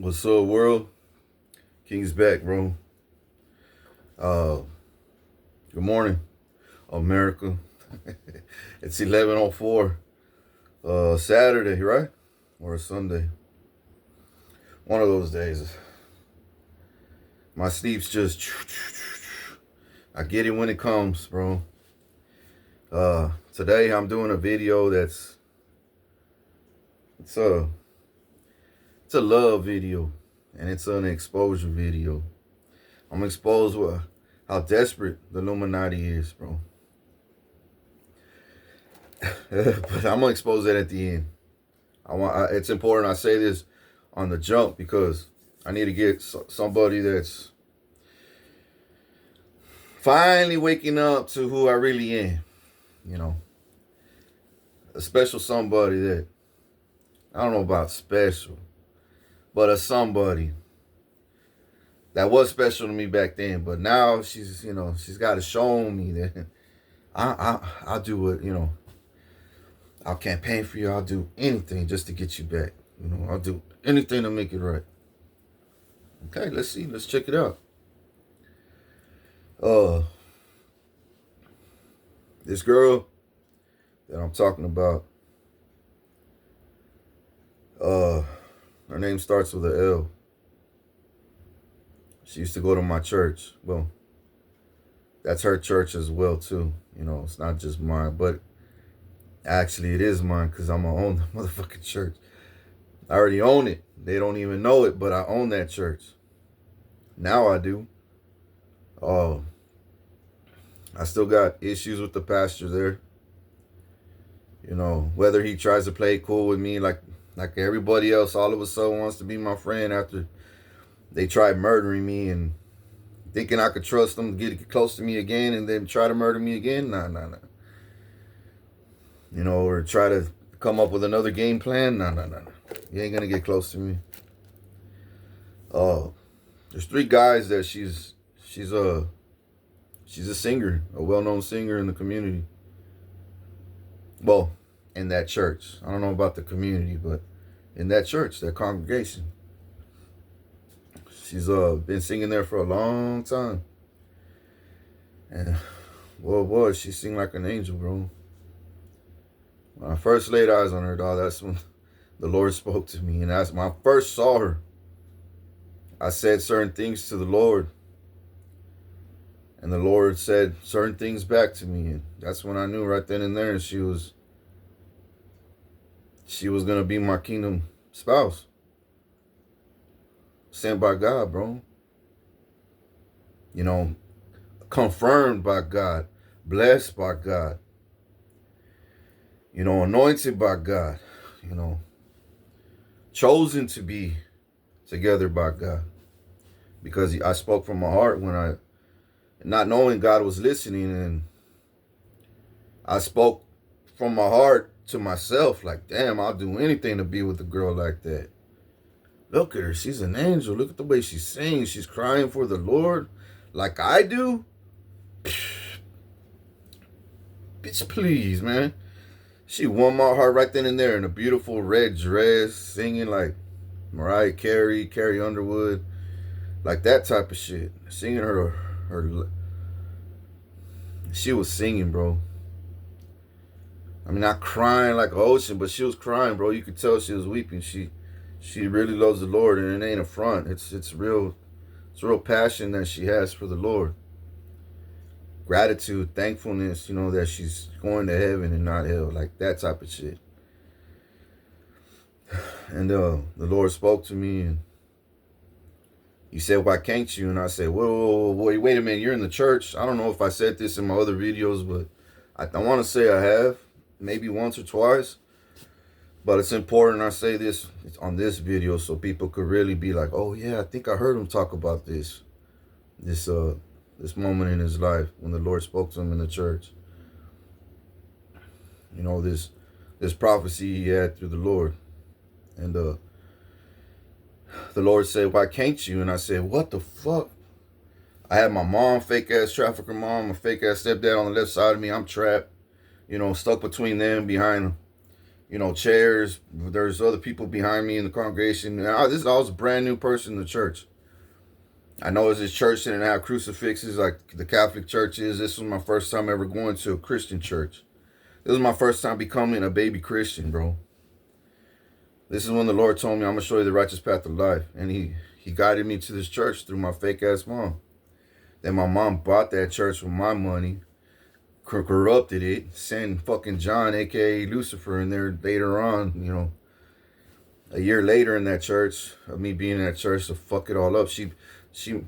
What's up, world? King's back, bro. Uh, Good morning, America. It's 11:04. Saturday, right? Or a Sunday. One of those days. My sleep's just. I get it when it comes, bro. Today I'm doing a video that's. It's a. It's a love video, and it's an exposure video. I'm exposed with how desperate the Illuminati is, bro. But I'm gonna expose that at the end. It's important I say this on the jump because I need to get somebody that's finally waking up to who I really am. You know, a special somebody that I don't know about special, but a somebody that was special to me back then. But now she's got to show me that I'll do it. I'll campaign for you. I'll do anything just to get you back. I'll do anything to make it right. Okay, let's see. Let's check it out. This girl that I'm talking about, her name starts with an L. She used to go to my church. Well, that's her church as well, too. It's not just mine, but actually it is mine because I'm going to own the motherfucking church. I already own it. They don't even know it, but I own that church. Now I do. I still got issues with the pastor there. Whether he tries to play cool with me like everybody else all of a sudden wants to be my friend after they tried murdering me and thinking I could trust them to get close to me again and then try to murder me again. Nah. Or try to come up with another game plan. Nah. You ain't gonna get close to me. There's 3 guys that she's a singer, a well-known singer in the community. Well, in that church. I don't know about the community, but in that church, that congregation. She's been singing there for a long time. And boy, she sing like an angel, bro. When I first laid eyes on her, dog, that's when the Lord spoke to me. And that's when I first saw her. I said certain things to the Lord. And the Lord said certain things back to me. And that's when I knew right then and there she was going to be my kingdom spouse. Sent by God, bro. Confirmed by God. Blessed by God. Anointed by God. Chosen to be together by God. Because I spoke from my heart when not knowing God was listening, and I spoke from my heart to myself like, damn, I'll do anything to be with a girl like that. Look at her. She's an angel. Look at the way she sings. She's crying for the Lord like I do. Bitch, please, man. She won my heart right then and there in a beautiful red dress, singing like Mariah Carey, Carrie Underwood, like that type of shit. Singing she was singing, bro. I mean, not crying like an ocean, but she was crying, bro. You could tell she was weeping. She really loves the Lord, and it ain't a front. It's real passion that she has for the Lord. Gratitude, thankfulness, that she's going to heaven and not hell, like that type of shit. And the Lord spoke to me, and He said, "Why can't you?" And I said, "Whoa, wait a minute. You're in the church." I don't know if I said this in my other videos, but I want to say I have, maybe once or twice. But it's important I say this on this video so people could really be like, oh yeah, I think I heard him talk about this moment in his life when the Lord spoke to him in the church. This prophecy he had through the Lord. And the Lord said, "Why can't you?" And I said, what the fuck? I had my mom, fake ass trafficker mom, a fake ass stepdad on the left side of me. I'm trapped, stuck between them, behind chairs. There's other people behind me in the congregation. And I was a brand new person in the church. I know this church didn't have crucifixes like the Catholic Church is. This was my first time ever going to a Christian church. This was my first time becoming a baby Christian, bro. This is when the Lord told me, I'm going to show you the righteous path of life. And he guided me to this church through my fake-ass mom. Then my mom bought that church with my money, corrupted it, sent fucking John, a.k.a. Lucifer, in there later on, a year later in that church, of me being in that church to fuck it all up. She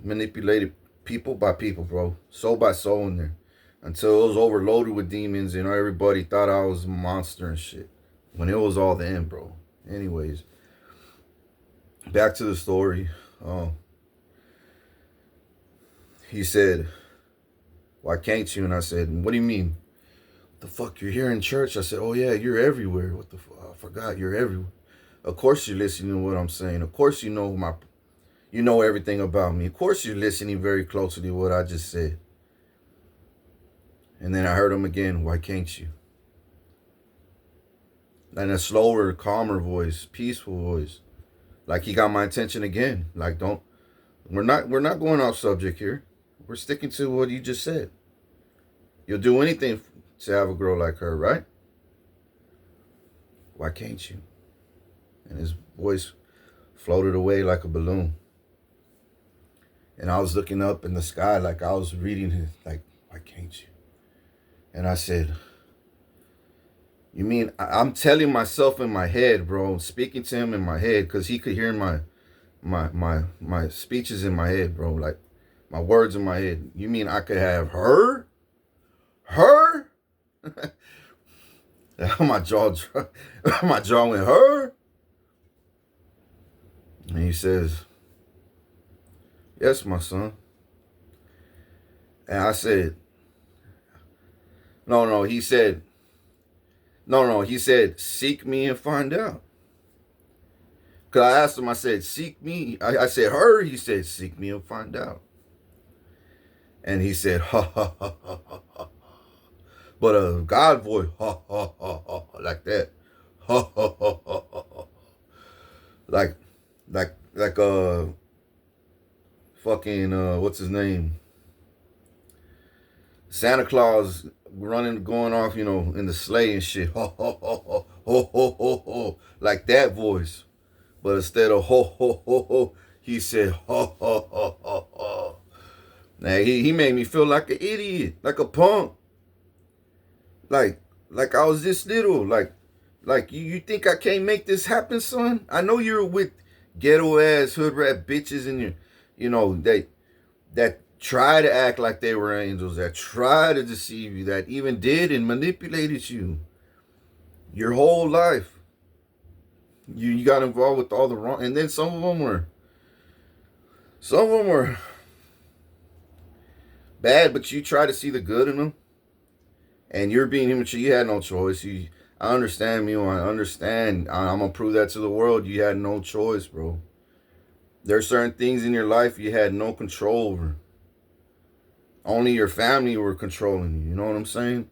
manipulated people by people, bro. Soul by soul in there. Until it was overloaded with demons and everybody thought I was a monster and shit. When it was all them, bro. Anyways, back to the story. He said, why can't you? And I said, what do you mean? What the fuck, you're here in church? I said, oh yeah, you're everywhere. What the fuck? I forgot, you're everywhere. Of course you're listening to what I'm saying. Of course you know everything about me. Of course you're listening very closely to what I just said. And then I heard him again, why can't you? And a slower, calmer voice, peaceful voice. Like he got my attention again. Like we're not going off subject here. We're sticking to what you just said. You'll do anything to have a girl like her, right? Why can't you? And his voice floated away like a balloon. And I was looking up in the sky like I was reading it, like, why can't you? And I said, you mean, I'm telling myself in my head, bro, speaking to him in my head, because he could hear my speeches in my head, bro, like my words in my head. You mean I could have her? Her? my jaw went, her? And he says, yes, my son. And I said, no, he said, he said, seek me and find out. Because I asked him, I said, seek me. I said, her. He said, seek me and find out. And he said, ha, ha, ha, ha, ha, ha. But a God voice, ha, ha, ha, ha, like that. Ha, ha, ha, ha, ha. Like fucking, what's his name? Santa Claus going off, in the sleigh and shit. Ho, ho, ho, ho, ho, ho, ho, ho. Like that voice. But instead of ho, ho, ho, ho, he said, ho, ho, ho, ho, ho. Now, he made me feel like an idiot, like a punk. Like I was this little. Like you think I can't make this happen, son? I know you're with ghetto-ass, hood-rat bitches and that try to act like they were angels, that try to deceive you, that even did and manipulated you your whole life. You got involved with all the wrong, and then some of them were bad, but you try to see the good in them, and you're being immature. You had no choice. I understand, me. I understand. I'm gonna prove that to the world. You had no choice, bro. There's certain things in your life you had no control over. Only your family were controlling you. You know what I'm saying?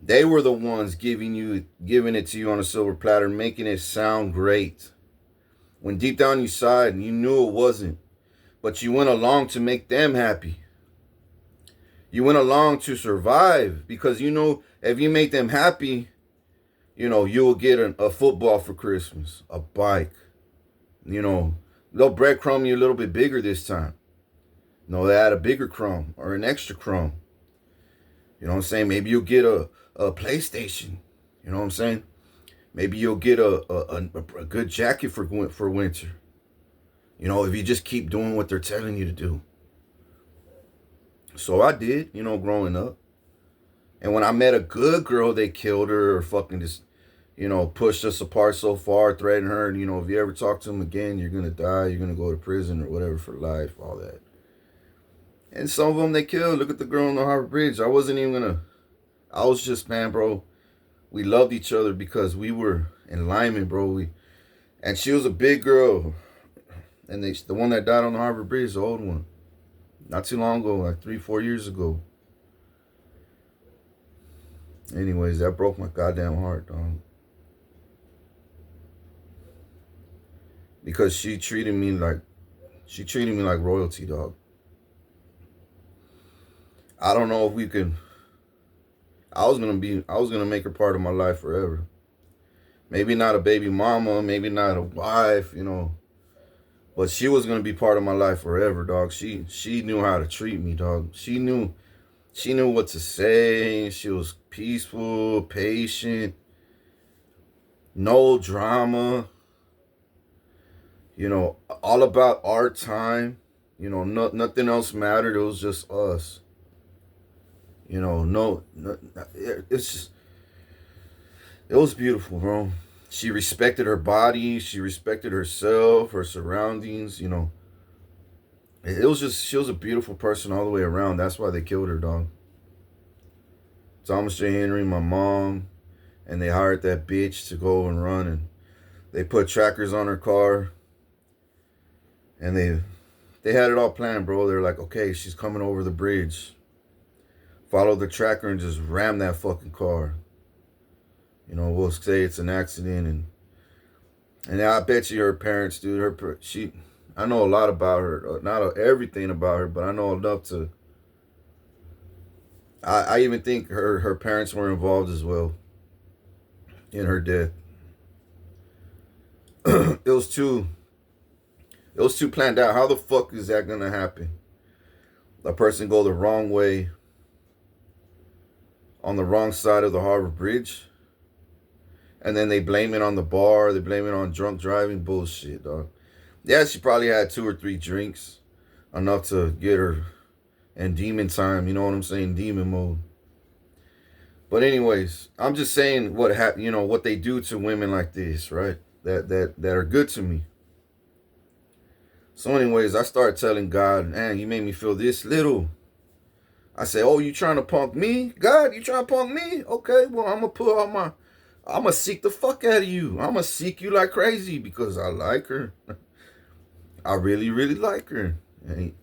They were the ones giving it to you on a silver platter, making it sound great. When deep down inside, you knew it wasn't. But you went along to make them happy. You went along to survive. Because if you make them happy, you will get a football for Christmas. A bike. They'll breadcrumb you a little bit bigger this time. They add a bigger crumb or an extra crumb. You know what I'm saying? Maybe you'll get a PlayStation. You know what I'm saying? Maybe you'll get a good jacket for winter. If you just keep doing what they're telling you to do. So I did, growing up. And when I met a good girl, they killed her or fucking just, pushed us apart so far, threatened her. And, if you ever talk to them again, you're going to die. You're going to go to prison or whatever for life, all that. And some of them they killed. Look at the girl on the Harvard Bridge. I was just, man, bro. We loved each other because we were in alignment, bro. And she was a big girl. And the one that died on the Harvard Bridge, the old one. Not too long ago, like 3-4 years ago. Anyways, that broke my goddamn heart, dog. because she treated me like royalty, dog. I don't know if we could. I was gonna make her part of my life forever. Maybe not a baby mama, maybe not a wife, you know, but she was gonna be part of my life forever, dog. She knew how to treat me, dog. She knew what to say. She was peaceful, patient, no drama. You know, all about our time. You know, nothing else mattered. It was just us. You know, it's just, it was beautiful, bro. She respected her body. She respected herself, her surroundings. You know, it was just, she was a beautiful person all the way around. That's why they killed her, dog. Thomas J. Henry, my mom, and they hired that bitch to go and run, and they put trackers on her car, and they had it all planned, bro. They're like, okay, she's coming over the bridge. Follow the tracker and just ram that fucking car. You know, we'll say it's an accident, and I bet you her parents, dude. I know a lot about her, not everything about her, but I know enough to. I even think her parents were involved as well in her death. It was too planned out. How the fuck is that gonna happen? A person go the wrong way on the wrong side of the Harbor Bridge, and then they blame it on the bar. They blame it on drunk driving. Bullshit, dog. Yeah, she probably had 2 or 3 drinks, enough to get her in demon time. You know what I'm saying? Demon mode. But anyways, I'm just saying what they do to women like this, right? That are good to me. So anyways, I started telling God, man, you made me feel this little. I say, oh, you trying to punk me? God, you trying to punk me? Okay, well, I'm going to seek the fuck out of you. I'm going to seek you like crazy because I like her. I really, really like her. And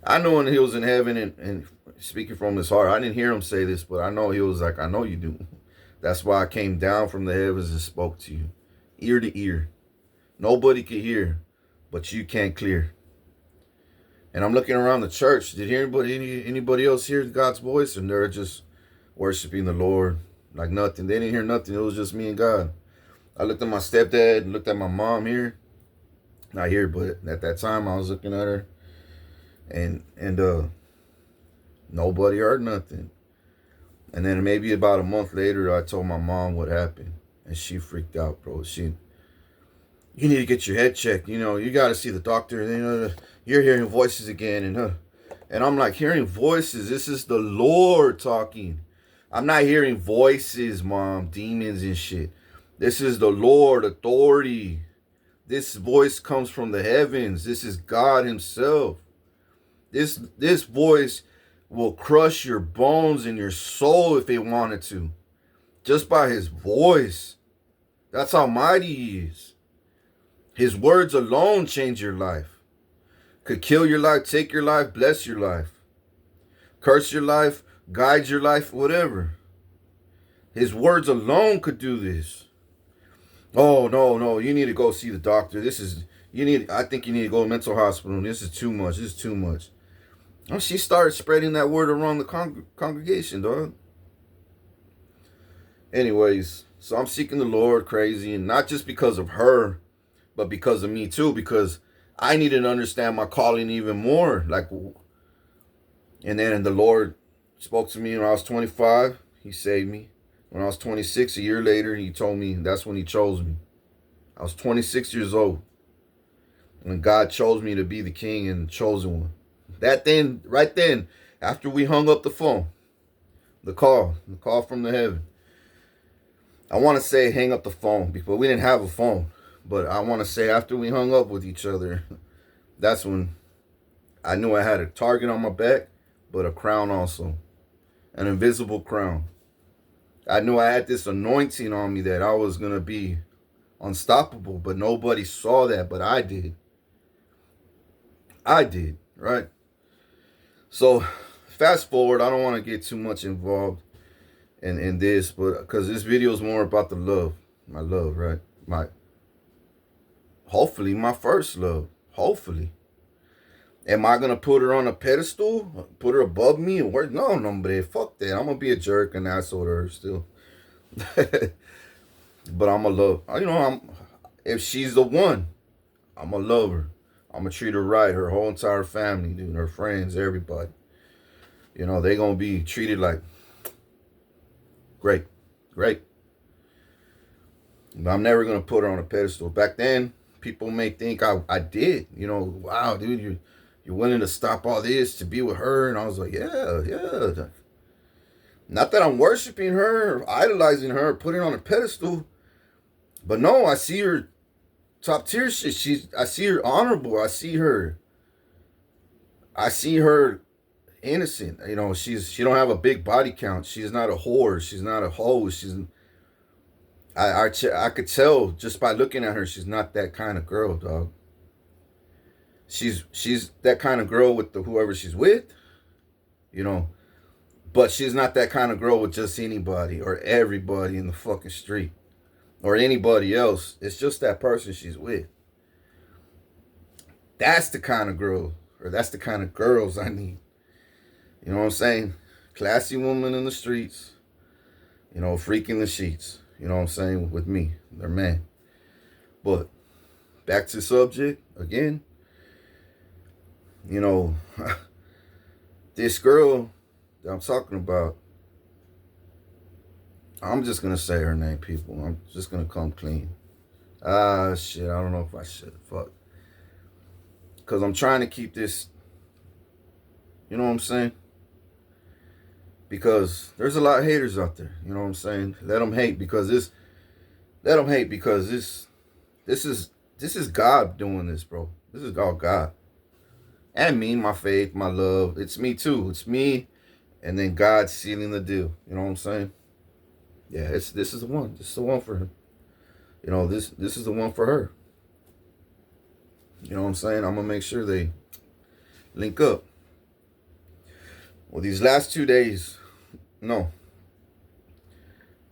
I know when he was in heaven and speaking from his heart, I didn't hear him say this, but I know he was like, I know you do. That's why I came down from the heavens and spoke to you, ear to ear. Nobody could hear, but you can't clear. And I'm looking around the church. Did anybody else hear God's voice? And they're just worshiping the Lord like nothing. They didn't hear nothing. It was just me and God. I looked at my stepdad and looked at my mom here. Not here, but at that time I was looking at her. And nobody heard nothing. And then maybe about a month later, I told my mom what happened. And she freaked out, bro. You need to get your head checked. You know, you got to see the doctor. You know, you're hearing voices again. And I'm like, hearing voices? This is the Lord talking. I'm not hearing voices, Mom, demons and shit. This is the Lord, authority. This voice comes from the heavens. This is God himself. This voice will crush your bones and your soul if it wanted to. Just by his voice. That's how mighty he is. His words alone change your life. Could kill your life, take your life, bless your life. Curse your life, guide your life, whatever. His words alone could do this. Oh, no, you need to go see the doctor. I think you need to go to mental hospital. This is too much. Oh, she started spreading that word around the congregation, dog. Anyways, so I'm seeking the Lord crazy, and not just because of her, but because of me too, because I needed to understand my calling even more. And then the Lord spoke to me when I was 25. He saved me. When I was 26, a year later, he told me that's when he chose me. I was 26 years old when God chose me to be the king and the chosen one. Right then, after we hung up the phone, the call from the heaven. I want to say hang up the phone because we didn't have a phone. But I want to say after we hung up with each other, that's when I knew I had a target on my back, but a crown also. An invisible crown. I knew I had this anointing on me that I was going to be unstoppable, but nobody saw that, but I did. Right? So fast forward, I don't want to get too much involved in this, but because this video is more about the love, my love, right? hopefully my first love. Hopefully. Am I gonna put her on a pedestal? Put her above me and work? No, no, but fuck that. I'm gonna be a jerk and asshole to her still. But I'm gonna love. If she's the one, I'm gonna love her. I'm gonna treat her right. Her whole entire family, dude, her friends, everybody. They gonna be treated like great, great. But I'm never gonna put her on a pedestal. Back then, people may think I did. Wow, dude, you're willing to stop all this to be with her, and I was like, yeah, yeah. Not that I'm worshiping her, idolizing her, putting her on a pedestal, but no, I see her top tier shit. I see her honorable. I see her innocent. She don't have a big body count. She's not a whore. She's not a hoe. I could tell just by looking at her, she's not that kind of girl, dog. She's that kind of girl with whoever she's with, but she's not that kind of girl with just anybody or everybody in the fucking street or anybody else. It's just that person she's with. That's the kind of girl, or that's the kind of girls I need. You know what I'm saying? Classy woman in the streets, freaking the sheets. You know what I'm saying? With me, their man. But back to the subject again. This girl that I'm talking about, I'm just gonna say her name, people. I'm just gonna come clean. Shit, I don't know if I should. Fuck. Because I'm trying to keep this, you know what I'm saying? Because there's a lot of haters out there, you know what I'm saying? Let them hate because this is God doing this, bro. This is all God. And me, my faith, my love. It's me too. It's me and then God sealing the deal. You know what I'm saying? Yeah, this is the one. This is the one for him. This is the one for her. You know what I'm saying? I'm gonna make sure they link up. Well, these last 2 days, no.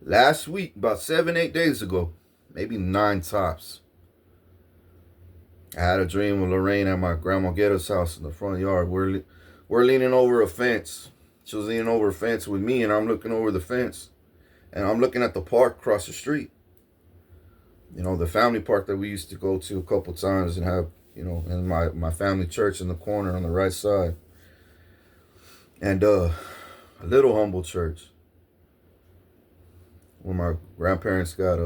Last week, about 7-8 days ago, maybe 9 tops. I had a dream with Lorraine at my grandma Guetta's house in the front yard. We're leaning over a fence. She was leaning over a fence with me, and I'm looking over the fence. And I'm looking at the park across the street. The family park that we used to go to a couple times and have, in my family church in the corner on the right side. And a little humble church where my grandparents got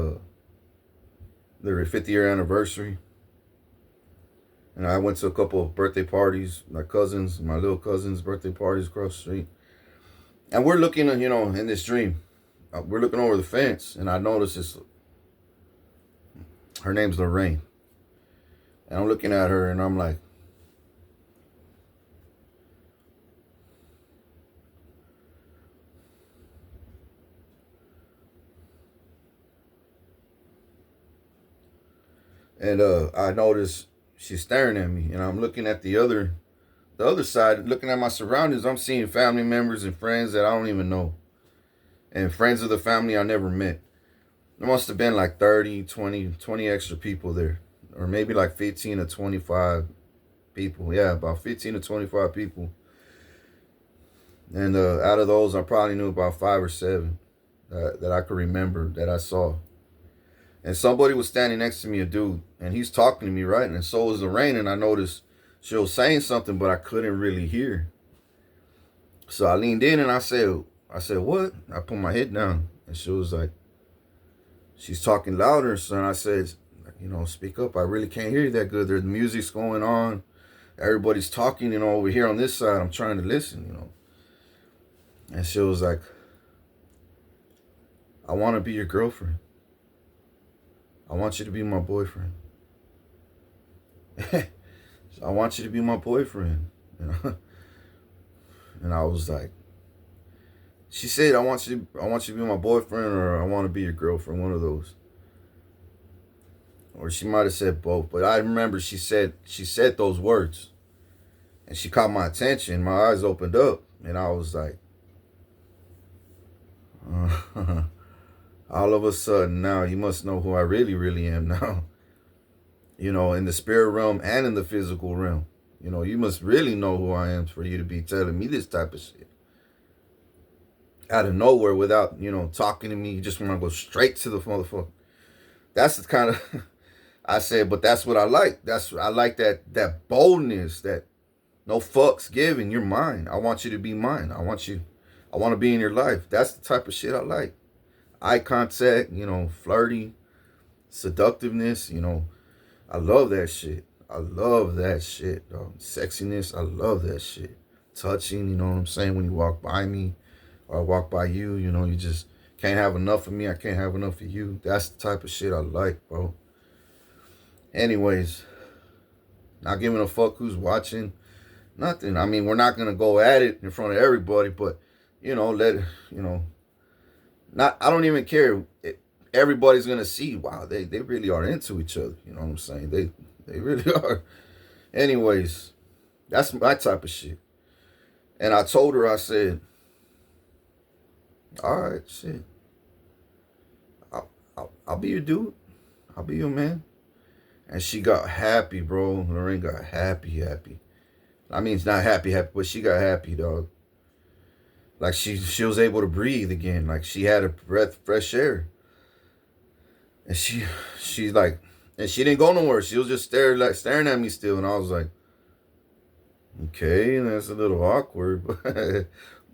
their 50th-year anniversary. And I went to a couple of birthday parties, my little cousins' birthday parties across the street. And we're looking, in this dream, we're looking over the fence, and I noticed her name's Lorraine. And I'm looking at her, and I'm like, and I noticed she's staring at me, and I'm looking at the other side, looking at my surroundings. I'm seeing family members and friends that I don't even know, and friends of the family I never met. There must have been like 30, 20 extra people there, or maybe like 15 to 25 people. Yeah, about 15 to 25 people. And out of those, I probably knew about 5 or 7 that I could remember that I saw. And somebody was standing next to me, a dude, and he's talking to me, right? And so was Lorraine, and I noticed she was saying something, but I couldn't really hear. So I leaned in and I said, what? I put my head down, and she was like, she's talking louder. So I said, speak up. I really can't hear you that good. The music's going on. Everybody's talking, over here on this side. I'm trying to listen, And she was like, I want to be your girlfriend. I want you to be my boyfriend. I want you to be my boyfriend. And I was like, she said, I want you to be my boyfriend, or I want to be your girlfriend, one of those. Or she might have said both, but I remember she said those words. And she caught my attention. My eyes opened up, and I was like, all of a sudden now you must know who I really, really am now. you know, in the spirit realm and in the physical realm. You know, you must really know who I am for you to be telling me this type of shit. Out of nowhere without, you know, talking to me. You just want to go straight to the motherfucker. That's the kind of, I said, but that's what I like. I like that boldness, that no fucks given. You're mine. I want you to be mine. I want to be in your life. That's the type of shit I like. Eye contact, you know, flirty, seductiveness, you know. I love that shit. I love that shit, dog. Sexiness, I love that shit. Touching, you know what I'm saying? When you walk by me or I walk by you, you know, you just can't have enough of me. I can't have enough of you. That's the type of shit I like, bro. Anyways, not giving a fuck who's watching. Nothing. I mean, we're not going to go at it in front of everybody, but, you know, I don't even care. Everybody's going to see, wow, they really are into each other. You know what I'm saying? They really are. Anyways, that's my type of shit. And I told her, I said, all right, shit. I'll be your dude. I'll be your man. And she got happy, bro. Lorraine got happy. I mean, it's not happy, but she got happy, dog. Like she was able to breathe again. Like she had a breath of fresh air. And she's like, and she didn't go nowhere. She was just staring at me still. And I was like, okay, that's a little awkward. But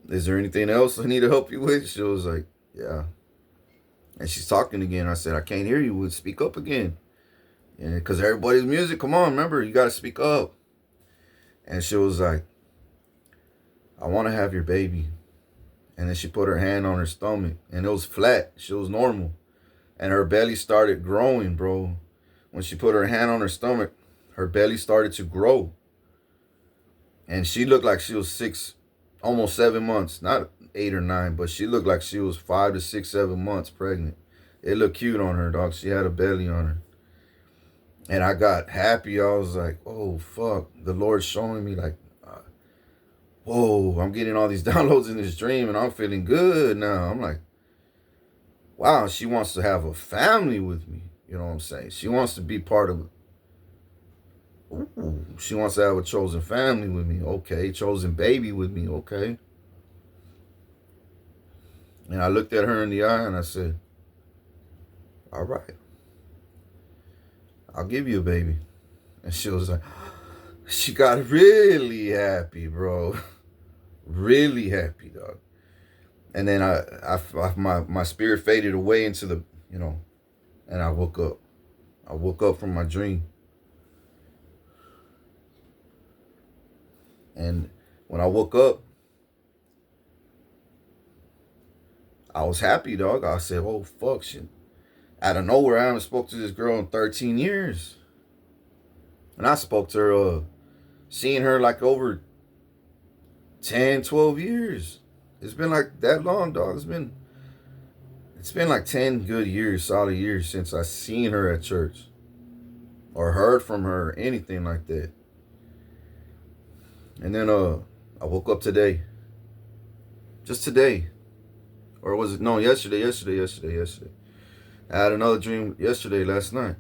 is there anything else I need to help you with? She was like, yeah. And she's talking again. I said, I can't hear you. Speak up again. And because everybody's music, come on, remember, you got to speak up. And she was like, I want to have your baby. And then she put her hand on her stomach. And it was flat. She was normal. And her belly started growing, bro. When she put her hand on her stomach, her belly started to grow. And she looked like she was 6, almost 7 months. Not 8 or 9, but she looked like she was 5 to 6, 7 months pregnant. It looked cute on her, dog. She had a belly on her. And I got happy. I was like, oh, fuck. The Lord's showing me like, whoa, I'm getting all these downloads in this dream and I'm feeling good now. I'm like, wow, she wants to have a family with me. You know what I'm saying? She wants to be part of, she wants to have a chosen family with me. Okay. Chosen baby with me. Okay. And I looked at her in the eye and I said, all right, I'll give you a baby. And she was like, she got really happy, bro. Really happy, dog. And then my spirit faded away into the, you know, and I woke up. I woke up from my dream. And when I woke up, I was happy, dog. I said, oh, fuck, shit. Out of nowhere, I haven't spoke to this girl in 13 years. And I spoke to her, seeing her like over 10, 12 years. It's been like that long, dog. It's been like 10 good years, solid years since I seen her at church. Or heard from her, or anything like that. And then I woke up today. Just today. Or was it, no, yesterday. I had another dream last night.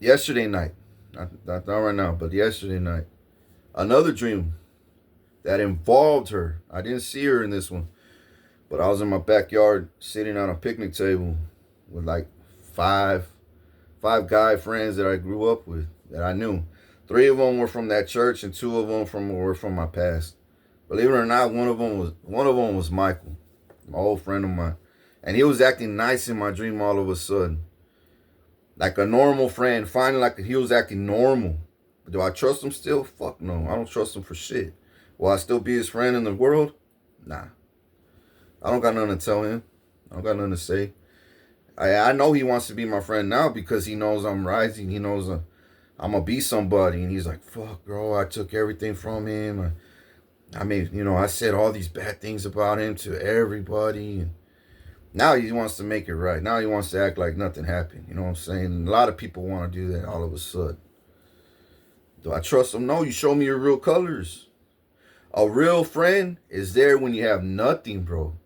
Yesterday night. Not right now, but yesterday night. Another dream that involved her. I didn't see her in this one. But I was in my backyard sitting on a picnic table with like five guy friends that I grew up with, that I knew. 3 of them were from that church and 2 of them were from my past. Believe it or not, one of them was Michael, my old friend of mine. And he was acting nice in my dream all of a sudden. Like a normal friend. Finally, like he was acting normal. But do I trust him still? Fuck no. I don't trust him for shit. Will I still be his friend in the world? Nah. I don't got nothing to tell him. I don't got nothing to say. I know he wants to be my friend now because he knows I'm rising. He knows I'm going to be somebody. And he's like, fuck, bro, I took everything from him. I mean, you know, I said all these bad things about him to everybody. And now he wants to make it right. Now he wants to act like nothing happened. You know what I'm saying? And a lot of people want to do that all of a sudden. Do I trust him? No, you show me your real colors. A real friend is there when you have nothing, bro.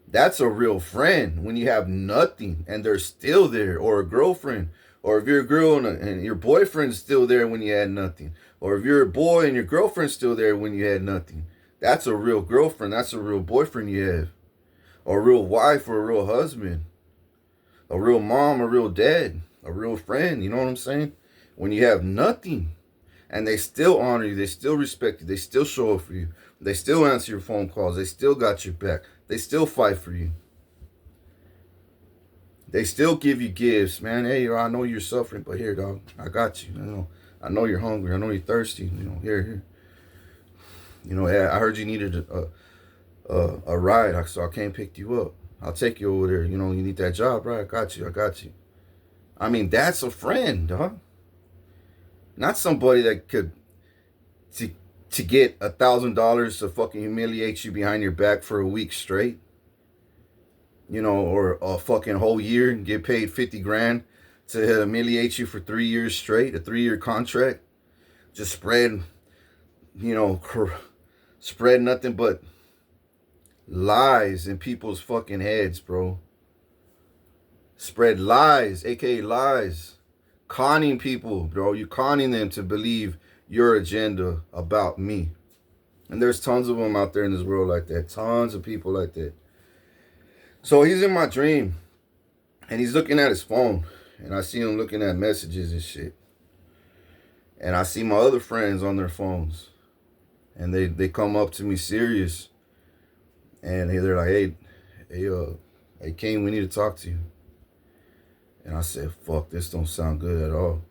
That's a real friend when you have nothing and they're still there, or a girlfriend, or if you're a girl and your boyfriend's still there when you had nothing, or if you're a boy and your girlfriend's still there when you had nothing. That's a real girlfriend. That's a real boyfriend you have, or a real wife, or a real husband, a real mom, a real dad, a real friend. You know what I'm saying? When you have nothing and they still honor you, they still respect you, they still show up for you, they still answer your phone calls, they still got your back, they still fight for you, they still give you gifts, man. Hey, I know you're suffering, but here, dog, I got you. I know you're hungry. I know you're thirsty. Here. Hey, I heard you needed a ride, so I came pick you up. I'll take you over there. You need that job, right? I got you. I got you. I mean, that's a friend, dog. Not somebody that could to get $1,000 to fucking humiliate you behind your back for a week straight. Or a fucking whole year and get paid 50 grand to humiliate you for 3 years straight, a 3-year contract. Just spread nothing but lies in people's fucking heads, bro. Spread lies, aka lies. Conning people, bro. You're conning them to believe your agenda about me. And there's tons of them out there in this world like that. Tons of people like that. So he's in my dream, and he's looking at his phone, and I see him looking at messages and shit. And I see my other friends on their phones, and they come up to me serious, and they're like, hey, King, we need to talk to you. And I said, fuck, this don't sound good at all.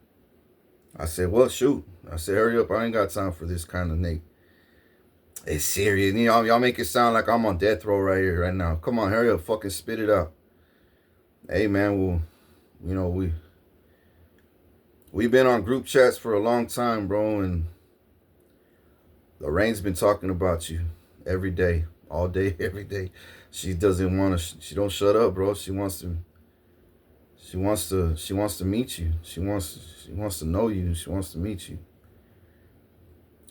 I said, well, shoot. I said, hurry up, I ain't got time for this kind of Nate. It's serious. Y'all make it sound like I'm on death row right here, right now. Come on, hurry up, fucking spit it out. Hey, man, we've been on group chats for a long time, bro, and Lorraine's been talking about you every day, all day, every day. She doesn't want to. She don't shut up, bro. She wants to meet you. She wants to know you. She wants to meet you.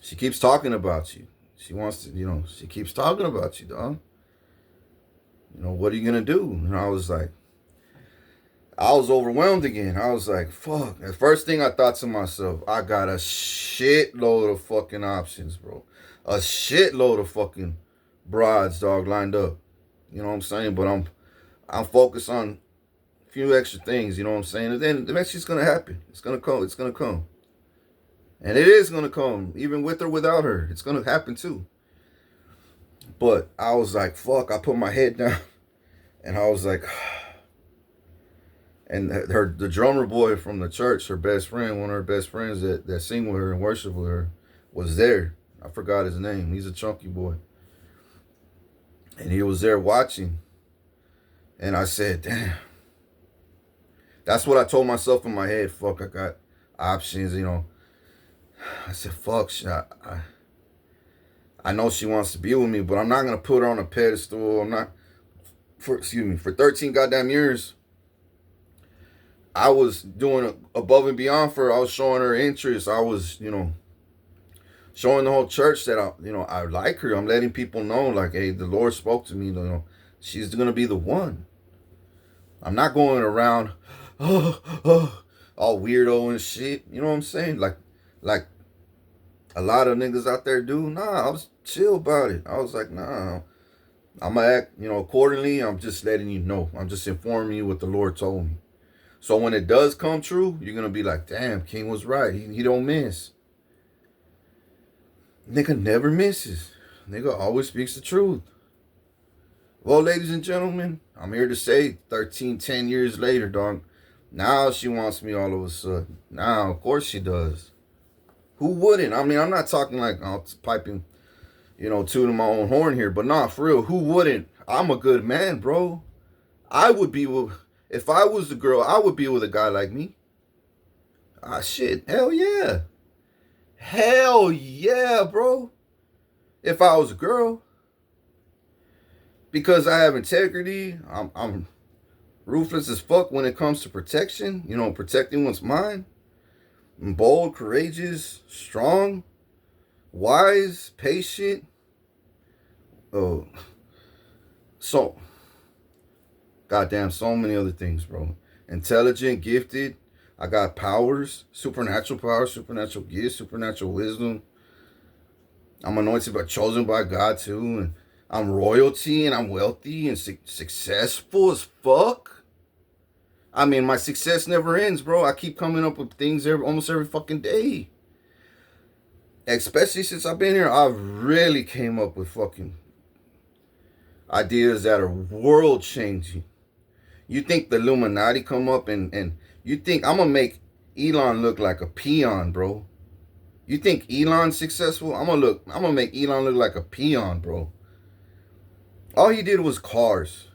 She keeps talking about you. She wants to, she keeps talking about you, dog. What are you going to do? And I was overwhelmed again. I was like, fuck. The first thing I thought to myself, I got a shitload of fucking options, bro. A shitload of fucking broads, dog, lined up. You know what I'm saying? But I'm focused on a few extra things, you know what I'm saying? And then eventually it's going to happen. It's going to come. It's going to come. And it is going to come, even with or without her. It's going to happen too. But I was like, fuck, I put my head down. And I was like, and the drummer boy from the church, her best friend, one of her best friends that sing with her and worship with her, was there. I forgot his name. He's a chunky boy. And he was there watching. And I said, damn. That's what I told myself in my head. Fuck, I got options, I said, fuck, I know she wants to be with me, but I'm not going to put her on a pedestal. I'm not, for 13 goddamn years, I was doing above and beyond for her. I was showing her interest. I was, showing the whole church that I like her. I'm letting people know, like, hey, the Lord spoke to me, she's going to be the one. I'm not going around, all weirdo and shit. You know what I'm saying? Like a lot of niggas out there do. Nah, I was chill about it. I was like, nah, I'm going to act, accordingly. I'm just letting you know. I'm just informing you what the Lord told me. So when it does come true, you're going to be like, damn, King was right. He don't miss. Nigga never misses. Nigga always speaks the truth. Well, ladies and gentlemen, I'm here to say 10 years later, dog. Now she wants me all of a sudden. Now, of course she does. Who wouldn't? I mean, I'm not talking like I'm piping, tooting my own horn here. But nah, for real, who wouldn't? I'm a good man, bro. I would be with, if I was the girl, I would be with a guy like me. Ah, shit. Hell yeah. Hell yeah, bro. If I was a girl. Because I have integrity. I'm ruthless as fuck when it comes to protection. Protecting what's mine. I'm bold, courageous, strong, wise, patient. So Goddamn, so many other things, bro. Intelligent, gifted. I got powers, supernatural powers, supernatural gifts, supernatural wisdom. I'm anointed but chosen by God too. And I'm royalty and I'm wealthy and successful as fuck. I mean, my success never ends, bro. I keep coming up with things almost every fucking day. Especially since I've been here, I've really came up with fucking ideas that are world changing. You think the Illuminati come up and you think I'm gonna make Elon look like a peon, bro? You think Elon's successful? I'm gonna make Elon look like a peon, bro. All he did was cars.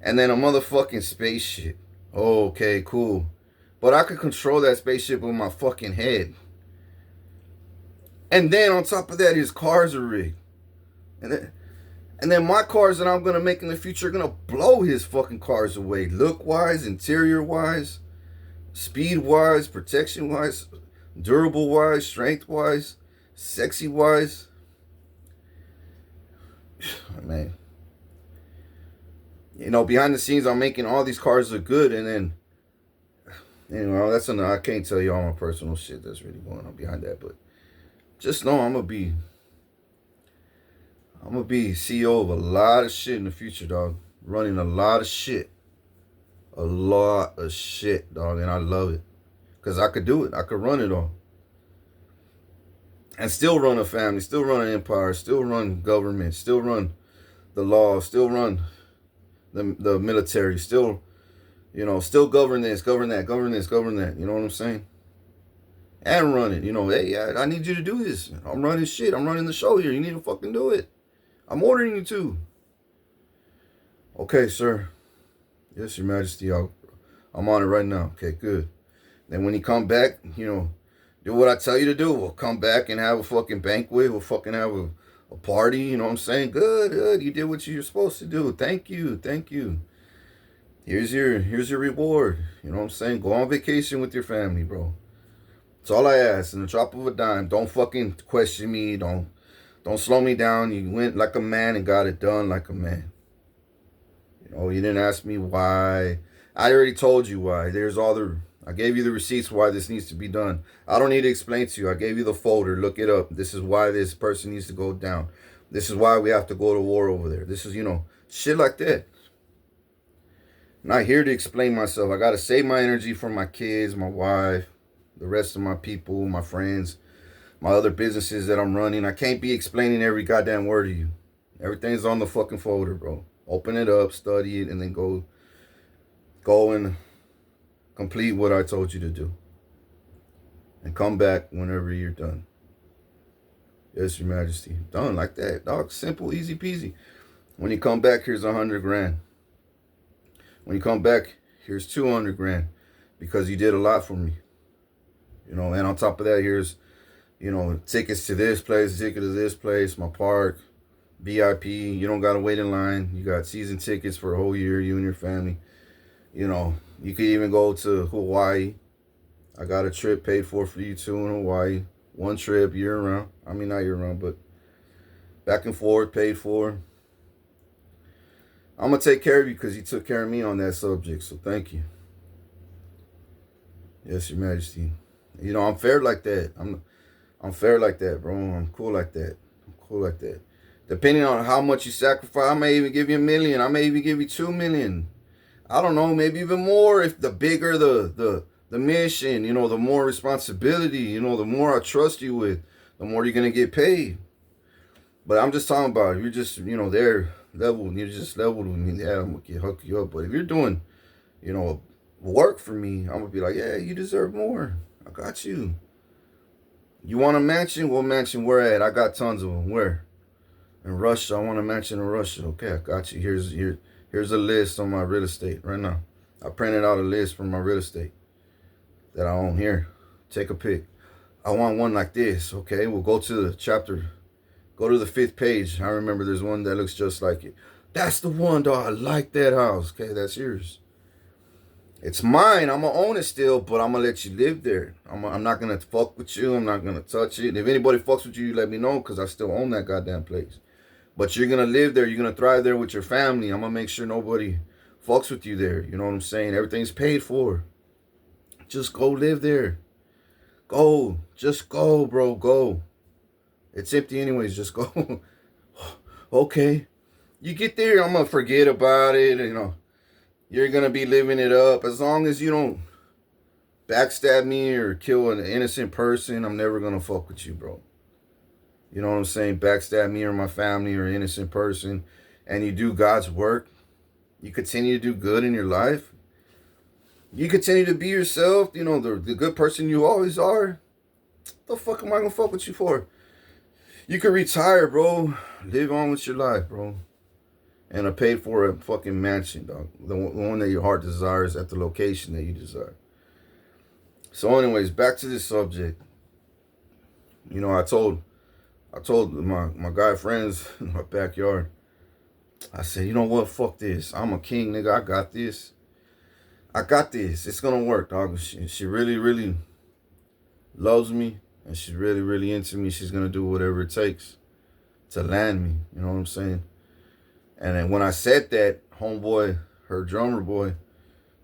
And then a motherfucking spaceship. Oh, okay, cool. But I could control that spaceship with my fucking head. And then on top of that, his cars are rigged. And then my cars that I'm going to make in the future are going to blow his fucking cars away. Look-wise, interior-wise, speed-wise, protection-wise, durable-wise, strength-wise, sexy-wise. Man. You know, behind the scenes, I'm making all these cars look good. And then, anyway, that's enough. I can't tell you all my personal shit that's really going on behind that. But just know I'm going to be CEO of a lot of shit in the future, dog. Running a lot of shit. A lot of shit, dog. And I love it. Because I could do it. I could run it all. And still run a family. Still run an empire. Still run government. Still run the law. Still run the military. Still, you know, still govern this, govern that, govern this, govern that. You know what I'm saying? And run it. You know, hey, I need you to do this. I'm running shit. I'm running the show here. You need to fucking do it. I'm ordering you to. Okay, sir. Yes, Your Majesty. I'm on it right now. Okay, good. Then when you come back, you know, do what I tell you to do. We'll come back and have a fucking banquet. We'll fucking have a party. You know what I'm saying? Good, good. You did what you're supposed to do. Thank you. Thank you. Here's your reward. You know what I'm saying? Go on vacation with your family, bro. That's all I ask. In the drop of a dime. Don't fucking question me. Don't slow me down. You went like a man and got it done like a man. You know, you didn't ask me why. I already told you why. I gave you the receipts why this needs to be done. I don't need to explain to you. I gave you the folder. Look it up. This is why this person needs to go down. This is why we have to go to war over there. This is, you know, shit like that. I'm not here to explain myself. I got to save my energy for my kids, my wife, the rest of my people, my friends, my other businesses that I'm running. I can't be explaining every goddamn word to you. Everything's on the fucking folder, bro. Open it up, study it, and then go and complete what I told you to do. And come back whenever you're done. Yes, Your Majesty. Done like that, dog. Simple, easy peasy. When you come back, here's 100 grand. When you come back, here's 200 grand. Because you did a lot for me. You know, and on top of that, here's, you know, tickets to this place, ticket to this place, my park, VIP. You don't got to wait in line. You got season tickets for a whole year, you and your family. You know, you could even go to Hawaii. I got a trip paid for you too in Hawaii. One trip year round. I mean, not year round, but back and forth, paid for. I'm going to take care of you because you took care of me on that subject. So thank you. Yes, Your Majesty. You know, I'm fair like that. I'm fair like that, bro. I'm cool like that. I'm cool like that. Depending on how much you sacrifice, I may even give you $1 million. I may even give you $2 million. I don't know, maybe even more. If the bigger the mission, you know, the more responsibility, you know, the more I trust you with, the more you're gonna get paid. But I'm just talking about if you're just, you know, there level, you're just leveled with me. Yeah, I'm gonna hook you up. But if you're doing, you know, work for me, I'm gonna be like, yeah, you deserve more. I got you. You want a mansion? What mansion where at? I got tons of them. Where? In Russia. I want a mansion in Russia. Okay, I got you. Here's a list on my real estate right now. I printed out a list from my real estate that I own here. Take a pick. I want one like this. Okay, we'll go to the chapter. Go to the 5th page. I remember there's one that looks just like it. That's the one, dog. I like that house. Okay, that's yours. It's mine. I'm going to own it still, but I'm going to let you live there. I'm not going to fuck with you. I'm not going to touch it. If anybody fucks with you, you let me know because I still own that goddamn place. But you're going to live there. You're going to thrive there with your family. I'm going to make sure nobody fucks with you there. You know what I'm saying? Everything's paid for. Just go live there. Go. Just go, bro. Go. It's empty anyways. Just go. Okay. You get there, I'm going to forget about it. You know, you're going to be living it up. As long as you don't backstab me or kill an innocent person, I'm never going to fuck with you, bro. You know what I'm saying? Backstab me or my family or an innocent person. And you do God's work. You continue to do good in your life. You continue to be yourself. You know, the good person you always are. What the fuck am I going to fuck with you for? You can retire, bro. Live on with your life, bro. And I paid for a fucking mansion, dog. The one that your heart desires at the location that you desire. So anyways, back to this subject. You know, I told my guy friends in my backyard, I said, you know what? Fuck this. I'm a king, nigga. I got this. I got this. It's going to work, dog. She really, really loves me. And she's really, really into me. She's going to do whatever it takes to land me. You know what I'm saying? And then when I said that, homeboy, her drummer boy,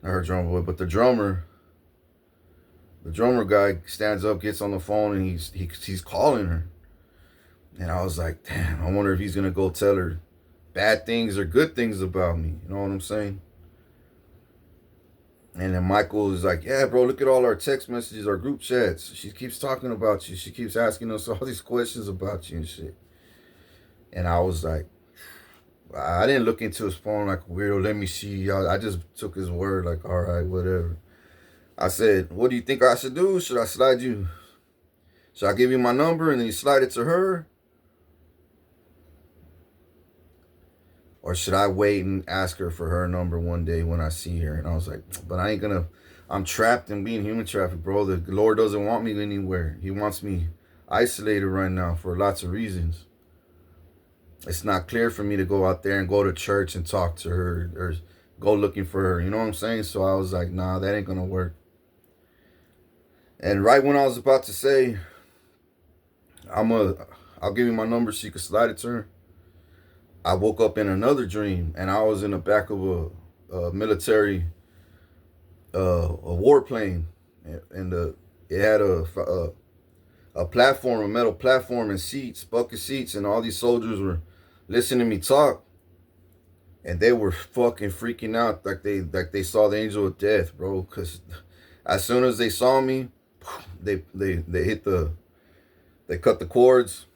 not her drummer boy, but the drummer guy stands up, gets on the phone, and he's calling her. And I was like, damn, I wonder if he's going to go tell her bad things or good things about me. You know what I'm saying? And then Michael is like, yeah, bro, look at all our text messages, our group chats. She keeps talking about you. She keeps asking us all these questions about you and shit. And I was like, I didn't look into his phone like a weirdo. Let me see. I just took his word like, all right, whatever. I said, what do you think I should do? Should I slide you? Should I give you my number and then you slide it to her? Or should I wait and ask her for her number one day when I see her? And I was like, but I ain't gonna, I'm trapped in being human trafficked, bro. The Lord doesn't want me anywhere. He wants me isolated right now for lots of reasons. It's not clear for me to go out there and go to church and talk to her or go looking for her. You know what I'm saying? So I was like, nah, that ain't gonna work. And right when I was about to say, I'll give you my number so you can slide it to her, I woke up in another dream, and I was in the back of a military a warplane, and it had a platform, a metal platform, and seats, bucket seats, and all these soldiers were listening to me talk, and they were fucking freaking out like they saw the angel of death, bro. Cause as soon as they saw me, they cut the cords.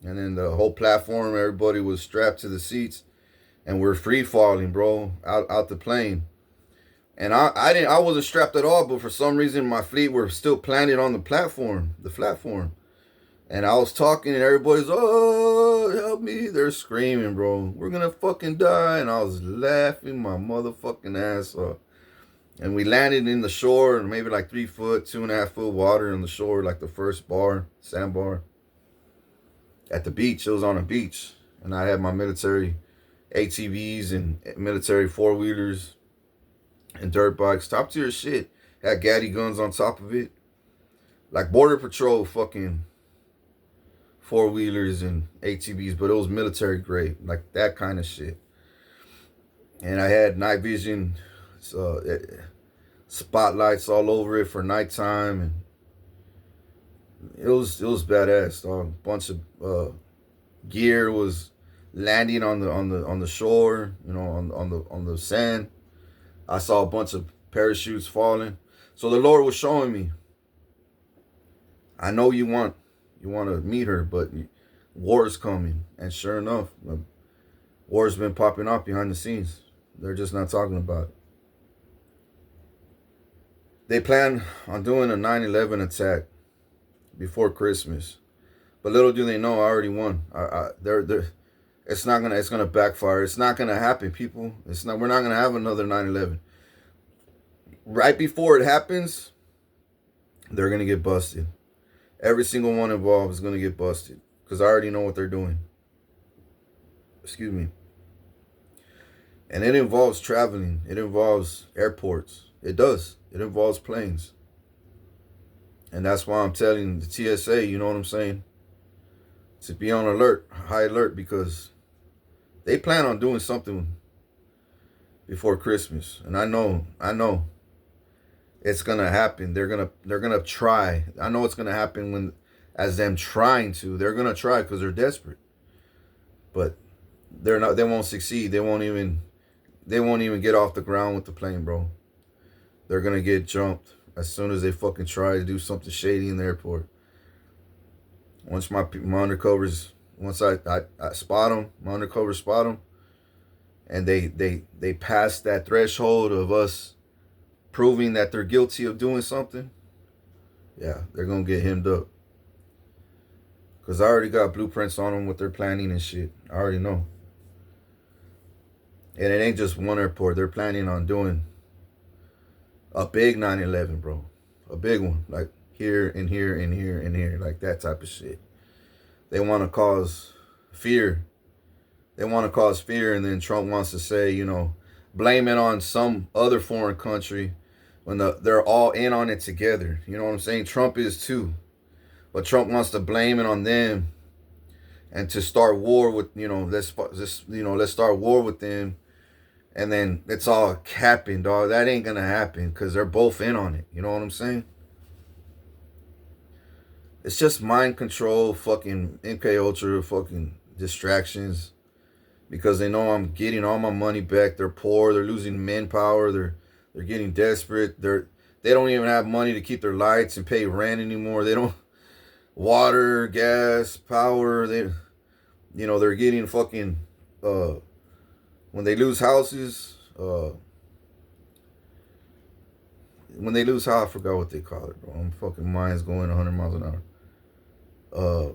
And then the whole platform, everybody was strapped to the seats, and we're free falling, bro, out the plane. And I wasn't strapped at all, but for some reason my feet were still planted on the platform. And I was talking, and everybody's, oh, help me. They're screaming, bro. We're gonna fucking die. And I was laughing my motherfucking ass off. And we landed in the shore, maybe like 3 foot, 2.5 foot water on the shore, like the first sandbar. At the beach, it was on a beach, and I had my military ATVs and military 4-wheelers and dirt bikes, top tier shit. Had gaddy guns on top of it, like Border Patrol fucking 4-wheelers and ATVs, but it was military grade, like that kind of shit. And I had night vision spotlights all over it for nighttime, and it was badass, dog. Bunch of gear was landing on the shore, you know, on the sand. I saw a bunch of parachutes falling. So the Lord was showing me, I know you want to meet her, but war is coming. And sure enough, war's been popping up behind the scenes. They're just not talking about it. They plan on doing a 9/11 attack before Christmas, but little do they know I already won. It's gonna backfire. It's not gonna happen, people. We're not gonna have another 9/11. Right before it happens, they're gonna get busted. Every single one involved is gonna get busted because I already know what they're doing. Excuse me. And it involves traveling. It involves airports. It does. It involves planes. And that's why I'm telling the TSA, you know what I'm saying, to be on alert, high alert, because they plan on doing something before Christmas. And I know it's gonna happen. They're gonna try. I know it's gonna happen when as them trying to. They're gonna try because they're desperate. But they're not. They won't succeed. They won't even. They won't even get off the ground with the plane, bro. They're gonna get jumped as soon as they fucking try to do something shady in the airport. Once my undercovers, once I spot them, my undercovers spot them, and they pass that threshold of us proving that they're guilty of doing something. Yeah, they're gonna get hemmed up. Cause I already got blueprints on them, what they're planning and shit. I already know. And it ain't just one airport. They're planning on doing a big 9/11, bro. A big one. Like here and here and here and here. Like that type of shit. They want to cause fear. They want to cause fear, and then Trump wants to say, blame it on some other foreign country when they're all in on it together. You know what I'm saying? Trump is too. But Trump wants to blame it on them and to start war with, let's start war with them. And then it's all capping, dog. That ain't going to happen because they're both in on it. You know what I'm saying? It's just mind control, fucking MK Ultra, fucking distractions. Because they know I'm getting all my money back. They're poor. They're losing manpower. They're getting desperate. They don't even have money to keep their lights and pay rent anymore. They don't water, gas, power. They're getting fucking when they lose houses, when they lose house, I forgot what they call it, bro. I'm fucking mind's going 100 miles an hour.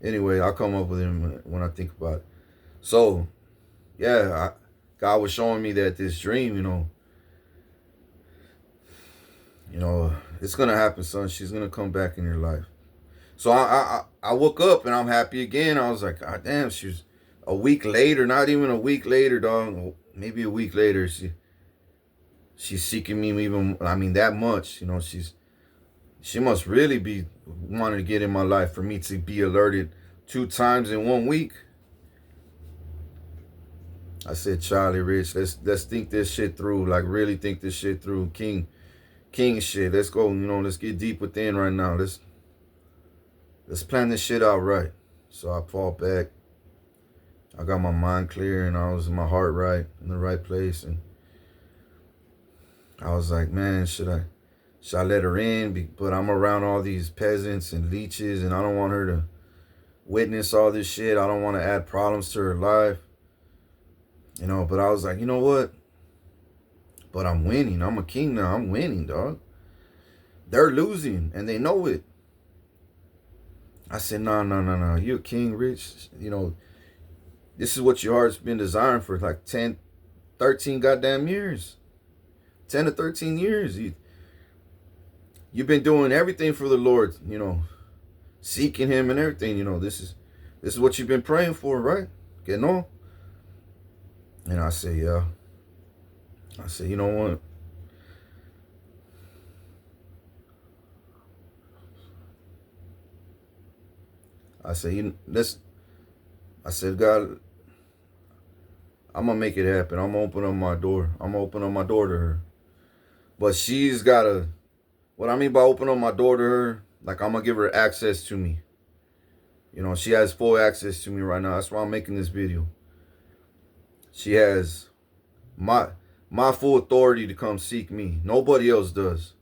Anyway, I'll come up with him when I think about it. So, yeah, God was showing me that this dream, it's gonna happen, son. She's gonna come back in your life. So I woke up and I'm happy again. I was like, God damn, she's a week later, not even a week later, dog. Maybe a week later, she's seeking me even. I mean, that much, she must really be wanting to get in my life for me to be alerted 2 times in 1 week. I said, Charlie Rich, let's think this shit through. Like, really think this shit through. King shit. Let's go, let's get deep within right now. Let's plan this shit out right. So I fall back. I got my mind clear and I was in my heart right, in the right place. And I was like, man, should I let her in? But I'm around all these peasants and leeches and I don't want her to witness all this shit. I don't want to add problems to her life. But I was like, you know what? But I'm winning. I'm a king now. I'm winning, dog. They're losing and they know it. I said, no. You're a king, Rich. This is what your heart's been desiring for like 10, 13 goddamn years. 10 to 13 years. You've been doing everything for the Lord, seeking him and everything. This is what you've been praying for, right? Que no? And I say, yeah. I said, you know what? I said, God, I'm going to make it happen. I'm going to open up my door. I'm going to open up my door to her. But she's got to, what I mean by open up my door to her, like I'm going to give her access to me. She has full access to me right now. That's why I'm making this video. She has my full authority to come seek me. Nobody else does.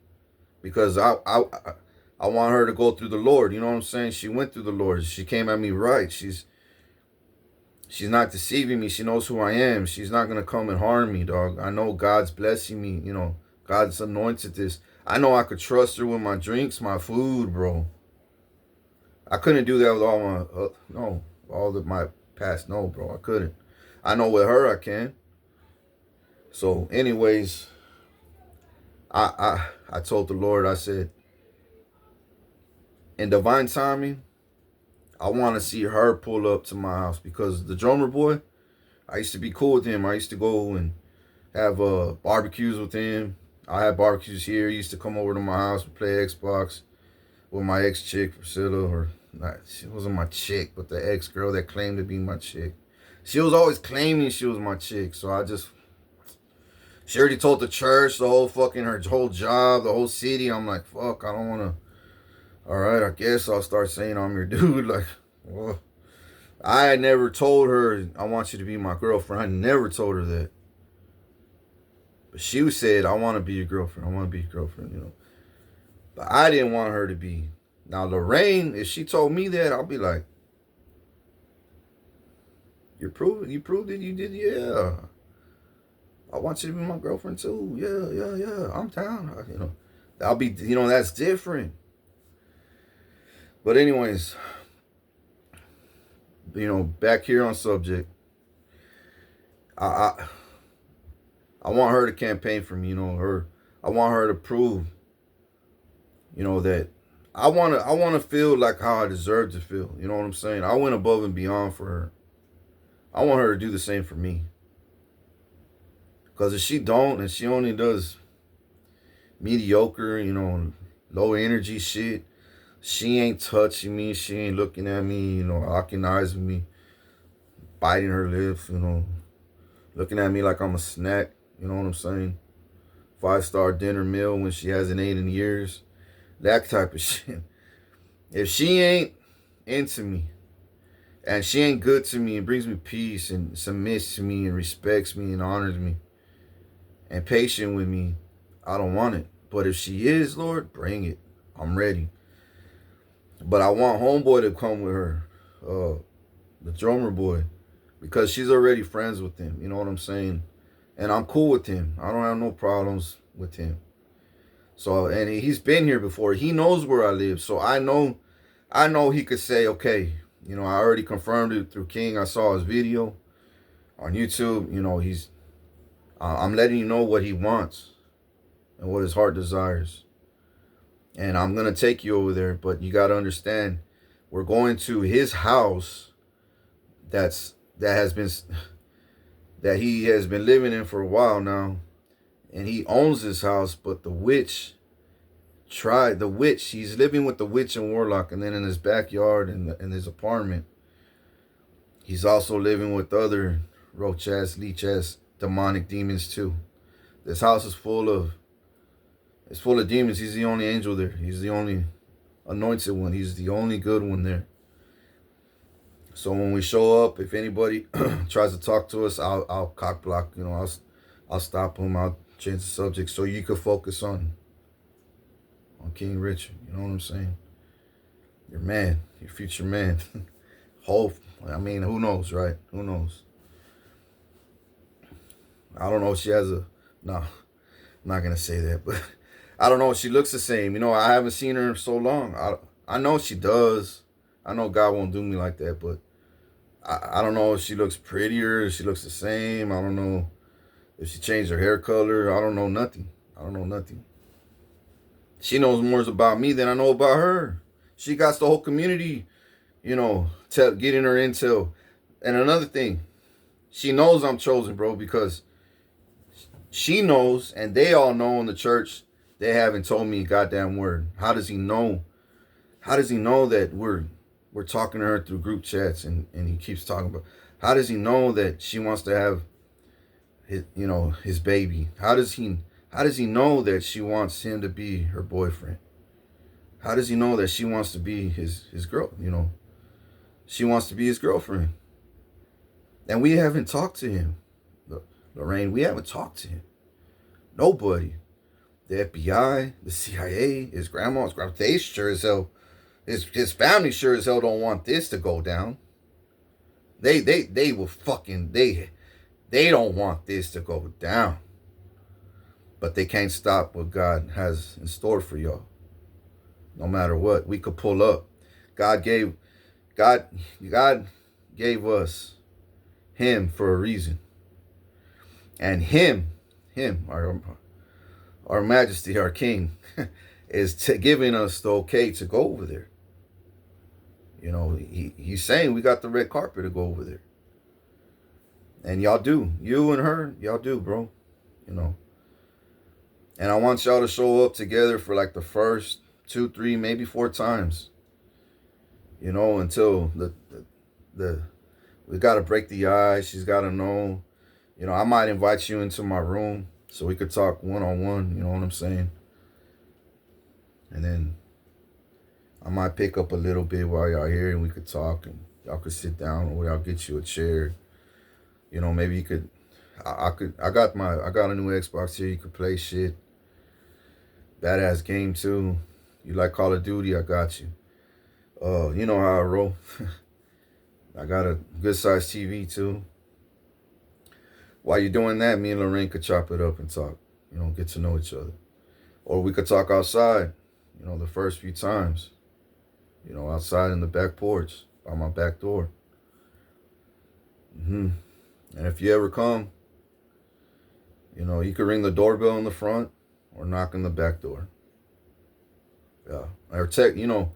Because I want her to go through the Lord. You know what I'm saying? She went through the Lord. She came at me right. She's not deceiving me. She knows who I am. She's not going to come and harm me, dog. I know God's blessing me. God's anointed this. I know I could trust her with my drinks, my food, bro. I couldn't do that with all my past. No, bro, I couldn't. I know with her I can. So anyways, I told the Lord, I said, in divine timing, I want to see her pull up to my house because the drummer boy, I used to be cool with him. I used to go and have barbecues with him. I had barbecues here. He used to come over to my house and play Xbox with my ex-chick, Priscilla, or not, she wasn't my chick, but the ex-girl that claimed to be my chick. She was always claiming she was my chick. So she already told the church, the whole fucking, her whole job, the whole city. I'm like, fuck, I don't want to. All right, I guess I'll start saying I'm your dude. Like, well, I had never told her, I want you to be my girlfriend. I never told her that. But she said, I want to be your girlfriend. I want to be your girlfriend. But I didn't want her to be. Now, Lorraine, if she told me that, I'll be like, you proved it, you did, yeah. I want you to be my girlfriend too. Yeah. I'm down. I'll be, that's different. But anyways, back here on subject. I want her to campaign for me, her. I want her to prove, that I want to feel like how I deserve to feel. You know what I'm saying? I went above and beyond for her. I want her to do the same for me. Because if she don't, and she only does mediocre, low energy shit, she ain't touching me, she ain't looking at me, recognizing me, biting her lips, looking at me like I'm a snack, you know what I'm saying? 5-star dinner meal when she hasn't ate in years. That type of shit. If she ain't into me, and she ain't good to me and brings me peace and submits to me and respects me and honors me and patient with me, I don't want it. But if she is, Lord, bring it. I'm ready. But I want homeboy to come with her, the drummer boy, because she's already friends with him. You know what I'm saying? And I'm cool with him. I don't have no problems with him. So, and he's been here before. He knows where I live. So I know he could say, okay, I already confirmed it through King. I saw his video on YouTube. I'm letting you know what he wants and what his heart desires. And I'm going to take you over there. But you got to understand, we're going to his house that he has been living in for a while now. And he owns this house, but the witch, he's living with the witch and warlock, and then in his backyard in his apartment, he's also living with other roach-ass, leech-ass, demonic demons too. This house is full of demons. He's the only angel there. He's the only anointed one. He's the only good one there. So when we show up, if anybody tries to talk to us, I'll cock block. I'll stop them. I'll change the subject so you could focus on King Richard. You know what I'm saying? Your man, your future man. Who knows, right? Who knows? I don't know if she has no, I'm not going to say that, but I don't know if she looks the same. I haven't seen her in so long. I know she does. I know God won't do me like that, but I don't know if she looks prettier, if she looks the same. I don't know if she changed her hair color. I don't know nothing. She knows more about me than I know about her. She got the whole community, getting her intel. And another thing, she knows I'm chosen, bro, because she knows, and they all know in the church, they haven't told me a goddamn word. How does he know? How does he know that we're talking to her through group chats and he keeps talking about? How does he know that she wants to have his baby? How does he know that she wants him to be her boyfriend? How does he know that she wants to be his girl? She wants to be his girlfriend. And we haven't talked to him. Lorraine, we haven't talked to him. Nobody. The FBI, the CIA, his grandma, they sure as hell, his family sure as hell don't want this to go down. They will fucking, they don't want this to go down. But they can't stop what God has in store for y'all. No matter what, we could pull up. God gave us him for a reason. And him, our majesty, our king, is giving us the okay to go over there. He's saying we got the red carpet to go over there. And y'all do. You and her, y'all do, bro. And I want y'all to show up together for like the first 2, 3, maybe 4 times. Until We got to break the ice. She's got to know. You know, I might invite you into my room so we could talk one-on-one. You know what I'm saying? And then I might pick up a little bit while y'all here and we could talk and y'all could sit down or I'll get you a chair. You know, maybe you could, I got a new Xbox here. You could play shit. Badass game too. You like Call of Duty? I got you. You know how I roll. I got a good sized TV too. While you're doing that, me and Lorraine could chop it up and talk. You know, get to know each other. Or we could talk outside. You know, the first few times. You know, outside in the back porch, by my back door. And if you ever come, you know, you could ring the doorbell in the front or knock on the back door. Yeah. Or text, you know,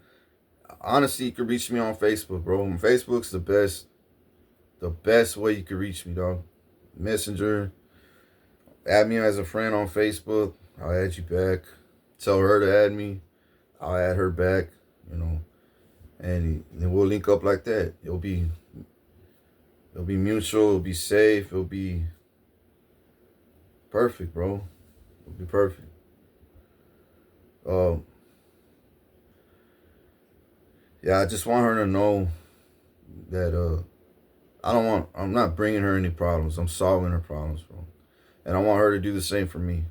honestly, you could reach me on Facebook, bro. Facebook's the best way you could reach me, dog. Messenger. Add me as a friend on Facebook. I'll add you back. Tell her to add me. I'll add her back, you know. And then we'll link up like that. It'll be mutual. It'll be safe. It'll be perfect, bro. It'll be perfect. Yeah, I just want her to know that I'm not bringing her any problems. I'm solving her problems, bro. And I want her to do the same for me.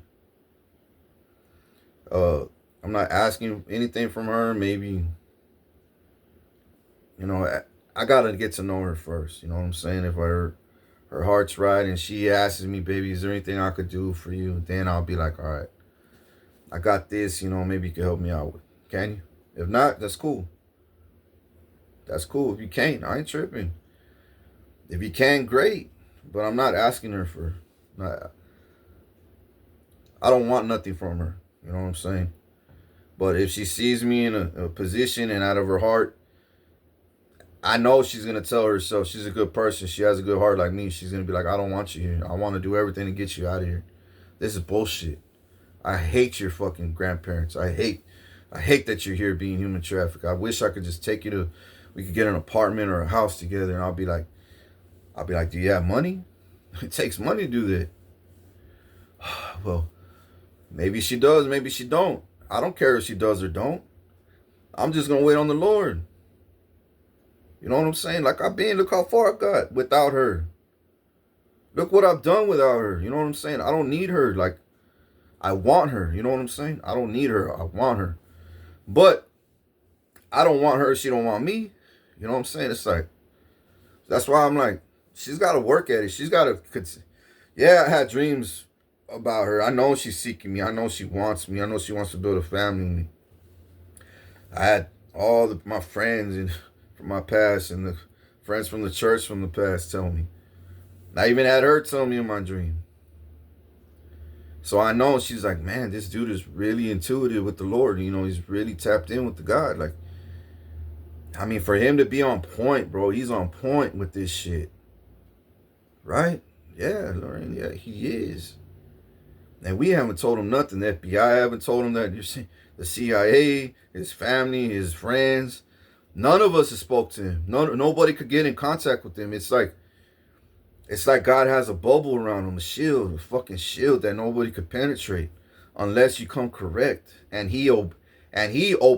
I'm not asking anything from her. Maybe, you know, I gotta get to know her first. You know what I'm saying? If her heart's right and she asks me, baby, is there anything I could do for you? Then I'll be like, all right, I got this. You know, maybe you can help me out with. Can you? If not, that's cool. That's cool. If you can't, I ain't tripping. If you can, great. But I'm not asking her for. I don't want nothing from her. You know what I'm saying? But if she sees me in a position and out of her heart, I know she's going to tell herself she's a good person. She has a good heart like me. She's going to be like, I don't want you here. I want to do everything to get you out of here. This is bullshit. I hate your fucking grandparents. I hate that you're here being human trafficked. I wish I could just take you to, we could get an apartment or a house together and I'll be like, do you have money? It takes money to do that. Well, maybe she does, maybe she don't. I don't care if she does or don't. I'm just going to wait on the Lord. You know what I'm saying? Like I've been, look how far I got without her. Look what I've done without her. You know what I'm saying? I don't need her. Like, I want her. You know what I'm saying? I don't need her. I want her. But I don't want her. She don't want me. You know what I'm saying? It's like, that's why I'm like, she's got to work at it. She's got to, yeah, I had dreams about her. I know she's seeking me. I know she wants me. I know she wants to build a family with me. I had all my friends from my past and the friends from the church from the past tell me. I even had her tell me in my dream. So I know she's like, man, this dude is really intuitive with the Lord. You know, he's really tapped in with the God. Like, I mean, for him to be on point, bro, he's on point with this shit. Right? Yeah, Lorraine, yeah, he is. And we haven't told him nothing. The FBI haven't told him that. The CIA, his family, his friends, none of us have spoke to him. Nobody could get in contact with him. It's like God has a bubble around him, a fucking shield that nobody could penetrate unless you come correct. And he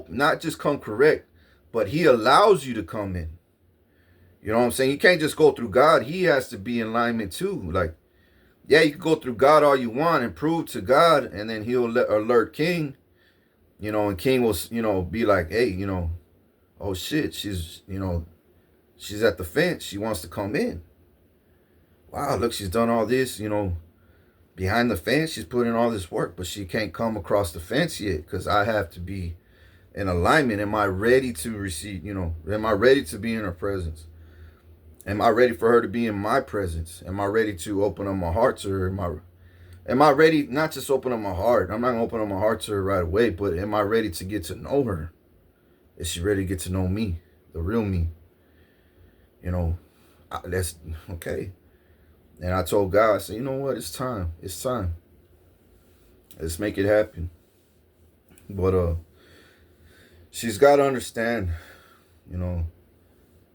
not just come correct, but he allows you to come in. You know what I'm saying? You can't just go through God. He has to be in alignment too. Like, yeah, you can go through God all you want and prove to God, and then he'll alert King, you know, and King will, you know, be like, hey, you know, oh shit, she's at the fence. She wants to come in. Wow, look, she's done all this, you know, behind the fence. She's put in all this work, but she can't come across the fence yet because I have to be in alignment. Am I ready to receive, you know, am I ready to be in her presence? Am I ready for her to be in my presence? Am I ready to open up my heart to her? Am I ready not just open up my heart? I'm not going to open up my heart to her right away, but am I ready to get to know her? Is she ready to get to know me, the real me? You know, that's okay. And I told God, I said, you know what? It's time. It's time. Let's make it happen. But she's got to understand, you know,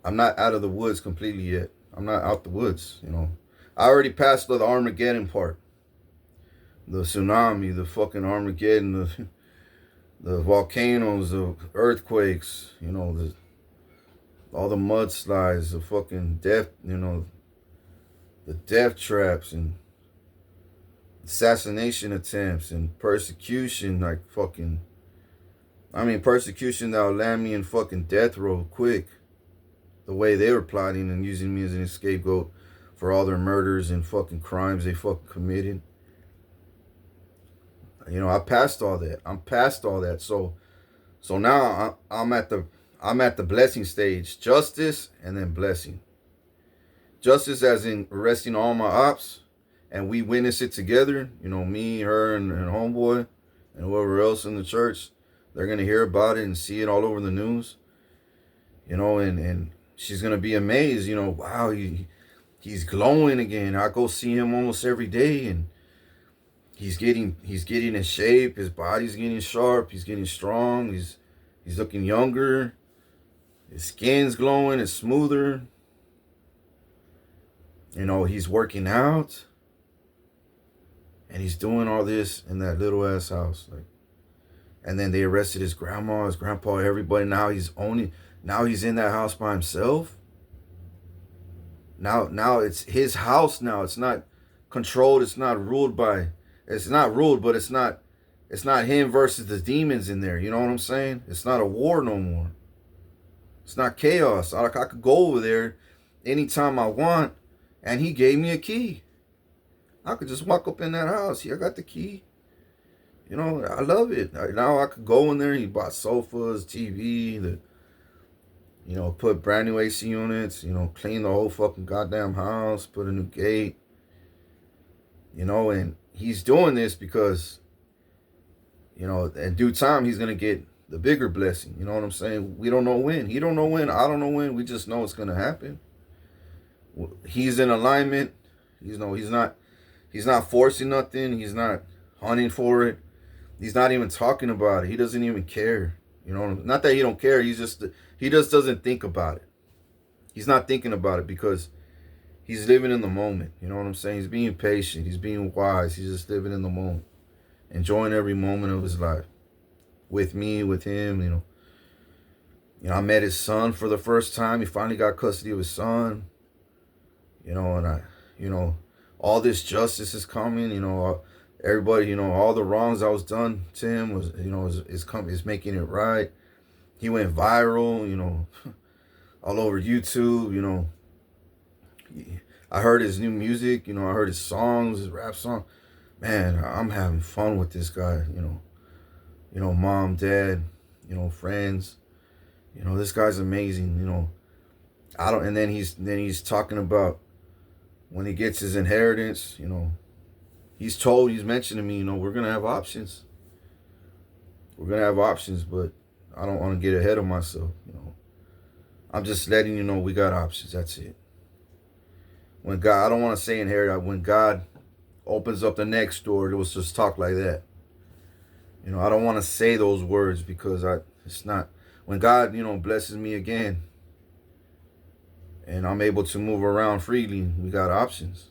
I'm not out of the woods completely yet. I'm not out the woods, you know. I already passed the Armageddon part. The tsunami, the fucking Armageddon, the volcanoes, the earthquakes, you know, all the mudslides, the fucking death, you know, the death traps and assassination attempts and persecution, like fucking, I mean, persecution that'll land me in fucking death row quick. The way they were plotting and using me as an scapegoat for all their murders and fucking crimes they fucking committed. You know, I passed all that. I'm past all that. So now I'm at the blessing stage. Justice and then blessing. Justice as in arresting all my ops, and we witness it together. You know, me, her, and homeboy, and whoever else in the church. They're gonna hear about it and see it all over the news. You know, and she's gonna be amazed. You know, wow, he's glowing again. I go see him almost every day, and he's getting in shape. His body's getting sharp. He's getting strong. He's looking younger. His skin's glowing. It's smoother. You know, he's working out. And he's doing all this in that little ass house. Like, and then they arrested his grandma, his grandpa, everybody. Now he's in that house by himself. Now it's his house now. It's not controlled. It's not ruled, but it's not him versus the demons in there. You know what I'm saying? It's not a war no more. It's not chaos. I could go over there anytime I want, and he gave me a key. I could just walk up in that house. Here, I got the key. You know, I love it. Now I could go in there. He bought sofas, TV, put brand new AC units, clean the whole fucking goddamn house, put a new gate. And he's doing this because, in due time, he's going to get the bigger blessing. You know what I'm saying? We don't know when. He don't know when. I don't know when. We just know it's going to happen. He's in alignment. He's not forcing nothing. He's not hunting for it. He's not even talking about it. He doesn't even care. Not that he don't care. He just doesn't think about it. He's not thinking about it because he's living in the moment. You know what I'm saying? He's being patient. He's being wise. He's just living in the moment, enjoying every moment of his life. With me, with him. I met his son for the first time. He finally got custody of his son. And all this justice is coming. Everybody, all the wrongs that was done to him is making it right. He went viral, all over YouTube. I heard his new music. I heard his songs, his rap song. Man, I'm having fun with this guy. Mom, dad, friends. This guy's amazing. And then he's talking about when he gets his inheritance. He's mentioned to me, we're gonna have options. We're gonna have options, but I don't want to get ahead of myself. I'm just letting you know we got options. That's it. When God, I don't want to say inherit. When God opens up the next door, it was just talk like that. I don't want to say those words because it's not. When God, blesses me again, and I'm able to move around freely, we got options.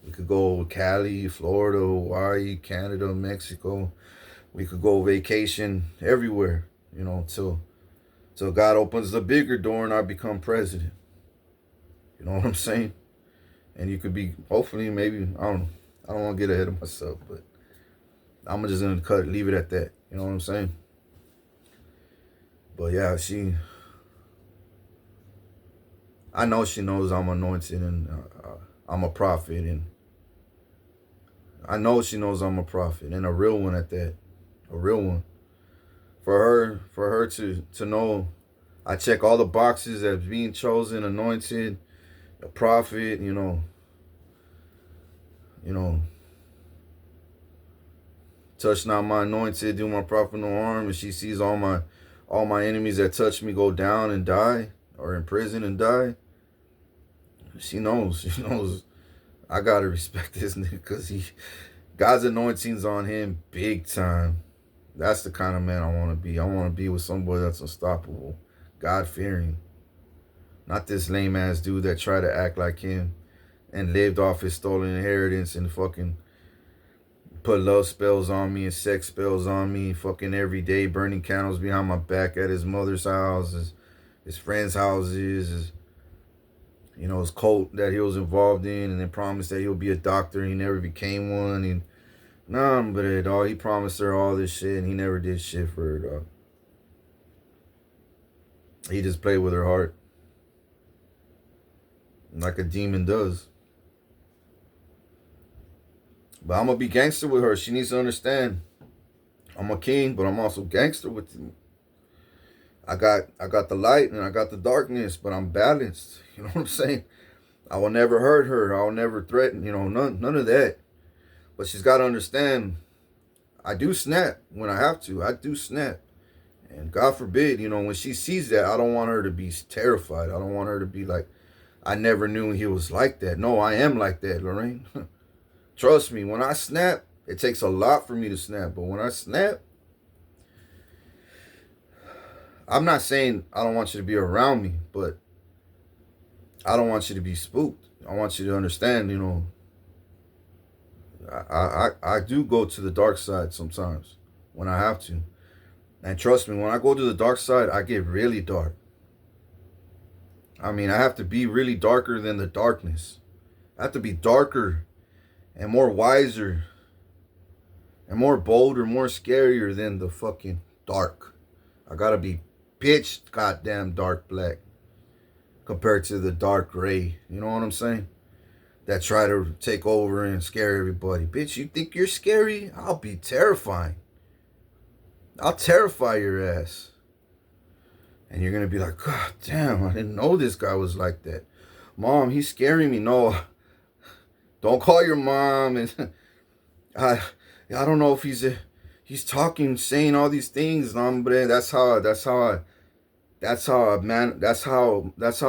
We could go Cali, Florida, Hawaii, Canada, Mexico. We could go vacation everywhere, till God opens the bigger door and I become president. You know what I'm saying? And you could be, hopefully, maybe, I don't know. I don't want to get ahead of myself, but I'm just going to leave it at that. You know what I'm saying? But yeah, I know she knows I'm anointed and I'm a prophet, and I know she knows I'm a prophet and a real one at that, a real one. For her to know, I check all the boxes as being chosen, anointed, a prophet. Touch not my anointed, do my prophet no harm. And she sees all my enemies that touch me go down and die, or in prison and die. She knows. I gotta respect this nigga because God's anointing's on him big time. That's the kind of man I want to be. I want to be with somebody that's unstoppable, God fearing, Not this lame ass dude that tried to act like him and lived off his stolen inheritance and fucking put love spells on me and sex spells on me fucking every day, burning candles behind my back at his mother's house, his friends' houses, his cult that he was involved in, and then promised that he'll be a doctor and he never became one. And nah, but it all, he promised her all this shit and he never did shit for her, dog. He just played with her heart like a demon does. But I'm gonna be gangster with her. She needs to understand I'm a king, but I'm also gangster with you. I got the light and I got the darkness, but I'm balanced. You know what I'm saying? I will never hurt her. I will never threaten, none of that. But she's got to understand, I do snap when I have to. I do snap. And God forbid, when she sees that, I don't want her to be terrified. I don't want her to be like, I never knew he was like that. No, I am like that, Lorraine. Trust me, when I snap, it takes a lot for me to snap. But when I snap, I'm not saying I don't want you to be around me, but I don't want you to be spooked. I want you to understand, I do go to the dark side sometimes when I have to. And trust me, when I go to the dark side, I get really dark. I mean, I have to be really darker than the darkness. I have to be darker and more wiser and more bolder, more scarier than the fucking dark. I gotta be pitch goddamn dark black compared to the dark gray. You know what I'm saying? That try to take over and scare everybody. Bitch, you think you're scary? I'll be terrifying. I'll terrify your ass. And you're going to be like, God damn, I didn't know this guy was like that. Mom, he's scaring me. No, don't call your mom. And I don't know if he's talking, saying all these things. Hombre. That's how I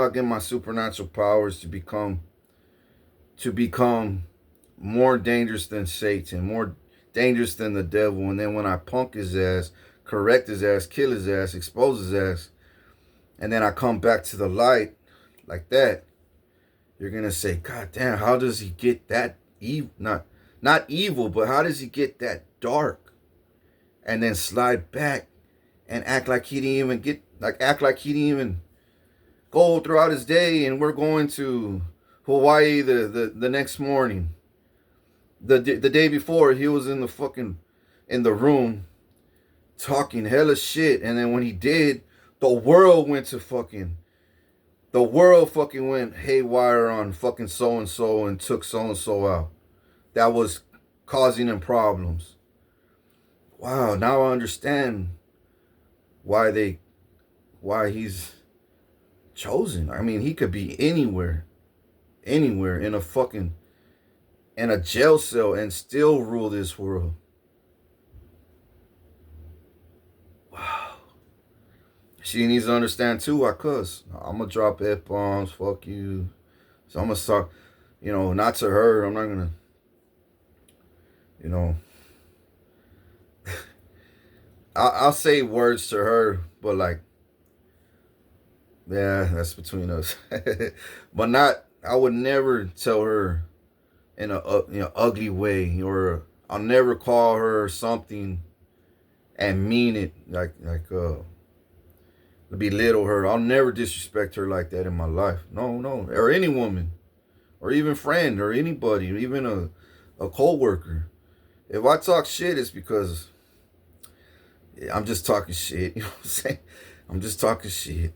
get my supernatural powers to become more dangerous than Satan, more dangerous than the devil. And then when I punk his ass, correct his ass, kill his ass, expose his ass, and then I come back to the light like that, you're gonna say, God damn, how does he get that evil? Not evil, but how does he get that dark? And then slide back and act like he didn't even go throughout his day, and we're going to Hawaii the next morning. The day before, he was in the room talking hella shit, and then when he did, the world went haywire on fucking so and took so and so out. That was causing him problems. Wow, now I understand why he's chosen. I mean, he could be anywhere in a jail cell and still rule this world. Wow. She needs to understand too, I cuss. I'm gonna drop F-bombs, fuck you. So I'm gonna start, not to her. I'm not gonna, I'll say words to her, but like, yeah, that's between us. But I would never tell her in a ugly way, or I'll never call her something and mean it like belittle her. I'll never disrespect her like that in my life. No, or any woman, or even friend, or anybody, even a co-worker. If I talk shit, it's because I'm just talking shit. You know what I'm saying? I'm just talking shit.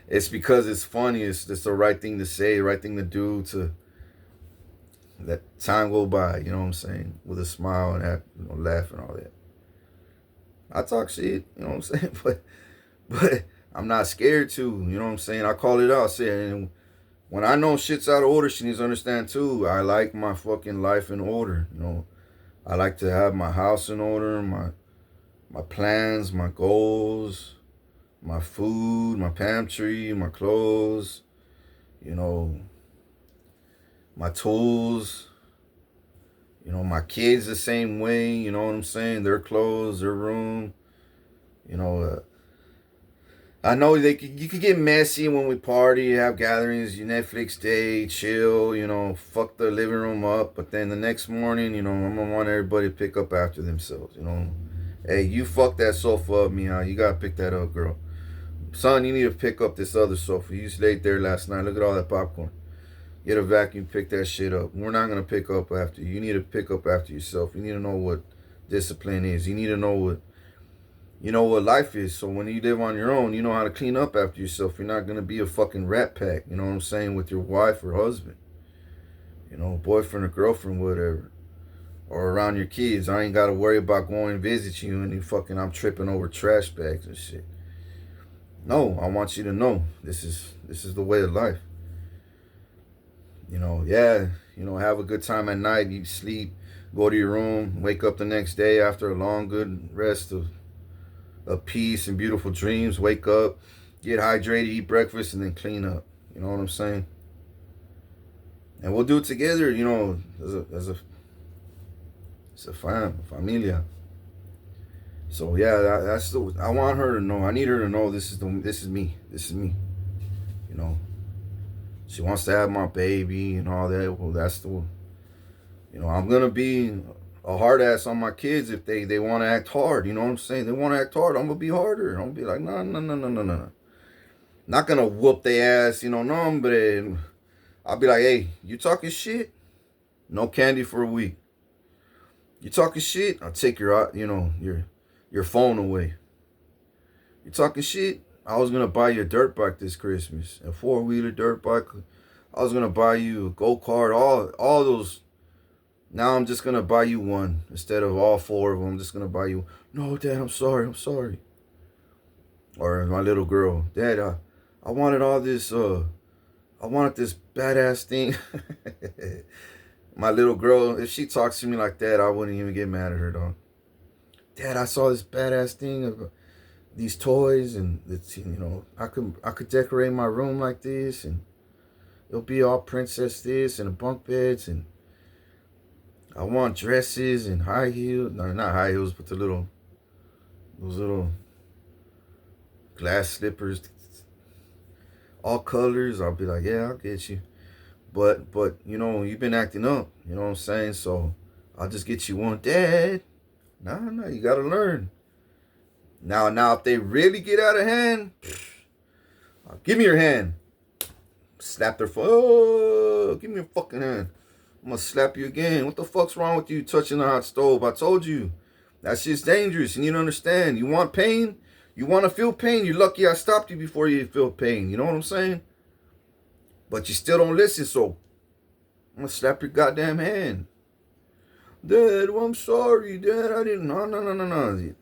It's because it's funny. It's the right thing to say, right thing to do to let time go by. You know what I'm saying? With a smile and laugh and all that. I talk shit. You know what I'm saying? But I'm not scared to. You know what I'm saying? I call it out. Say it. And when I know shit's out of order, she needs to understand too. I like my fucking life in order. I like to have my house in order, my plans, my goals, my food, my pantry, my clothes, my tools, my kids the same way, you know what I'm saying? Their clothes, their room, I know you could get messy when we party, have gatherings, you Netflix day, chill, fuck the living room up. But then the next morning, I'm gonna want everybody to pick up after themselves. Hey, you fucked that sofa up, Mia. You gotta pick that up, girl. Son, you need to pick up this other sofa. You just laid there last night. Look at all that popcorn. Get a vacuum, pick that shit up. We're not gonna pick up after you. You need to pick up after yourself. You need to know what discipline is. You need to know what life is. So when you live on your own, you know how to clean up after yourself. You're not gonna be a fucking rat pack. You know what I'm saying, with your wife or husband. Boyfriend or girlfriend, whatever. Or around your kids. I ain't gotta worry about going and visit you and I'm tripping over trash bags and shit. No, I want you to know this is the way of life. Have a good time at night. You sleep, go to your room, wake up the next day after a long, good rest of peace and beautiful dreams. Wake up, get hydrated, eat breakfast, and then clean up. You know what I'm saying? And we'll do it together. As a familia. So yeah, I want her to know. I need her to know this is me. This is me. She wants to have my baby and all that. Well, I'm gonna be a hard ass on my kids if they want to act hard. You know what I'm saying? They want to act hard. I'm gonna be harder. I'm gonna be like, no, no, no, no, no, no. Not gonna whoop their ass. No, but I'll be like, hey, you talking shit? No candy for a week. You talking shit? I'll take your phone away. You talking shit? I was gonna buy you a dirt bike this Christmas, a 4-wheeler dirt bike. I was gonna buy you a go-kart, all those. Now I'm just gonna buy you one instead of all 4 of them. I'm just gonna buy you. No, Dad, I'm sorry. Or my little girl, Dad, I wanted all this. I wanted this badass thing. My little girl, if she talks to me like that, I wouldn't even get mad at her, dog. Dad, I saw this badass thing of these toys, and it's I could decorate my room like this, and it'll be all princess this and the bunk beds, and I want dresses and high heels. No, not high heels, but those little glass slippers, all colors. I'll be like, yeah, I'll get you. But you've been acting up. You know what I'm saying? So I'll just get you one, Dad. No, you gotta learn. Now, if they really get out of hand, give me your hand. Slap their phone. Oh, give me your fucking hand. I'm gonna slap you again. What the fuck's wrong with you touching the hot stove? I told you. That shit's dangerous. You need to understand. You want pain? You want to feel pain? You're lucky I stopped you before you feel pain. You know what I'm saying? But you still don't listen, so I'm gonna slap your goddamn hand. Dad, well, I'm sorry, Dad. I didn't. No.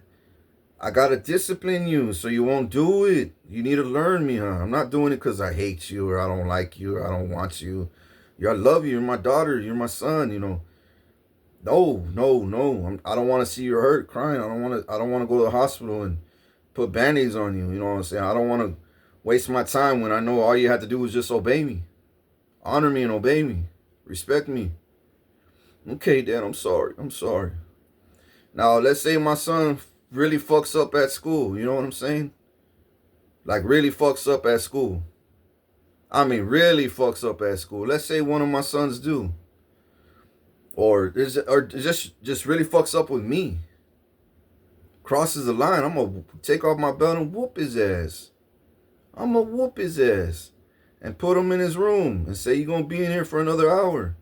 I gotta discipline you so you won't do it. You need to learn me, huh? I'm not doing it because I hate you or I don't like you or I don't want you. I love you. You're my daughter. You're my son. No. I don't want to see you hurt, crying. I don't want to go to the hospital and put band-aids on you. You know what I'm saying? I don't want to waste my time when I know all you had to do was just obey me, honor me, and obey me, respect me. Okay, Dad. I'm sorry. Now, let's say my son really fucks up at school. You know what I'm saying? Like, really fucks up at school. I mean, really fucks up at school. Let's say one of my sons do. Or just really fucks up with me. Crosses the line. I'm going to take off my belt and whoop his ass. I'm going to whoop his ass. And put him in his room. And say, you're going to be in here for another hour.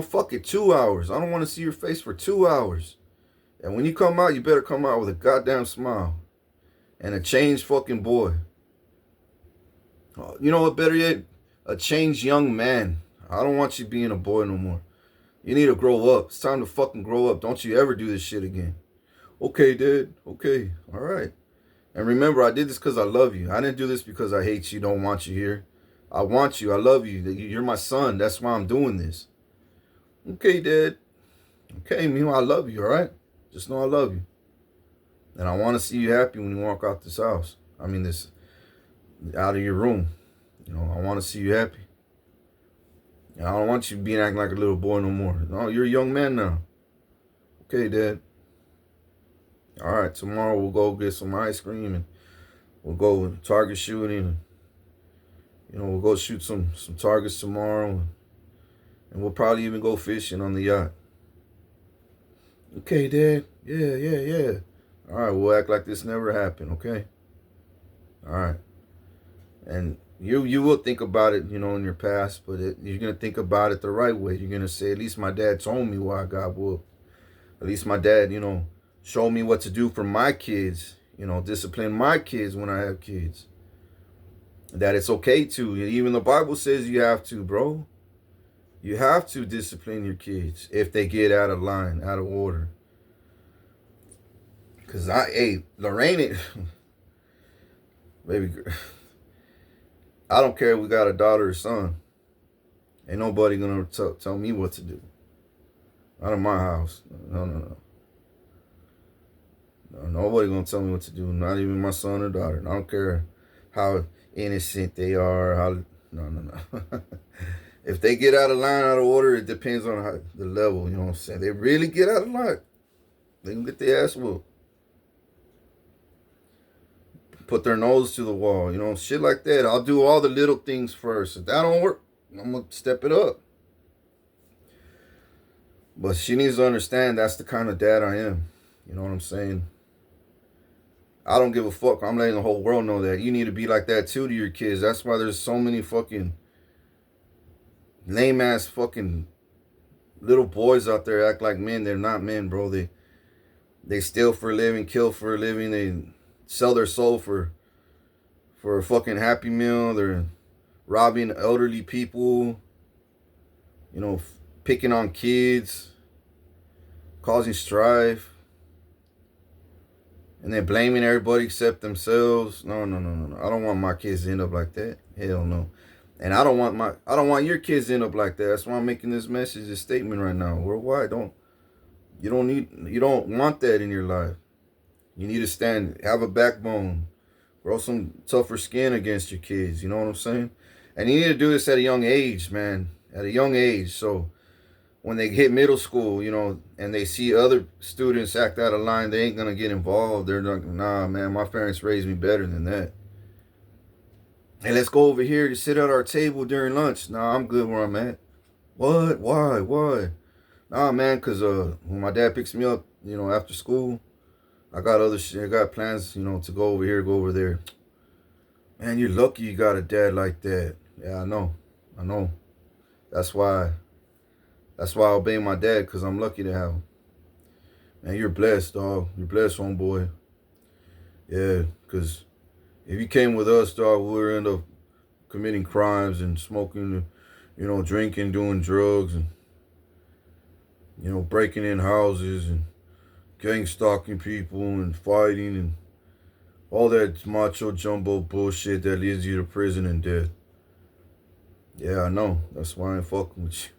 Fuck it, 2 hours. I don't want to see your face for 2 hours. And when you come out, you better come out with a goddamn smile. And a changed fucking boy. You know what, better yet? A changed young man. I don't want you being a boy no more. You need to grow up. It's time to fucking grow up. Don't you ever do this shit again. Okay, Dad. Okay. All right. And remember, I did this because I love you. I didn't do this because I hate you, don't want you here. I want you. I love you. You're my son. That's why I'm doing this. Okay, Dad. Okay, meanwhile, I love you, all right? Just know I love you. And I want to see you happy when you walk out this house. Out of your room. I want to see you happy. And I don't want you being acting like a little boy no more. No, you're a young man now. Okay, Dad. All right, tomorrow we'll go get some ice cream and We'll go target shooting. We'll go shoot some targets tomorrow. And we'll probably even go fishing on the yacht. Okay, Dad. Yeah. All right, we'll act like this never happened, okay? All right. And you will think about it, in your past, but you're going to think about it the right way. You're going to say, at least my dad told me why I got whooped. At least my dad, showed me what to do for my kids, discipline my kids when I have kids. That it's okay to. Even the Bible says you have to, bro. You have to discipline your kids if they get out of line, out of order. Because Lorraine, baby girl, I don't care if we got a daughter or son. Ain't nobody going to tell me what to do. Not in my house. No. Nobody going to tell me what to do. Not even my son or daughter. I don't care how innocent they are. No. If they get out of line, out of order, it depends on the level, you know what I'm saying? They really get out of line, they can get their ass whooped. Put their nose to the wall, shit like that. I'll do all the little things first. If that don't work, I'm going to step it up. But she needs to understand that's the kind of dad I am. You know what I'm saying? I don't give a fuck. I'm letting the whole world know that. You need to be like that too to your kids. That's why there's so many fucking lame ass fucking little boys out there act like men. They're not men, bro. They steal for a living, kill for a living. They sell their soul for a fucking Happy Meal. They're robbing elderly people, picking on kids, causing strife, and then blaming everybody except themselves. No. I don't want my kids to end up like that. Hell no. And I don't want your kids to end up like that. That's why I'm making this message, this statement right now. Worldwide, you don't want that in your life. You need to stand, have a backbone, grow some tougher skin against your kids. You know what I'm saying? And you need to do this at a young age, man. At a young age. So when they hit middle school, and they see other students act out of line, they ain't gonna get involved. They're not, nah, man, my parents raised me better than that. Hey, let's go over here to sit at our table during lunch. Nah, I'm good where I'm at. What? Why? Nah, man, because when my dad picks me up, after school, I got other shit. I got plans, to go over here, go over there. Man, you're lucky you got a dad like that. Yeah, I know. That's why I obey my dad, because I'm lucky to have him. Man, you're blessed, dog. You're blessed, homeboy. Yeah, because if you came with us, dog, we would end up committing crimes and smoking, drinking, doing drugs, and, breaking in houses and gang stalking people and fighting and all that macho jumbo bullshit that leads you to prison and death. Yeah, I know. That's why I ain't fucking with you.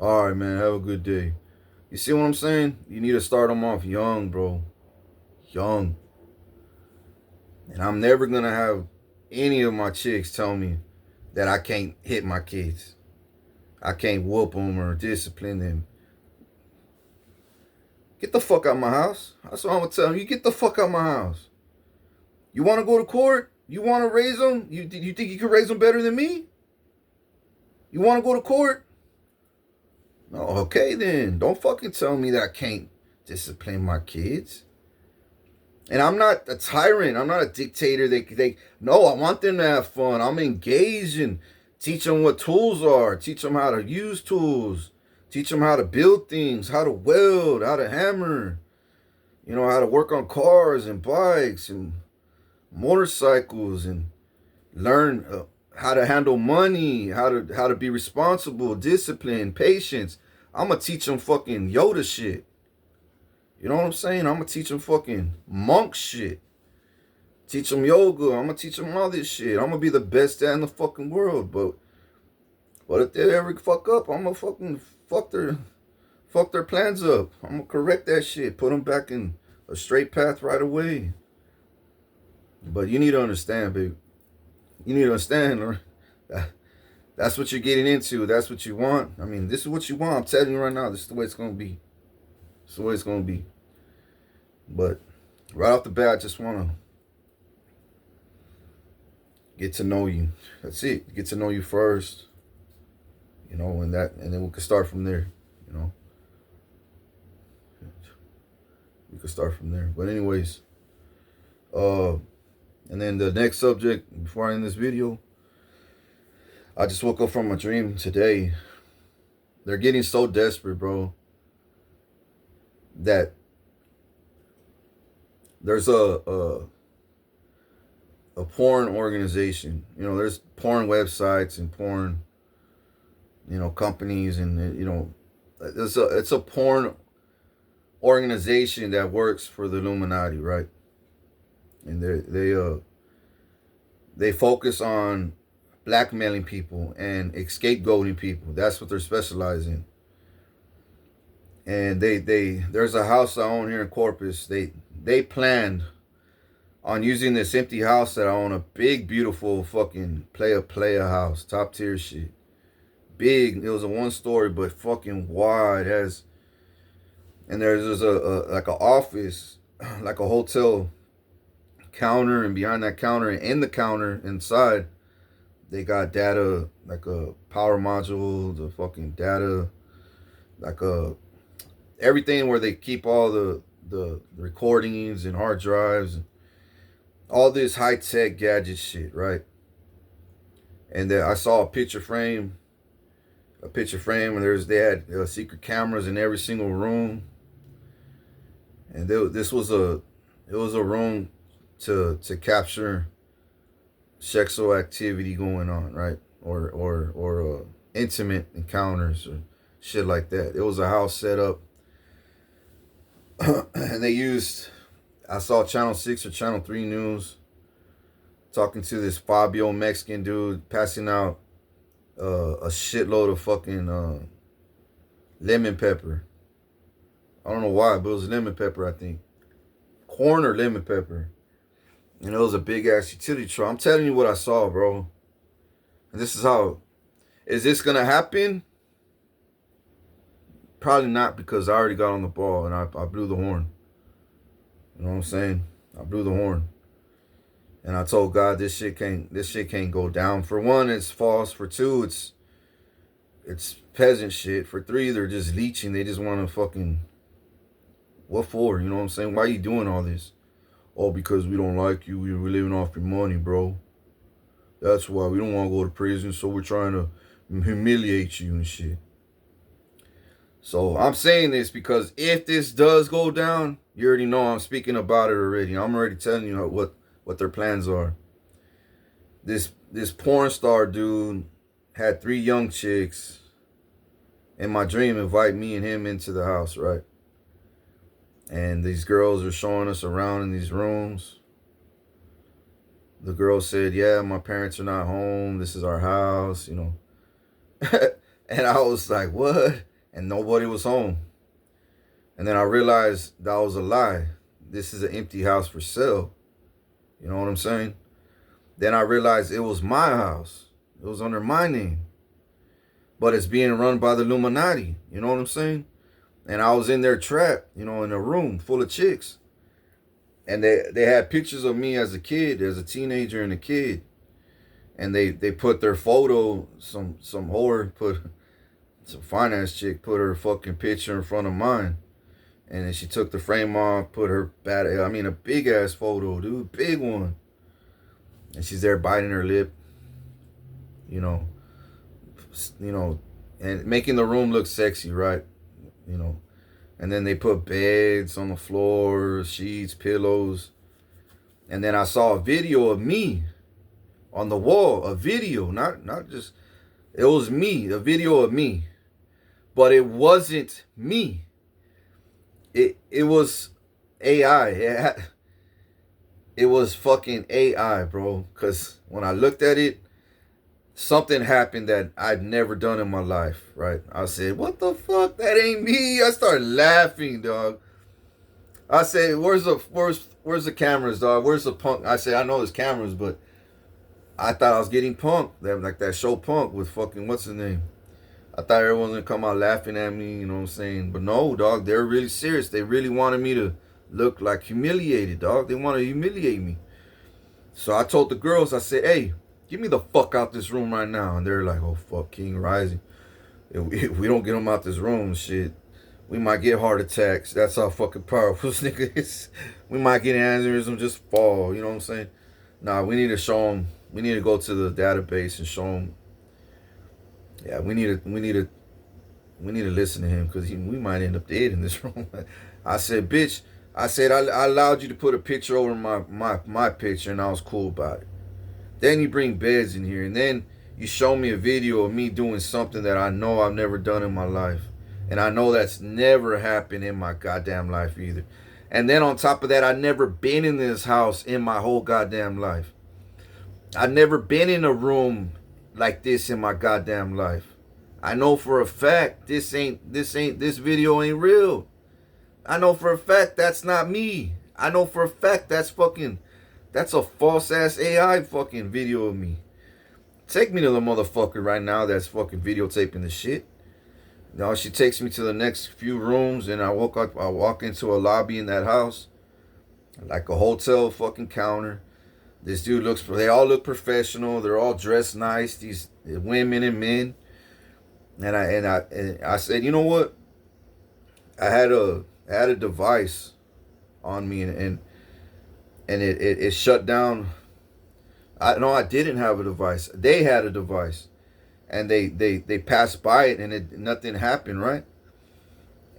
All right, man. Have a good day. You see what I'm saying? You need to start them off young, bro. Young. And I'm never going to have any of my chicks tell me that I can't hit my kids. I can't whoop them or discipline them. Get the fuck out of my house. That's what I'm going to tell them. You get the fuck out of my house. You want to go to court? You want to raise them? You think you can raise them better than me? You want to go to court? No, okay then. Don't fucking tell me that I can't discipline my kids. And I'm not a tyrant. I'm not a dictator. No, I want them to have fun. I'm engaged and teach them what tools are. Teach them how to use tools. Teach them how to build things, how to weld, how to hammer. How to work on cars and bikes and motorcycles, and learn how to handle money, how to be responsible, discipline, patience. I'm going to teach them fucking Yoda shit. You know what I'm saying? I'm going to teach them fucking monk shit. Teach them yoga. I'm going to teach them all this shit. I'm going to be the best dad in the fucking world. But if they ever fuck up, I'm going to fucking fuck their plans up. I'm going to correct that shit. Put them back in a straight path right away. But you need to understand, babe. You need to understand. That's what you're getting into. That's what you want. I mean, this is what you want. I'm telling you right now. This is the way it's going to be. This is the way it's going to be. But right off the bat, I just want to get to know you. That's it. Get to know you first. And then we can start from there. You know, we could start from there. But anyways, and then the next subject before I end this video, I just woke up from a dream today. They're getting so desperate, bro, that there's a porn organization. There's porn websites and porn, companies, and it's a porn organization that works for the Illuminati, right? And they focus on blackmailing people and scapegoating people. That's what they're specialized in. And there's a house I own here in Corpus. They planned on using this empty house that I own, a big, beautiful fucking playa house, top tier shit. Big. It was a 1-story, but fucking wide. And there's a like an office, like a hotel counter, and behind that counter and in the counter inside, they got data, like a power module, the fucking data, like everything where they keep all the recordings and hard drives, all this high-tech gadget shit, right? And then I saw a picture frame, and they had secret cameras in every single room. And it was a room to capture sexual activity going on, right? Or intimate encounters or shit like that. It was a house set up, and I saw Channel 6 or Channel 3 news talking to this Fabio Mexican dude passing out a shitload of fucking lemon pepper. I don't know why, but it was lemon pepper, I think. Corn or lemon pepper. And it was a big ass utility truck. I'm telling you what I saw, bro. And this is how. Is this gonna happen? Probably not, because I already got on the ball and I blew the horn. You know what I'm saying? I blew the horn. And I told God this shit can't go down. For one, it's false. For two, it's peasant shit. For three, they're just leeching. They just want to fucking. What for? You know what I'm saying? Why are you doing all this? Oh, because we don't like you. We're living off your money, bro. That's why we don't want to go to prison. So we're trying to humiliate you and shit. So I'm saying this because if this does go down, you already know I'm speaking about it already. I'm already telling you what their plans are. This porn star dude had 3 young chicks in my dream invite me and him into the house, right? And these girls are showing us around in these rooms. The girl said, yeah, my parents are not home. This is our house, And I was like, what? And nobody was home. And then I realized that was a lie. This is an empty house for sale. You know what I'm saying? Then I realized it was my house. It was under my name. But it's being run by the Illuminati. You know what I'm saying? And I was in there trapped, in a room full of chicks. And they had pictures of me as a kid, as a teenager and a kid. And they put their photo, some finance chick put her fucking picture in front of mine. And then she took the frame off, put her a big ass photo, dude, big one. And she's there biting her lip, and making the room look sexy, right? And then they put beds on the floor, sheets, pillows. And then I saw a video of me on the wall, a video, not just, it was me, a video of me. But it wasn't me. It was AI. It was fucking AI, bro. Because when I looked at it, something happened that I'd never done in my life, right? I said, what the fuck? That ain't me. I started laughing, dog. I said, where's the cameras, dog? Where's the punk? I said, I know there's cameras, but I thought I was getting punked. Like that show Punk with fucking, what's his name? I thought everyone was gonna come out laughing at me, you know what I'm saying? But no, dog, they're really serious. They really wanted me to look like humiliated, dog. They want to humiliate me. So I told the girls, I said, hey, Get me the fuck out this room right now. And they're like, oh, fuck, King Rising. If we don't get him out this room, shit, we might get heart attacks. That's how fucking powerful this nigga is. We might get aneurysm, just fall. You know what I'm saying? Nah, we need to show him. We need to go to the database and show him. Yeah, we need to listen to him because we might end up dead in this room. I said, bitch. I said I allowed you to put a picture over my picture, and I was cool about it. Then you bring beds in here, and then you show me a video of me doing something that I know I've never done in my life. And I know that's never happened in my goddamn life either. And then on top of that, I've never been in this house in my whole goddamn life. I've never been in a room like this in my goddamn life. I know for a fact this video ain't real. I know for a fact that's not me. I know for a fact that's a false ass AI fucking video of me. Take me to the motherfucker right now that's fucking videotaping the shit. Now she takes me to the next few rooms, and I walk into a lobby in that house, like a hotel fucking counter. This dude they all look professional. They're all dressed nice. These women and men. And I said, you know what? I had a device on me, and it shut down. I didn't have a device. They had a device, and they passed by it, and nothing happened, right?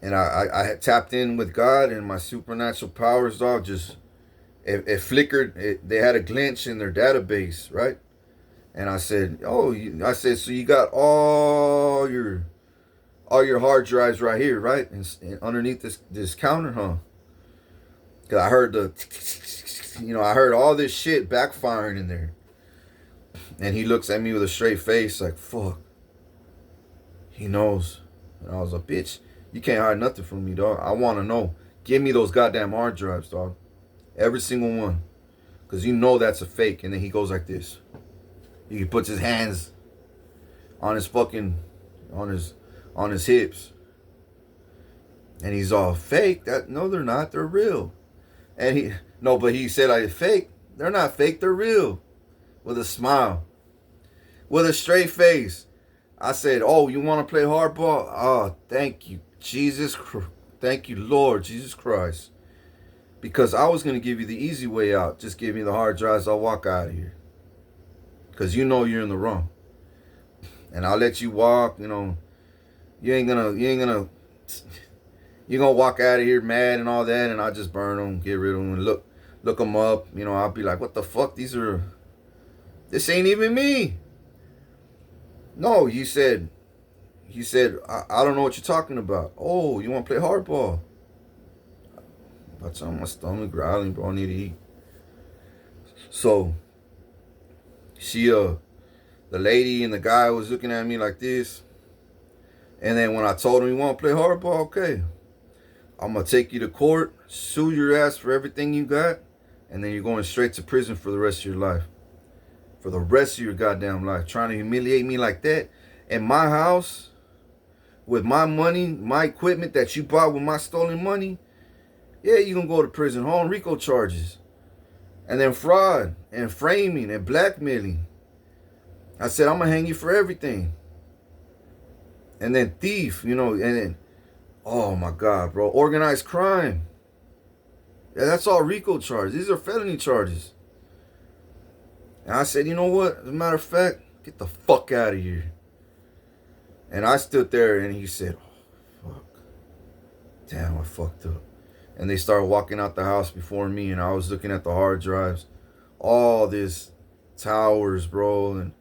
And I had tapped in with God, and my supernatural powers, dog, just it flickered. They had a glitch in their database, right? And I said, oh, so you got all your hard drives right here, right? And underneath this counter, huh? Because I heard I heard all this shit backfiring in there. And he looks at me with a straight face like, fuck. He knows. And I was like, bitch, you can't hide nothing from me, dog. I want to know. Give me those goddamn hard drives, dog. Every single one. Because you know that's a fake. And then he goes like this. He puts his hands on his fucking, on his hips. And he's all, fake? No, they're not. They're real. And but he said, I fake. They're not fake. They're real. With a smile. With a straight face. I said, oh, you want to play hardball? Oh, thank you, Jesus. Thank you, Lord Jesus Christ. Because I was going to give you the easy way out. Just give me the hard drives. I'll walk out of here. Because you know you're in the wrong. And I'll let you walk, you're gonna walk out of here mad and all that, and I'll just burn them, get rid of them, and look them up. I'll be like, what the fuck? This ain't even me. No, he said, I don't know what you're talking about. Oh, you want to play hardball? That's on my stomach growling, bro. I need to eat. So, the lady and the guy was looking at me like this. And then when I told him, you want to play hardball? Okay. I'm going to take you to court, sue your ass for everything you got, and then you're going straight to prison for the rest of your life. For the rest of your goddamn life. Trying to humiliate me like that in my house, with my money, my equipment that you bought with my stolen money. Yeah, you're going to go to prison. Home RICO charges. And then fraud and framing and blackmailing. I said, I'm going to hang you for everything. And then thief, and then, oh my God, bro. Organized crime. Yeah, that's all RICO charges. These are felony charges. And I said, you know what? As a matter of fact, get the fuck out of here. And I stood there and he said, oh, fuck. Damn, I fucked up. And they started walking out the house before me, and I was looking at the hard drives. All this towers, bro. And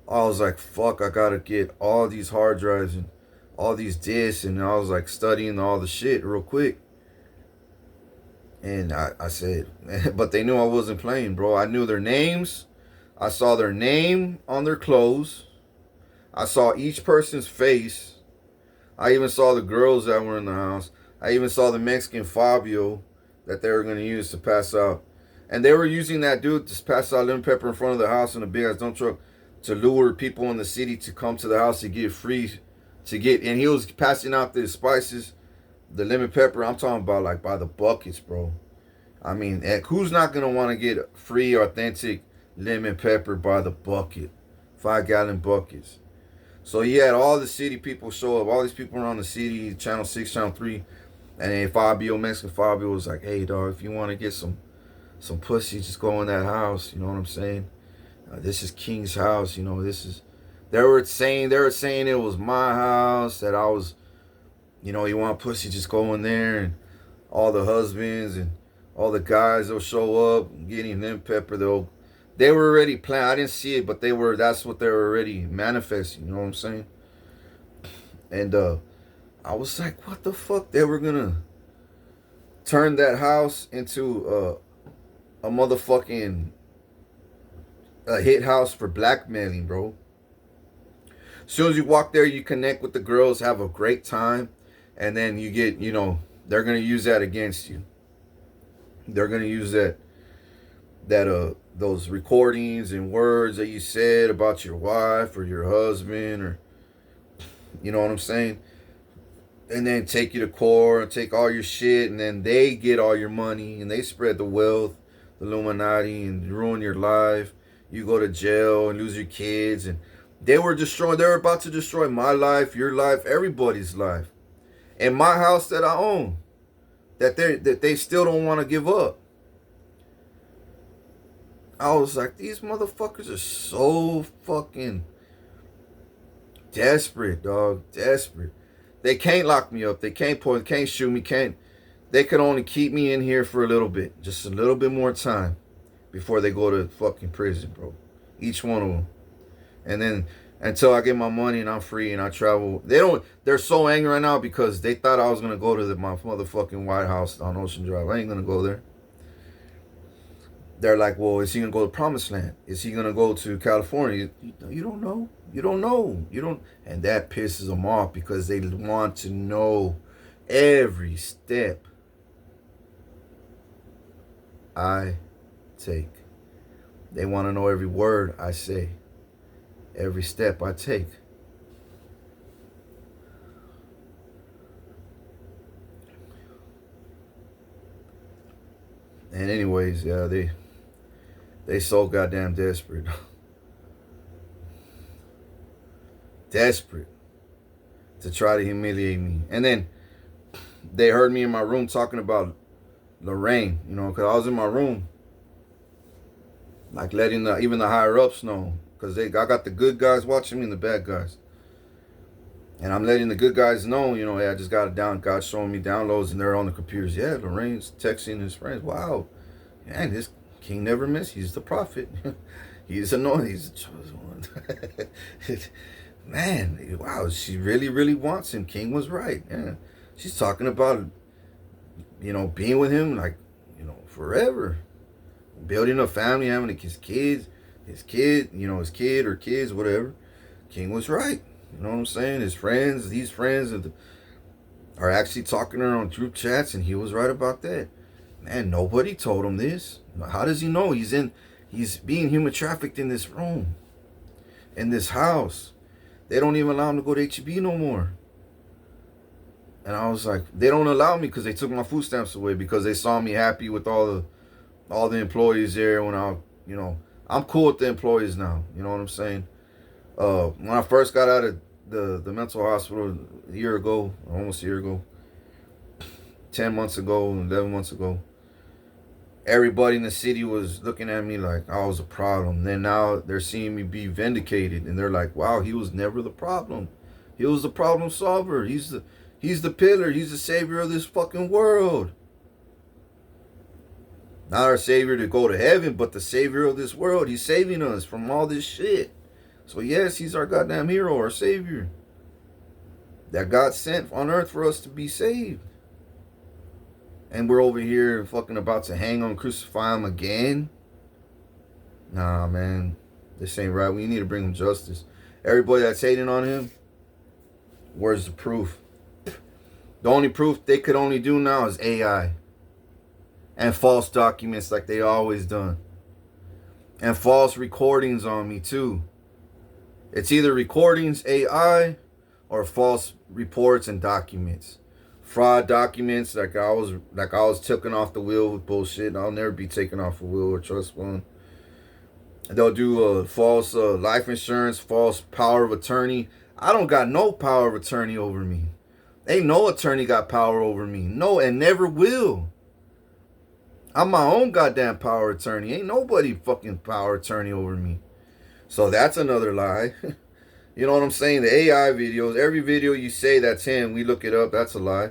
I was like, fuck, I gotta get all these hard drives and all these discs. And I was like studying all the shit real quick. And I said, but they knew I wasn't playing, bro. I knew their names. I saw their name on their clothes. I saw each person's face. I even saw the girls that were in the house. I even saw the Mexican Fabio that they were going to use to pass out. And they were using that dude to pass out lemon pepper in front of the house in a big ass dump truck to lure people in the city to come to the house to get free. And he was passing out the spices, the lemon pepper. I'm talking about like by the buckets, bro. I mean, who's not going to want to get free, authentic lemon pepper by the bucket, 5-gallon buckets. So he had all the city people show up, all these people around the city, Channel 6, Channel 3, and then Fabio, Mexican Fabio was like, hey dog, if you want to get some pussy, just go in that house, you know what I'm saying? This is King's house, you know, this is, they were saying it was my house, that I was, you know, you want pussy, just go in there, and all the husbands and all the guys will show up, getting them pepper, they were already planned. I didn't see it, but that's what they were already manifesting, you know what I'm saying? And I was like, what the fuck? They were gonna turn that house into a motherfucking a hit house for blackmailing, bro. As soon as you walk there, you connect with the girls, have a great time, and then you get, you know, they're gonna use that against you. They're gonna use that those recordings and words that you said about your wife or your husband, or you know what I'm saying, and then take you to court and take all your shit, and then they get all your money and they spread the wealth, the Illuminati, and ruin your life. You go to jail and lose your kids, and they were about to destroy my life, your life, everybody's life, and my house that I own, that they still don't want to give up. I was like, these motherfuckers are so fucking desperate, dog. Desperate. They can't lock me up. They can't shoot me. They could only keep me in here for a little bit. Just a little bit more time before they go to fucking prison, bro. Each one of them. And then until I get my money and I'm free and I travel. They're so angry right now because they thought I was going to go to my motherfucking White House on Ocean Drive. I ain't going to go there. They're like, well, is he going to go to Promised Land? Is he going to go to California? You don't know. You don't know. You don't. And that pisses them off because they want to know every step I take. They want to know every word I say, every step I take. And anyways, yeah, they so goddamn desperate. Desperate to try to humiliate me. And then they heard me in my room talking about Lorraine, you know, because I was in my room, like letting even the higher ups know, because I got the good guys watching me and the bad guys. And I'm letting the good guys know, you know, hey, I just got it down. God's showing me downloads, and they're on the computers. Yeah, Lorraine's texting his friends. Wow. Man, this king never missed. He's the prophet. He's anointed. He's the chosen one. Man, wow, she really, really wants him. King was right. Yeah. She's talking about, you know, being with him, like, you know, forever. Building a family, having his kid, you know, his kid or kids, whatever. King was right. You know what I'm saying? His friends, these friends are actually talking to her on group chats, and he was right about that. Man, nobody told him this. How does he know? He's being human trafficked in this room, in this house. They don't even allow him to go to HEB no more. And I was like, they don't allow me because they took my food stamps away, because they saw me happy with all the employees there. When you know, I'm cool with the employees now. You know what I'm saying? When I first got out of the mental hospital a year ago, almost a year ago, 10 months ago, 11 months ago, everybody in the city was looking at me like I was a problem. Then now they're seeing me be vindicated, and they're like, wow, he was never the problem. He was the problem solver. He's the pillar. He's the savior of this fucking world. Not our savior to go to heaven, but the savior of this world. He's saving us from all this shit. So yes, he's our goddamn hero, our savior, that God sent on earth for us to be saved. And we're over here fucking about to hang on, crucify him again. Nah, man, this ain't right. We need to bring him justice. Everybody that's hating on him, where's the proof? The only proof they could only do now is AI. And false documents like they always done. And false recordings on me too. It's either recordings, AI, or false reports and documents. Fraud documents, like I was taken off the wheel with bullshit. I'll never be taken off a wheel or trust fund. They'll do false life insurance, false power of attorney. I don't got no power of attorney over me. Ain't no attorney got power over me. No, and never will. I'm my own goddamn power attorney. Ain't nobody fucking power attorney over me. So that's another lie. You know what I'm saying? The AI videos, every video you say that's him, we look it up, that's a lie.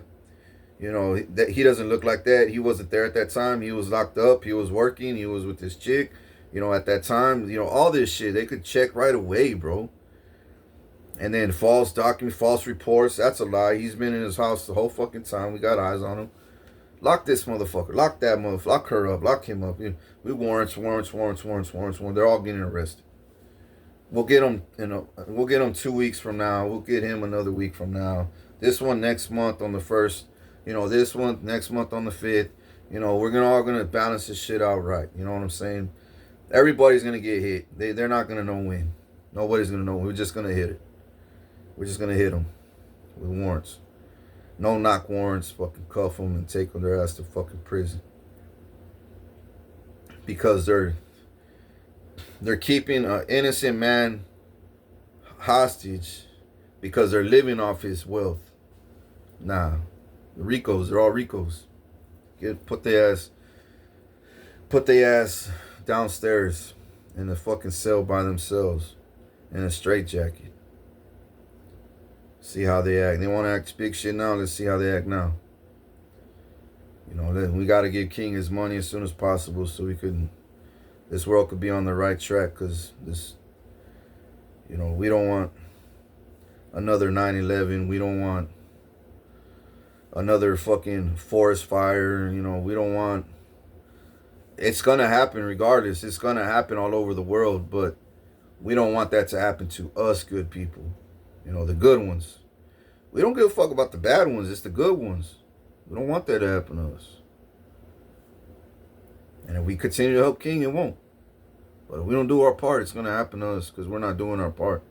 You know, that he doesn't look like that. He wasn't there at that time. He was locked up. He was working. He was with this chick. You know, at that time, you know, all this shit, they could check right away, bro. And then false documents, false reports, that's a lie. He's been in his house the whole fucking time. We got eyes on him. Lock this motherfucker. Lock that motherfucker. Lock her up. Lock him up. We warrants. They're all getting arrested. We'll get them, you know, we'll get them 2 weeks from now. We'll get him another week from now. This one next month on the 1st. You know, this one next month on the 5th. You know, we're all gonna balance this shit out right. You know what I'm saying? Everybody's gonna get hit. They're not gonna know when. Nobody's gonna know. We're just gonna hit it. We're just gonna hit them with warrants. No knock warrants. Fucking cuff them and take their ass to fucking prison. Because they're keeping an innocent man hostage because they're living off his wealth. Nah, the Ricos, they're all Ricos. Put their ass downstairs in a fucking cell by themselves in a straitjacket. See how they act. They want to act big shit now. Let's see how they act now. You know, we got to give King his money as soon as possible so this world could be on the right track. Because this, you know, we don't want another 9/11. We don't want another fucking forest fire. You know, we don't want. It's going to happen regardless. It's going to happen all over the world. But we don't want that to happen to us good people. You know, the good ones. We don't give a fuck about the bad ones. It's the good ones. We don't want that to happen to us. And if we continue to help King, it won't. But if we don't do our part, it's going to happen to us because we're not doing our part.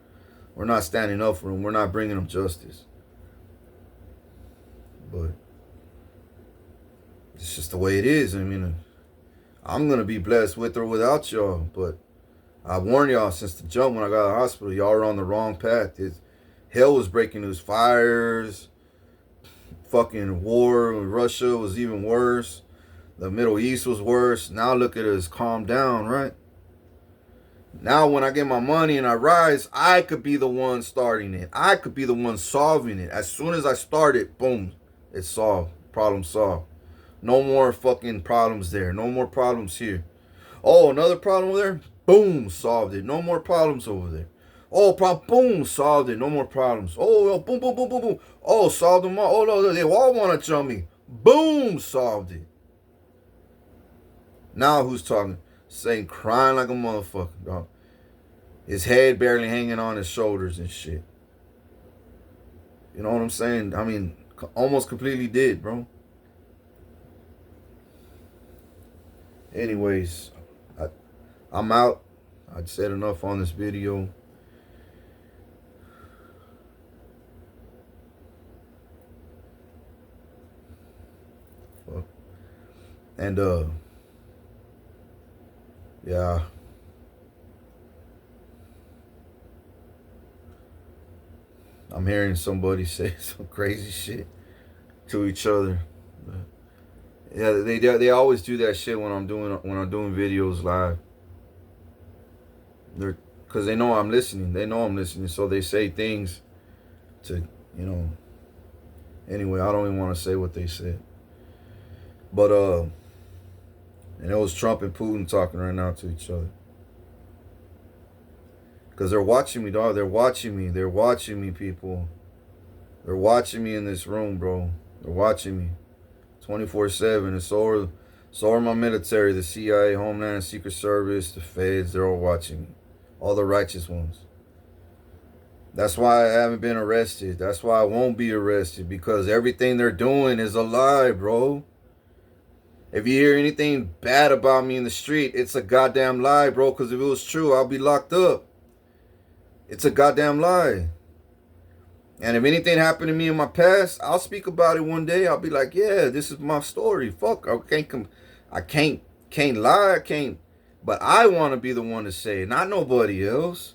We're not standing up for him. We're not bringing him justice. But it's just the way it is. I mean, I'm going to be blessed with or without y'all. But I warned y'all since the jump when I got to the hospital. Y'all are on the wrong path. Hell was breaking loose. Fires. Fucking war with Russia was even worse. The Middle East was worse. Now look at us. Calm down, right? Now when I get my money and I rise, I could be the one starting it. I could be the one solving it. As soon as I start it, boom, it's solved. Problem solved. No more fucking problems there. No more problems here. Oh, another problem over there? Boom, solved it. No more problems over there. Oh, boom, solved it. No more problems. Oh, boom, boom, boom, boom, boom. Oh, solved them all. Oh, no, they all want to jump me. Boom, solved it. Now who's talking? Saying crying like a motherfucker, dog. His head barely hanging on his shoulders and shit. You know what I'm saying? I mean, almost completely dead, bro. Anyways, I'm out. I'd said enough on this video. And yeah, I'm hearing somebody say some crazy shit to each other. Yeah, they always do that shit when I'm doing videos live. Because they know I'm listening. They know I'm listening, so they say things to, you know. Anyway, I don't even want to say what they said. But and it was Trump and Putin talking right now to each other. Because they're watching me, dog. They're watching me. They're watching me, people. They're watching me in this room, bro. They're watching me 24/7. And so are my military, the CIA, Homeland and Secret Service, the feds. They're all watching me. All the righteous ones. That's why I haven't been arrested. That's why I won't be arrested. Because everything they're doing is a lie, bro. If you hear anything bad about me in the street, it's a goddamn lie, bro. Because if it was true, I'll be locked up. It's a goddamn lie. And if anything happened to me in my past, I'll speak about it one day. I'll be like, yeah, this is my story. Fuck, I can't lie. I can't But I want to be the one to say it, not nobody else.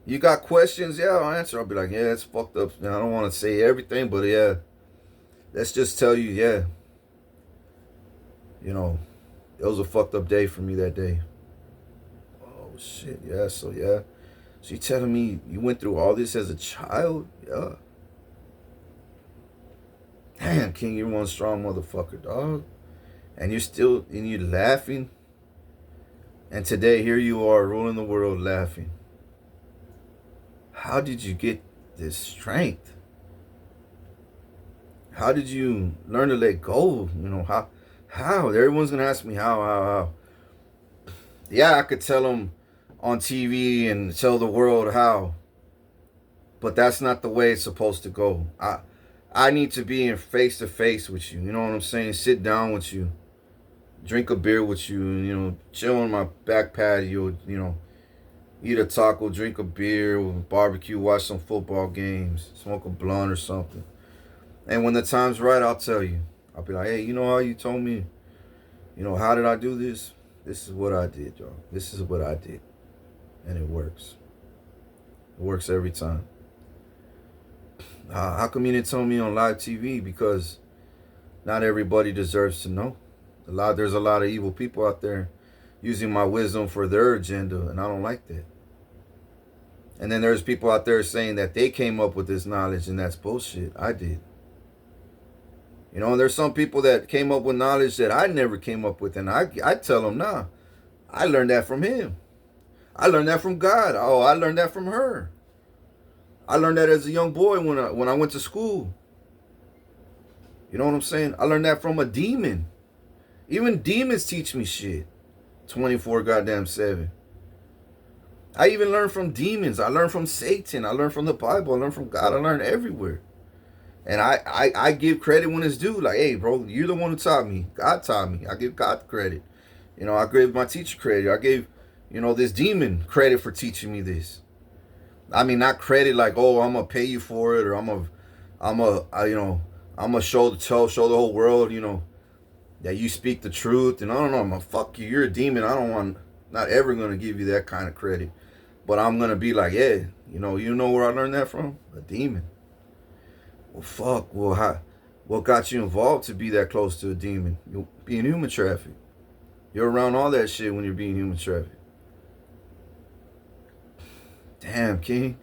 You got questions? Yeah, I'll answer. I'll be like, yeah, it's fucked up. I don't want to say everything, but yeah, let's just tell you, yeah, you know, it was a fucked up day for me that day. Oh, shit, yeah, so yeah. So you telling me you went through all this as a child? Yeah. Damn, King, you're one strong motherfucker, dog. And you're laughing. And today, here you are, ruling the world, laughing. How did you get this strength? How did you learn to let go? You know, how? Everyone's going to ask me how. Yeah, I could tell them on TV and tell the world how. But that's not the way it's supposed to go. I need to be in face to face with you. You know what I'm saying? Sit down with you. Drink a beer with you. You know, chill on my back patio. You know, eat a taco, drink a beer, barbecue, watch some football games, smoke a blunt or something. And when the time's right, I'll tell you. I'll be like, hey, you know how you told me, you know, how did I do this? This is what I did, y'all. This is what I did. And it works. It works every time. How come you didn't tell me on live TV? Because not everybody deserves to know. There's a lot of evil people out there using my wisdom for their agenda, and I don't like that. And then there's people out there saying that they came up with this knowledge, and that's bullshit. I did. You know, and there's some people that came up with knowledge that I never came up with, and I tell them, nah, I learned that from him. I learned that from God. Oh, I learned that from her. I learned that as a young boy when I went to school. You know what I'm saying? I learned that from a demon. Even demons teach me shit. 24 goddamn 7. I even learned from demons. I learned from Satan. I learned from the Bible. I learned from God. I learned everywhere. And I give credit when it's due. Like, hey, bro, you're the one who taught me. God taught me. I give God credit. You know, I gave my teacher credit. I gave, you know, this demon credit for teaching me this. I mean, not credit like, oh, I'm gonna pay you for it, or I'm gonna show the whole world, you know, that you speak the truth. And I don't know, I'm gonna fuck you. You're a demon. Not ever gonna give you that kind of credit. But I'm gonna be like, yeah, you know where I learned that from? A demon. Well, fuck. Well, what got you involved to be that close to a demon? You're being human trafficked. You're around all that shit when you're being human trafficked. Damn, King.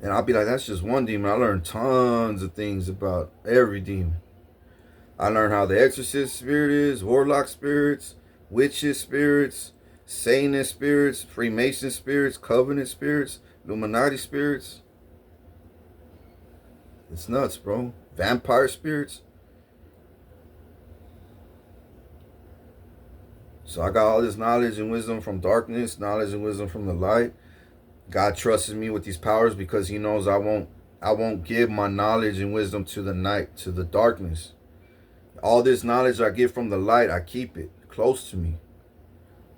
And I'll be like, that's just one demon. I learned tons of things about every demon. I learned how the exorcist spirit is, warlock spirits, witches spirits, Satanist spirits, Freemason spirits, covenant spirits, Illuminati spirits. It's nuts, bro. Vampire spirits. So I got all this knowledge and wisdom from darkness, knowledge and wisdom from the light. God trusts me with these powers because he knows I won't give my knowledge and wisdom to the night, to the darkness. All this knowledge I get from the light, I keep it close to me.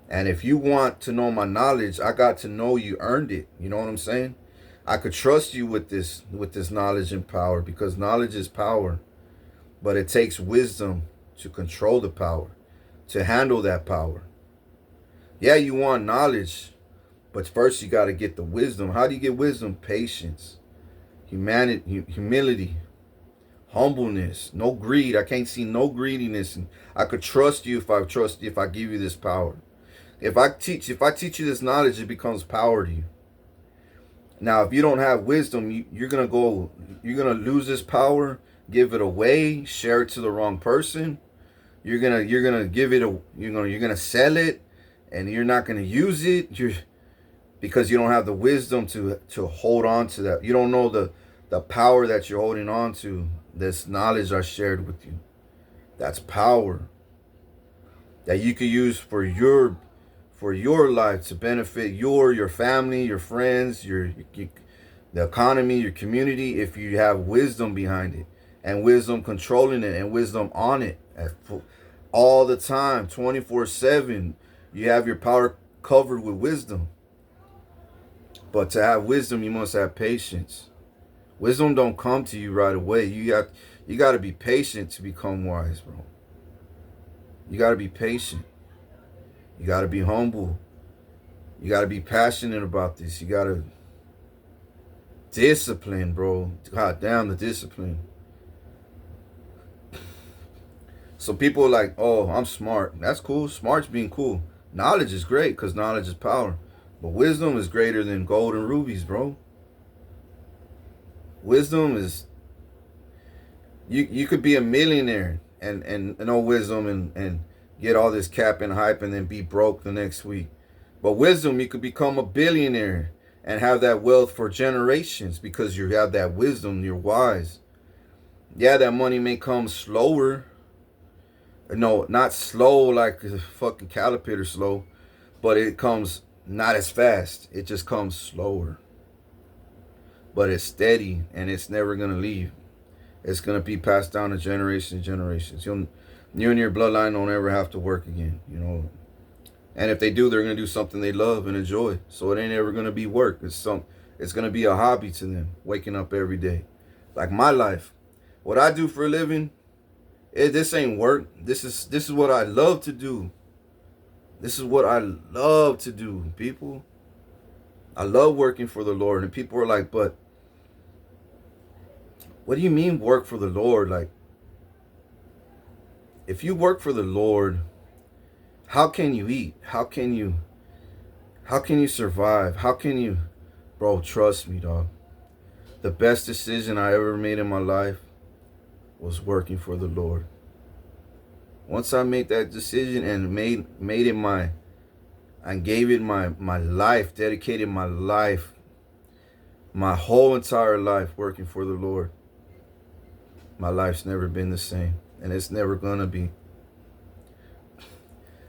And if you want to know my knowledge, I got to know you earned it. You know what I'm saying? I could trust you with this knowledge and power, because knowledge is power. But it takes wisdom to control the power, to handle that power. Yeah, you want knowledge, but first you got to get the wisdom. How do you get wisdom? Patience, humility, humbleness, no greed. I can't see no greediness. And I could trust you if I give you this power. If I teach you this knowledge, it becomes power to you. Now, if you don't have wisdom, you're gonna lose this power, give it away, share it to the wrong person. You're gonna give it you're gonna sell it, and you're not gonna use it. Because you don't have the wisdom to hold on to that. You don't know the power that you're holding on to. This knowledge I shared with you. That's power that you could use for your life, to benefit your family, your friends, the economy, your community, if you have wisdom behind it, and wisdom controlling it, and wisdom on it all the time, 24/7. You have your power covered with wisdom. But to have wisdom, you must have patience. Wisdom don't come to you right away. You got to be patient to become wise, bro. You got to be patient. You got to be humble. You got to be passionate about this. You got to discipline, bro. God damn the discipline. So people are like, oh, I'm smart. That's cool. Smart's being cool. Knowledge is great because knowledge is power. But wisdom is greater than gold and rubies, bro. Wisdom is, you could be a millionaire and no wisdom and get all this cap and hype and then be broke the next week. But wisdom, you could become a billionaire and have that wealth for generations because you have that wisdom, you're wise. Yeah, that money may come slower. No, not slow like a fucking caterpillar slow, but it comes not as fast. It just comes slower. But it's steady and it's never going to leave. It's going to be passed down to generations and generations. You and your bloodline don't ever have to work again, you know. And if they do, they're going to do something they love and enjoy. So it ain't ever going to be work. It's going to be a hobby to them, waking up every day. Like my life. What I do for a living, this ain't work. This is what I love to do. This is what I love to do, people. I love working for the Lord. And people are like, but what do you mean work for the Lord? Like, if you work for the Lord, how can you eat? How can you survive? How can you, bro, trust me, dog. The best decision I ever made in my life was working for the Lord. Once I made that decision and made it my, and gave it my life, dedicated my life, my whole entire life working for the Lord, my life's never been the same. And it's never gonna be.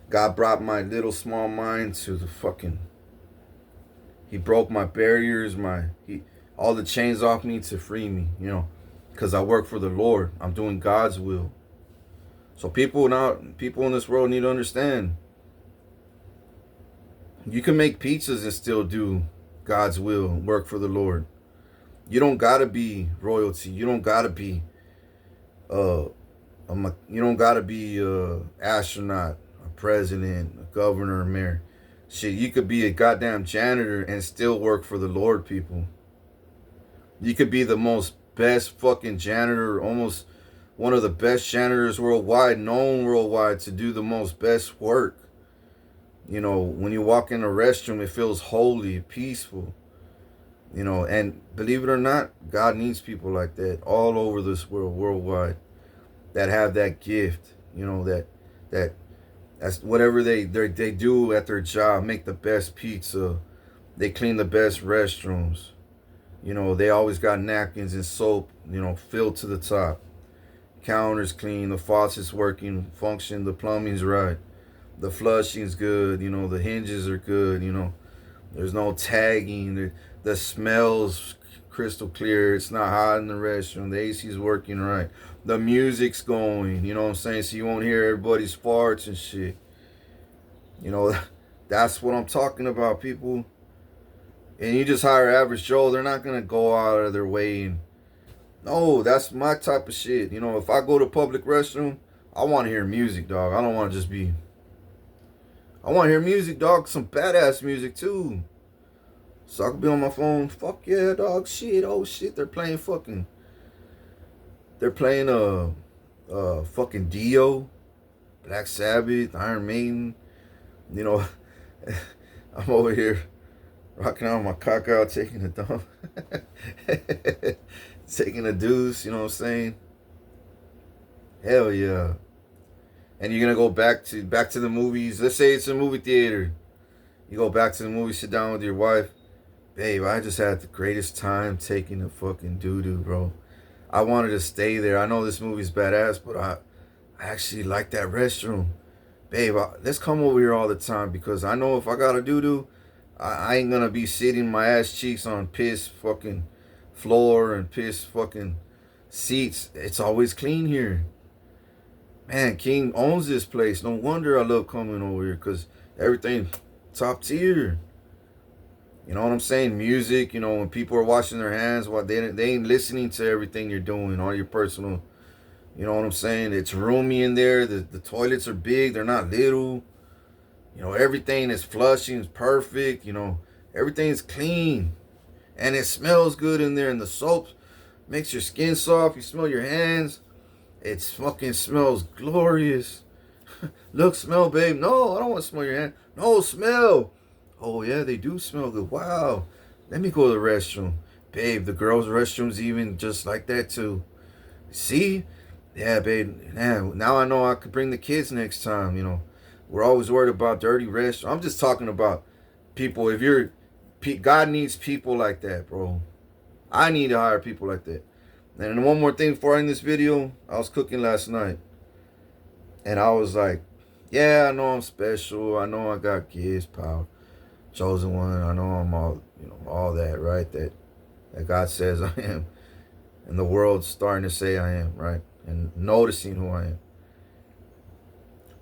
God brought my little small mind to the fucking, he broke my barriers, all the chains off me to free me, you know, because I work for the Lord. I'm doing God's will. So people in this world need to understand, you can make pizzas and still do God's will, work for the Lord. You don't gotta be royalty. You don't gotta be astronaut, a president, a governor, a mayor. Shit, you could be a goddamn janitor and still work for the Lord, people. You could be the most best fucking janitor, almost one of the best janitors worldwide, known worldwide to do the most best work. You know, when you walk in a restroom, it feels holy, peaceful. You know, and believe it or not, God needs people like that all over this world, worldwide, that have that gift. You know, that's whatever they do at their job, make the best pizza, they clean the best restrooms. You know, they always got napkins and soap, you know, filled to the top. Counters clean, the faucets working, function, the plumbing's right, the flushing's good, you know, the hinges are good, you know, there's no tagging, the smell's crystal clear, it's not hot in the restroom, the AC's working right, the music's going, you know what I'm saying, so you won't hear everybody's farts and shit. You know, that's what I'm talking about, people. And you just hire average Joe, they're not gonna go out of their way and, no, that's my type of shit. You know, if I go to public restroom, I want to hear music, dog. I don't want to just be, I want to hear music, dog. Some badass music, too. So I could be on my phone. Fuck yeah, dog. Shit. Oh, shit. They're playing fucking fucking Dio, Black Sabbath, Iron Maiden. You know, I'm over here rocking out my cock out, taking a dump. Taking a deuce, you know what I'm saying? Hell yeah. And you're gonna go back to the movies. Let's say it's a movie theater. You go back to the movie, sit down with your wife. Babe, I just had the greatest time taking a fucking doo-doo, bro. I wanted to stay there. I know this movie's badass, but I actually like that restroom. Babe, let's come over here all the time because I know if I got a doo-doo, I ain't gonna be sitting my ass cheeks on piss fucking floor and piss fucking seats. It's always clean here. Man, King owns this place. No wonder I love coming over here because everything top tier. You know what I'm saying? Music, you know, when people are washing their hands, they ain't listening to everything you're doing, all your personal, you know what I'm saying? It's roomy in there. The toilets are big. They're not little. You know, everything is flushing, is perfect. You know, everything's clean. And it smells good in there. And the soap makes your skin soft. You smell your hands. It fucking smells glorious. Look, smell, babe. No, I don't want to smell your hand. No, smell. Oh, yeah, they do smell good. Wow. Let me go to the restroom. Babe, the girls' restrooms even just like that, too. See? Yeah, babe. Now I know I could bring the kids next time, you know. We're always worried about dirty restrooms. I'm just talking about people. If you're... God needs people like that, bro. I need to hire people like that. And one more thing before I end this video. I was cooking last night. And I was like, yeah, I know I'm special. I know I got kids, pal. Chosen one. I know I'm all, you know, all that, right? That God says I am. And the world's starting to say I am, right? And noticing who I am.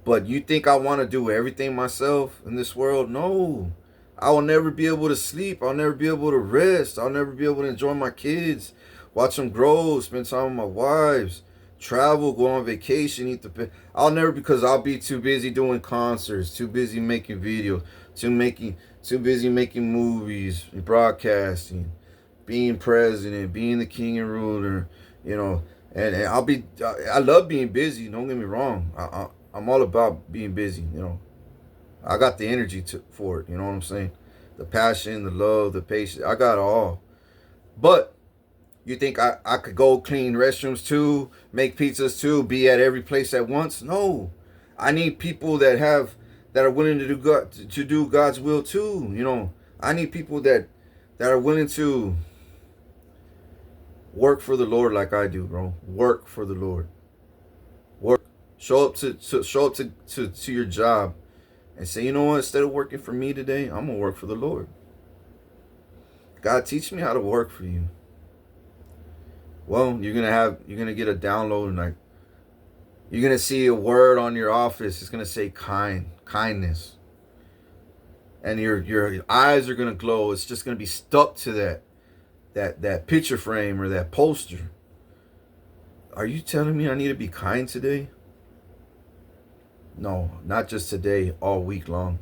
But you think I want to do everything myself in this world? No. I will never be able to sleep. I'll never be able to rest. I'll never be able to enjoy my kids. Watch them grow. Spend time with my wives. Travel. Go on vacation. Eat the... I'll never, because I'll be too busy doing concerts. Too busy making videos. Too busy making movies. Broadcasting. Being president. Being the king and ruler. You know. And I love being busy. Don't get me wrong. I'm all about being busy, you know. I got the energy for it, you know what I'm saying? The passion, the love, the patience. I got it all. But you think I could go clean restrooms too, make pizzas too, be at every place at once? No. I need people that are willing to do God's will too, you know. I need people that are willing to work for the Lord like I do, bro. Work for the Lord. Work. Show up to your job and say, you know what, instead of working for me today, I'm gonna work for the Lord. God, teach me how to work for you. Well, you're gonna get a download, and like you're gonna see a word on your office. It's gonna say kindness. And your eyes are gonna glow. It's just gonna be stuck to that picture frame or that poster. Are you telling me I need to be kind today? No, not just today, all week long.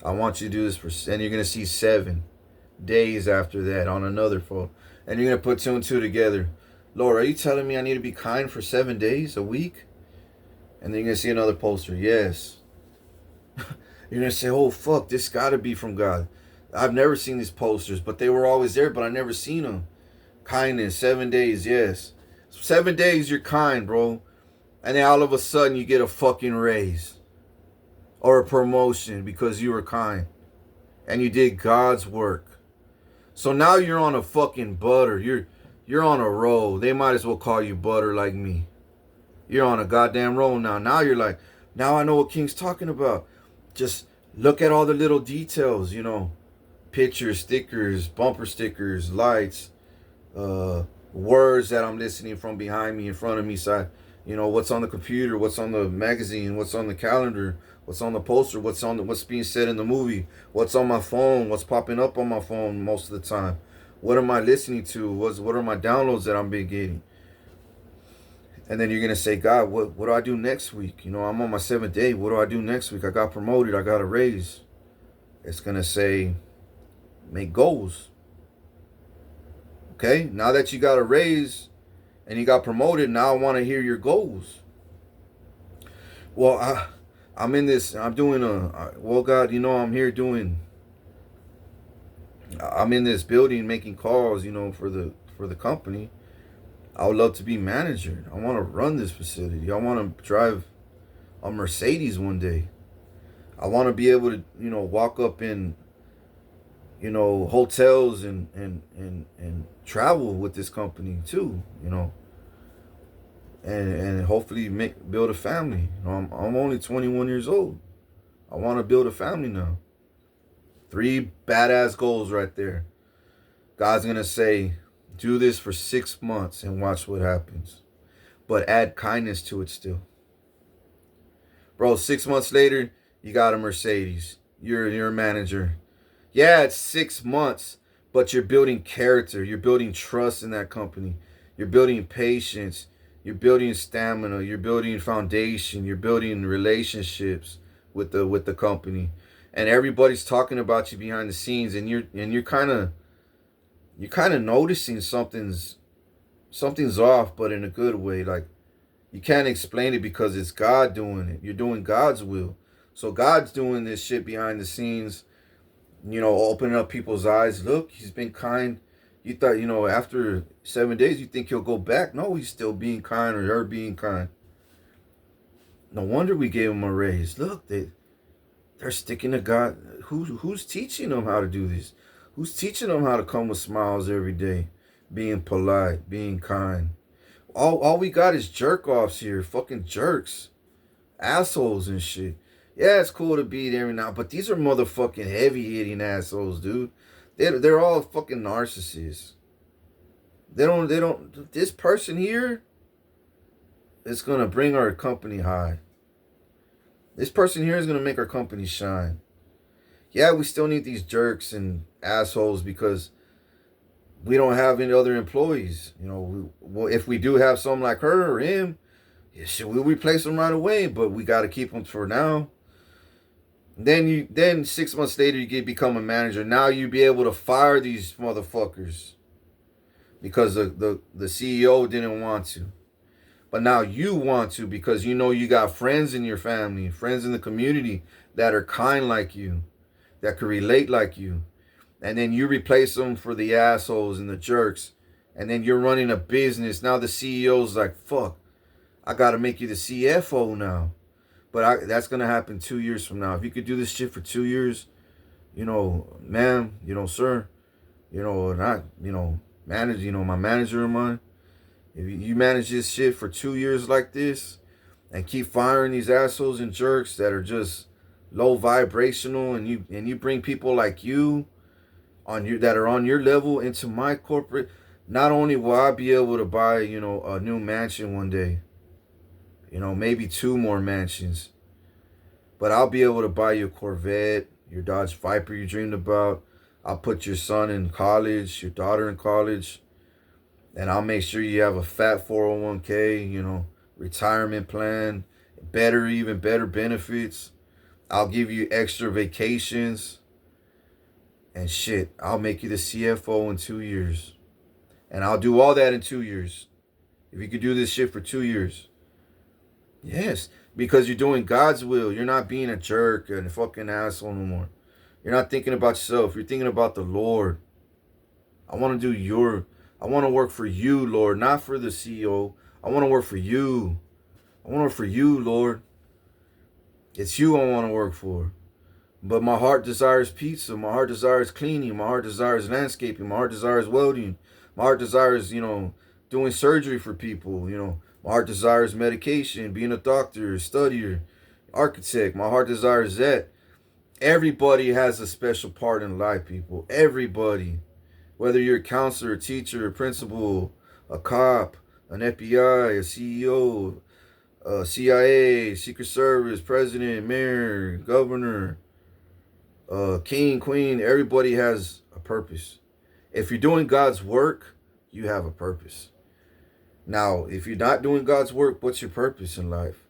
I want you to do this and you're going to see 7 days after that on another photo. And you're going to put 2 and 2 together. Lord, are you telling me I need to be kind for 7 days, a week? And then you're going to see another poster. Yes. You're going to say, oh, fuck, this got to be from God. I've never seen these posters, but they were always there, but I never seen them. Kindness, 7 days, yes. 7 days you're kind, bro. And then all of a sudden you get a fucking raise. Or a promotion because you were kind. And you did God's work. So now you're on a fucking butter. You're on a roll. They might as well call you butter like me. You're on a goddamn roll now. Now you're like, now I know what King's talking about. Just look at all the little details, you know. Pictures, stickers, bumper stickers, lights, words that I'm listening from behind me, in front of me, side. You know, what's on the computer, what's on the magazine, what's on the calendar, what's on the poster, what's being said in the movie, what's on my phone, what's popping up on my phone most of the time. What am I listening to? What are my downloads that I'm been getting? And then you're going to say, God, what do I do next week? You know, I'm on my 7th day. What do I do next week? I got promoted. I got a raise. It's going to say, make goals. Okay, now that you got a raise and you got promoted, now I want to hear your goals. Well, I'm in this, I'm doing well, God, you know, I'm in this building making calls, you know, for the company. I would love to be manager. I want to run this facility. I want to drive a Mercedes one day. I want to be able to, you know, walk up in, you know, hotels and travel with this company too, you know, and hopefully build a family. You know, I'm only 21 years old. I want to build a family now. 3 badass goals right there. God's gonna say, do this for 6 months and watch what happens, but add kindness to it still. Bro, 6 months later, you got a Mercedes. You're a manager. Yeah, it's 6 months, but you're building character. You're building trust in that company. You're building patience. You're building stamina. You're building foundation. You're building relationships with the company, and everybody's talking about you behind the scenes, and you're kind of noticing something's off, but in a good way. Like, you can't explain it because it's God doing it. You're doing God's will. So God's doing this shit behind the scenes, opening up people's eyes. Look, he's been kind. You thought, after 7 days, you think he'll go back. No, he's still being kind, or her being kind. No wonder we gave him a raise. Look, they're sticking to God. Who's teaching them how to do this? Who's teaching them how to come with smiles every day? Being polite, being kind. All we got is jerk offs here. Fucking jerks. Assholes and shit. Yeah, it's cool to be there now, but these are motherfucking heavy hitting assholes, dude. They're all fucking narcissists. They don't this person here is gonna bring our company high. This person here is gonna make our company shine. Yeah, we still need these jerks and assholes because we don't have any other employees. If we do have someone like her or him, yeah, shit, we'll replace them right away. But we got to keep them for now. Then 6 months later, you become a manager. Now you be able to fire these motherfuckers because the CEO didn't want to. But now you want to because you got friends in your family, friends in the community that are kind like you, that could relate like you. And then you replace them for the assholes and the jerks. And then you're running a business. Now the CEO's like, fuck, I got to make you the CFO now. But that's going to happen 2 years from now. If you could do this shit for 2 years, ma'am, sir, not, manage, my manager of mine. If you manage this shit for 2 years like this and keep firing these assholes and jerks that are just low vibrational, and you bring people like you that are on your level into my corporate, not only will I be able to buy, a new mansion one day, maybe 2 more mansions, but I'll be able to buy you a Corvette, your Dodge Viper you dreamed about. I'll put your son in college, your daughter in college, and I'll make sure you have a fat 401k, retirement plan, even better benefits. I'll give you extra vacations. And shit, I'll make you the CFO in 2 years. And I'll do all that in 2 years. If you could do this shit for 2 years. Yes, because you're doing God's will. You're not being a jerk and a fucking asshole no more. You're not thinking about yourself. You're thinking about the Lord. I want to work for you, Lord, not for the CEO. I want to work for you. I want to work for you, Lord. It's you I want to work for. But my heart desires pizza. My heart desires cleaning. My heart desires landscaping. My heart desires welding. My heart desires, doing surgery for people. My heart desires medication, being a doctor, studier, architect. My heart desires that. Everybody has a special part in life, people. Everybody. Whether you're a counselor, a teacher, a principal, a cop, an FBI, a CEO, a CIA, Secret Service, president, mayor, governor, king, queen, everybody has a purpose. If you're doing God's work, you have a purpose. Now, if you're not doing God's work, what's your purpose in life?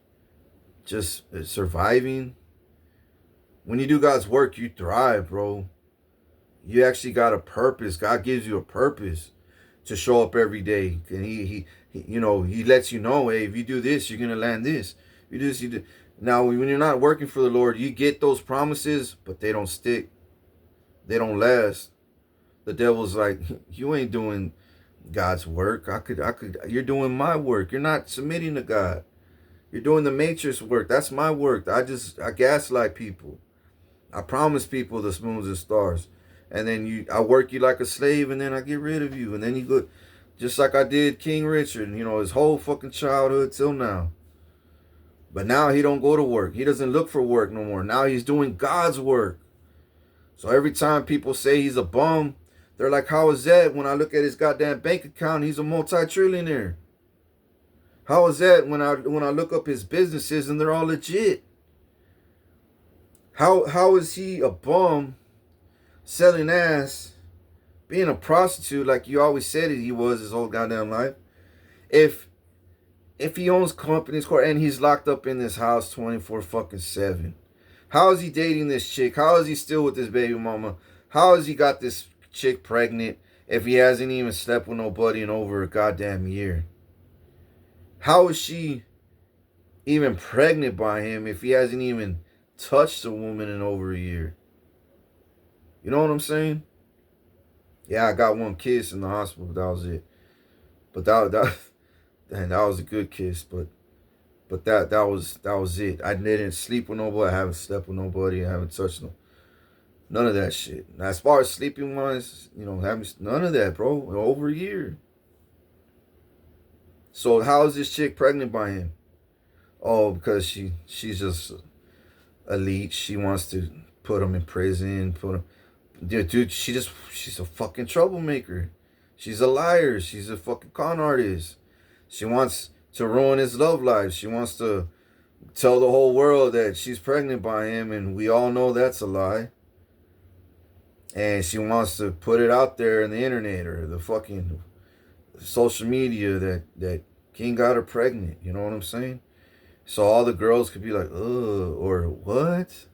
Just surviving? When you do God's work, you thrive, bro. You actually got a purpose. God gives you a purpose to show up every day. And he lets you know, hey, if you do this, you're going to land this. You do this, you do. Now, when you're not working for the Lord, you get those promises, but they don't stick. They don't last. The devil's like, you ain't doing God's work. You're doing my work. You're not submitting to God. You're doing the matrix work. That's my work. I gaslight people. I promise people the moons and stars. And then I work you like a slave, and then I get rid of you. And then you go, just like I did King Richard, his whole fucking childhood till now. But now he don't go to work. He doesn't look for work no more. Now he's doing God's work. So every time people say he's a bum, they're like, how is that? When I look at his goddamn bank account, he's a multi-trillionaire. How is that when I look up his businesses and they're all legit? How is he a bum, selling ass, being a prostitute like you always said he was his whole goddamn life? If he owns companies and he's locked up in this house 24 fucking 7, How is he dating this chick? How is he still with this baby mama? How has he got this chick pregnant if he hasn't even slept with nobody in over a goddamn year? How is she even pregnant by him if he hasn't even touched a woman in over a year? You know what I'm saying? Yeah, I got one kiss in the hospital, but that was it. But that was a good kiss, but that was it. I didn't sleep with nobody. I haven't slept with nobody. I haven't touched none of that shit. Now, as far as sleeping wise, having none of that, bro. Over a year. So how is this chick pregnant by him? Oh, because she's just elite. She wants to put him in prison. Dude, she's a fucking troublemaker. She's a liar. She's a fucking con artist. She wants to ruin his love life. She wants to tell the whole world that she's pregnant by him, and we all know that's a lie. And she wants to put it out there in the internet or the fucking social media that King got her pregnant. You know what I'm saying? So all the girls could be like, ugh, or what?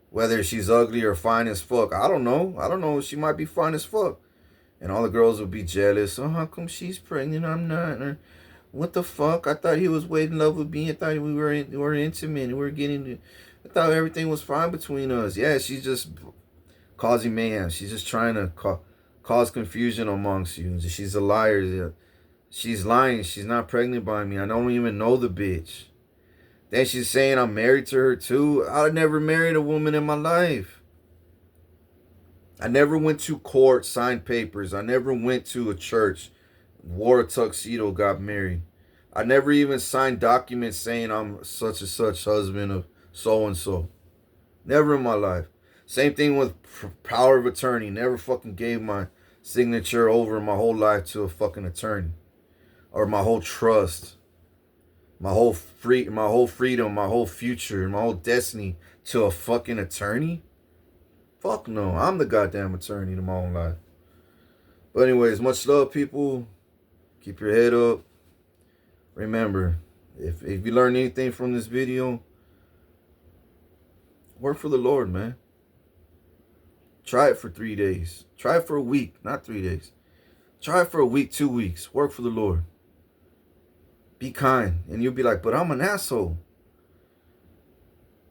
Whether she's ugly or fine as fuck. I don't know. She might be fine as fuck. And all the girls would be jealous. Oh, how come she's pregnant? I'm not. Or, what the fuck? I thought he was way in love with me. I thought we were intimate. We were getting. I thought everything was fine between us. Yeah, she's just causing mayhem. She's just trying to cause confusion amongst you. She's a liar. She's lying. She's not pregnant by me. I don't even know the bitch. Then she's saying I'm married to her too. I never married a woman in my life. I never went to court, signed papers. I never went to a church, wore a tuxedo, got married. I never even signed documents saying I'm such and such husband of so and so. Never in my life. Same thing with power of attorney. Never fucking gave my signature over my whole life to a fucking attorney. Or my whole trust. My whole freedom, my whole future, my whole destiny to a fucking attorney? Fuck no. I'm the goddamn attorney to my own life. But anyways, much love, people. Keep your head up. Remember, if you learn anything from this video, work for the Lord, man. Try it for 3 days. Try it for a week, not 3 days. Try it for a week, 2 weeks. Work for the Lord. Be kind. And you'll be like, but I'm an asshole.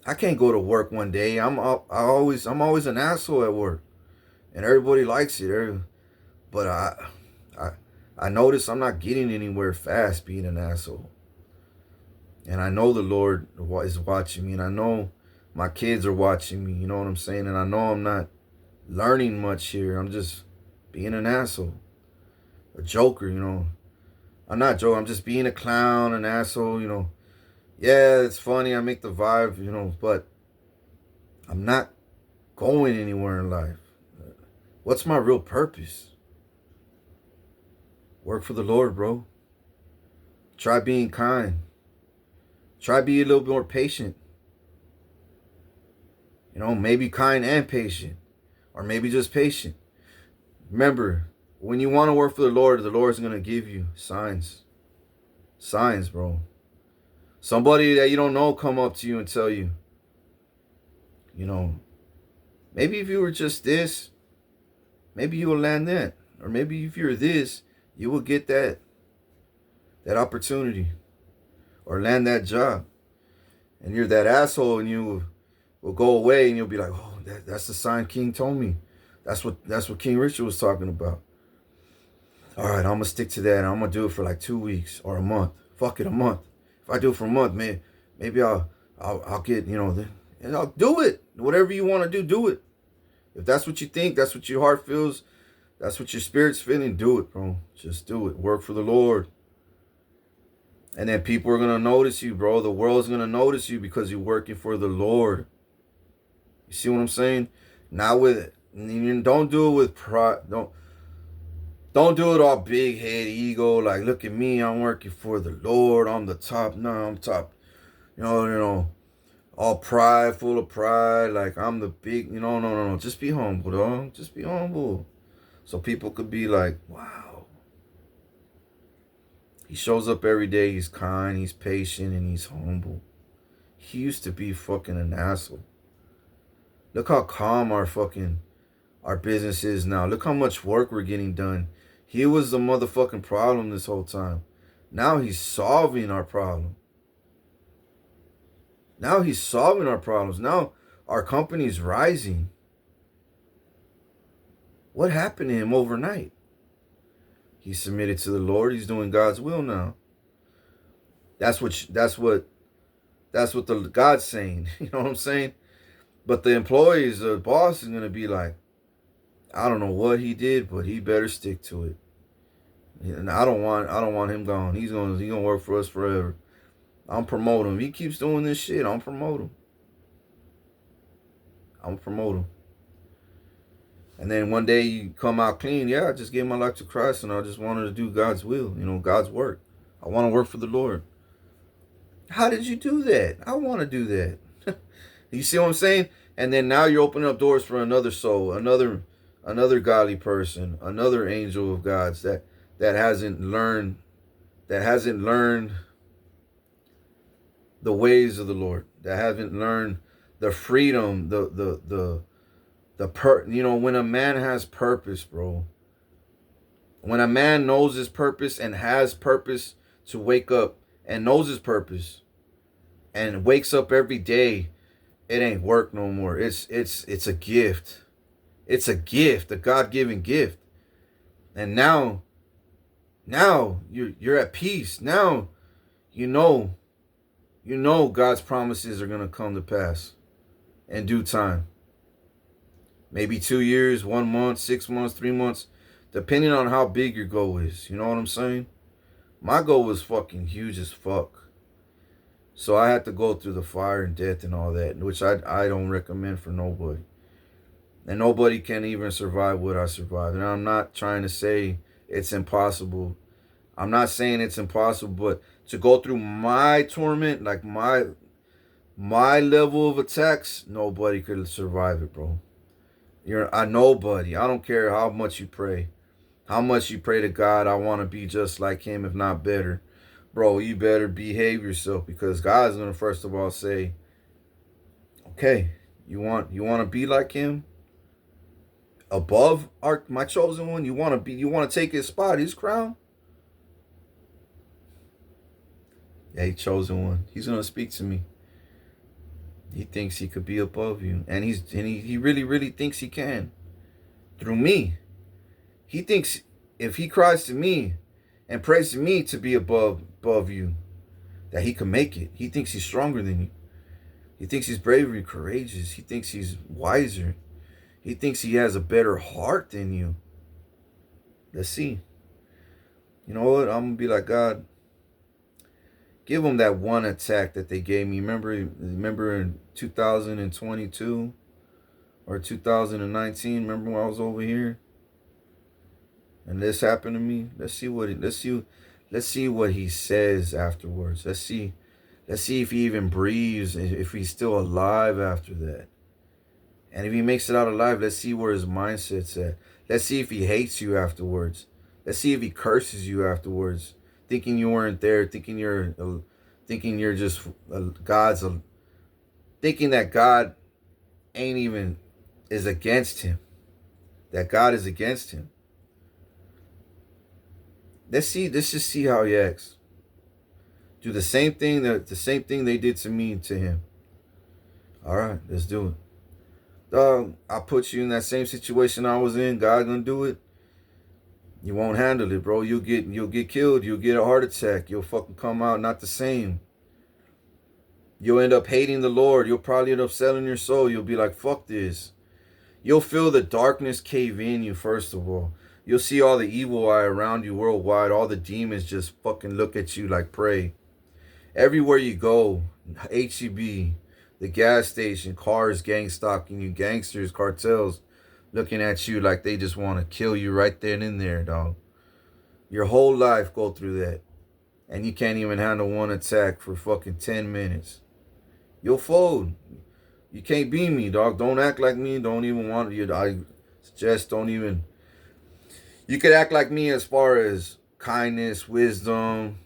I can't go to work one day. I'm always an asshole at work. And everybody likes it. But I notice I'm not getting anywhere fast being an asshole. And I know the Lord is watching me. And I know my kids are watching me. You know what I'm saying? And I know I'm not learning much here. I'm just being an asshole. A joker, I'm not joking. I'm just being a clown, an asshole, Yeah, it's funny. I make the vibe, but I'm not going anywhere in life. What's my real purpose? Work for the Lord, bro. Try being kind. Try being a little bit more patient. Maybe kind and patient. Or maybe just patient. Remember, when you want to work for the Lord's going to give you signs. Signs, bro. Somebody that you don't know come up to you and tell you, maybe if you were just this, maybe you will land that. Or maybe if you're this, you will get that opportunity. Or land that job. And you're that asshole and you will go away and you'll be like, oh, that's the sign King told me. That's what King Richard was talking about. All right, I'm going to stick to that. I'm going to do it for like 2 weeks or a month. Fuck it, a month. If I do it for a month, man, maybe I'll get, and I'll do it. Whatever you want to do it. If that's what you think, that's what your heart feels, that's what your spirit's feeling, do it, bro. Just do it. Work for the Lord. And then people are going to notice you, bro. The world's going to notice you because you're working for the Lord. You see what I'm saying? Not with it. Don't do it with pride. Don't do it all big head ego. Like, look at me. I'm working for the Lord. I'm the top. No, I'm top. All pride, full of pride. Like, I'm the big. No. Just be humble, dog. Just be humble. So people could be like, wow. He shows up every day. He's kind. He's patient. And he's humble. He used to be fucking an asshole. Look how calm our business is now. Look how much work we're getting done. He was the motherfucking problem this whole time. Now he's solving our problem. Now he's solving our problems. Now our company's rising. What happened to him overnight? He submitted to the Lord. He's doing God's will now. That's what the God's saying. You know what I'm saying? But the employees, the boss is gonna be like, I don't know what he did, but he better stick to it. And I don't want him gone. He's gonna work for us forever. I'm promoting him. He keeps doing this shit. I'm promoting him. And then one day you come out clean. Yeah, I just gave my life to Christ and I just wanted to do God's will, God's work. I want to work for the Lord. How did you do that? I want to do that. You see what I'm saying? And then now you're opening up doors for another soul, another godly person, another angel of God's that hasn't learned the ways of the Lord, that haven't learned the freedom, when a man has purpose, bro. When a man knows his purpose and has purpose to wake up and knows his purpose and wakes up every day, it ain't work no more. It's a gift. It's a gift, a God-given gift. And now you're at peace. Now you know God's promises are gonna come to pass in due time. Maybe 2 years, 1 month, 6 months, 3 months, depending on how big your goal is. You know what I'm saying? My goal was fucking huge as fuck. So I had to go through the fire and death and all that, which I don't recommend for nobody. And nobody can even survive what I survived. And I'm not trying to say it's impossible. I'm not saying it's impossible, but to go through my torment, like my level of attacks, nobody could survive it, bro. You're a nobody. I don't care how much you pray. How much you pray to God, I want to be just like him, if not better. Bro, you better behave yourself, because God's going to first of all say, okay, you want to be like him? Above my chosen one? You want to take his spot, his crown? Yeah, he chosen one. He's going to speak to me. He thinks he could be above you. And he really, really thinks he can. Through me. He thinks if he cries to me and prays to me to be above you, that he can make it. He thinks he's stronger than you. He thinks he's braver and courageous. He thinks he's wiser. He thinks he has a better heart than you. Let's see. You know what? I'm going to be like, God, give them that one attack that they gave me. Remember in 2022 or 2019? Remember when I was over here and this happened to me? Let's see what he says afterwards. Let's see if he even breathes, if he's still alive after that. And if he makes it out alive, let's see where his mindset's at. Let's see if he hates you afterwards. Let's see if he curses you afterwards, thinking you weren't there, thinking you're just thinking that God ain't even is against him, that God is against him. Let's just see how he acts. Do the same thing they did to me to him. All right, let's do it. Dog, I put you in that same situation I was in. God gonna do it. You won't handle it, bro. You'll get killed. You'll get a heart attack. You'll fucking come out not the same. You'll end up hating the Lord. You'll probably end up selling your soul. You'll be like, fuck this. You'll feel the darkness cave in you, first of all. You'll see all the evil eye around you worldwide. All the demons just fucking look at you like prey. Everywhere you go, HEB, the gas station, cars gang stalking you, gangsters, cartels looking at you like they just want to kill you right then and there, dog. Your whole life go through that. And you can't even handle one attack for fucking 10 minutes. You'll fold. You can't be me, dog. Don't act like me. Don't even want you. I suggest don't even. You could act like me as far as kindness, wisdom,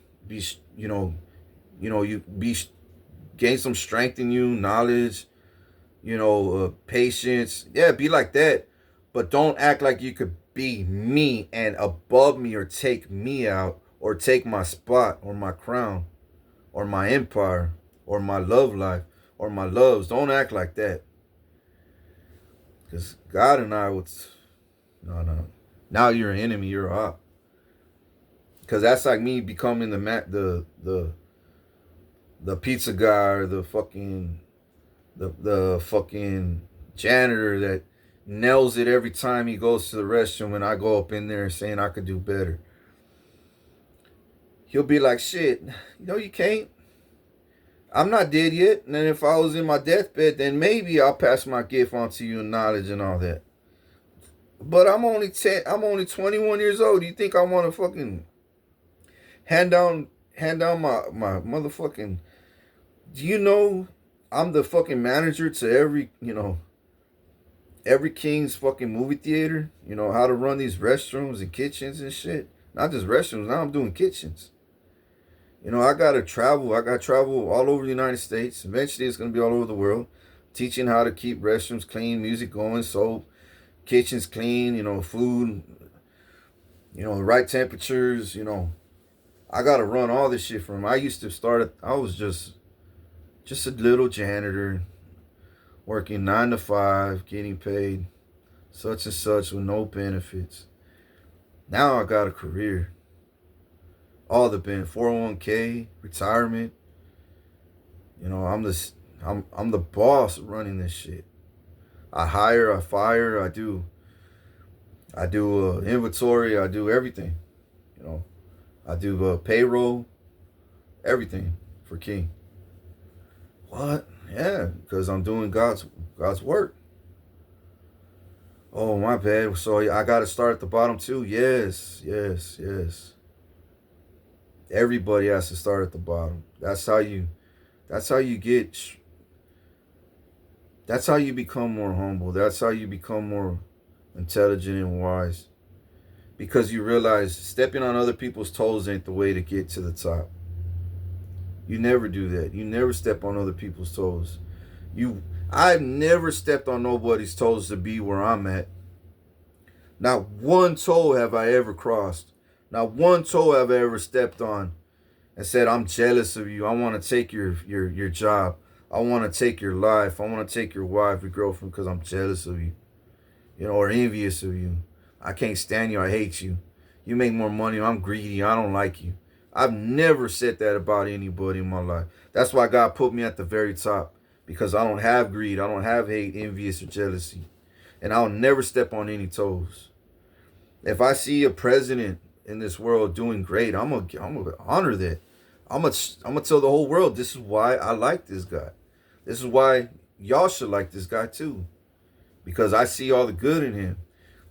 gain some strength in you, knowledge, patience. Yeah, be like that. But don't act like you could be me and above me or take me out or take my spot or my crown or my empire or my love life or my loves. Don't act like that. Because God and I would. No, no. Now you're an enemy. You're a op. Because that's like me becoming the pizza guy or the fucking janitor that nails it every time he goes to the restroom and I go up in there saying I could do better. He'll be like, shit, you can't. I'm not dead yet. And then if I was in my deathbed, then maybe I'll pass my gift on to you, knowledge and all that. But I'm only 21 years old. Do you think I want to fucking hand down my motherfucking, do you know I'm the fucking manager to every King's fucking movie theater, how to run these restrooms and kitchens and shit. Not just restrooms, now I'm doing kitchens. I gotta travel. I gotta travel all over the United States. Eventually it's gonna be all over the world. Teaching how to keep restrooms clean, music going, soap, kitchens clean, food, the right temperatures, I gotta run all this shit for them. I used to I was just a little janitor, working 9 to 5, getting paid such and such with no benefits. Now I got a career. All the benefits, 401k, retirement. I'm the boss running this shit. I hire, I fire, I do inventory, I do everything. I do payroll, everything for King. What? Yeah, because I'm doing God's work. Oh, my bad. So I got to start at the bottom too. Yes. Everybody has to start at the bottom. That's how you that's how you become more humble. That's how you become more intelligent and wise. Because you realize stepping on other people's toes ain't the way to get to the top. You never do that. You never step on other people's toes. I've never stepped on nobody's toes to be where I'm at. Not one toe have I ever crossed. Not one toe have I ever stepped on and said, I'm jealous of you. I want to take your job. I want to take your life. I want to take your wife, your girlfriend, because I'm jealous of you. Or envious of you. I can't stand you. I hate you. You make more money. I'm greedy. I don't like you. I've never said that about anybody in my life. That's why God put me at the very top. Because I don't have greed. I don't have hate, envious, or jealousy. And I'll never step on any toes. If I see a president in this world doing great, I'm gonna honor that. I'm gonna tell the whole world, this is why I like this guy. This is why y'all should like this guy too. Because I see all the good in him.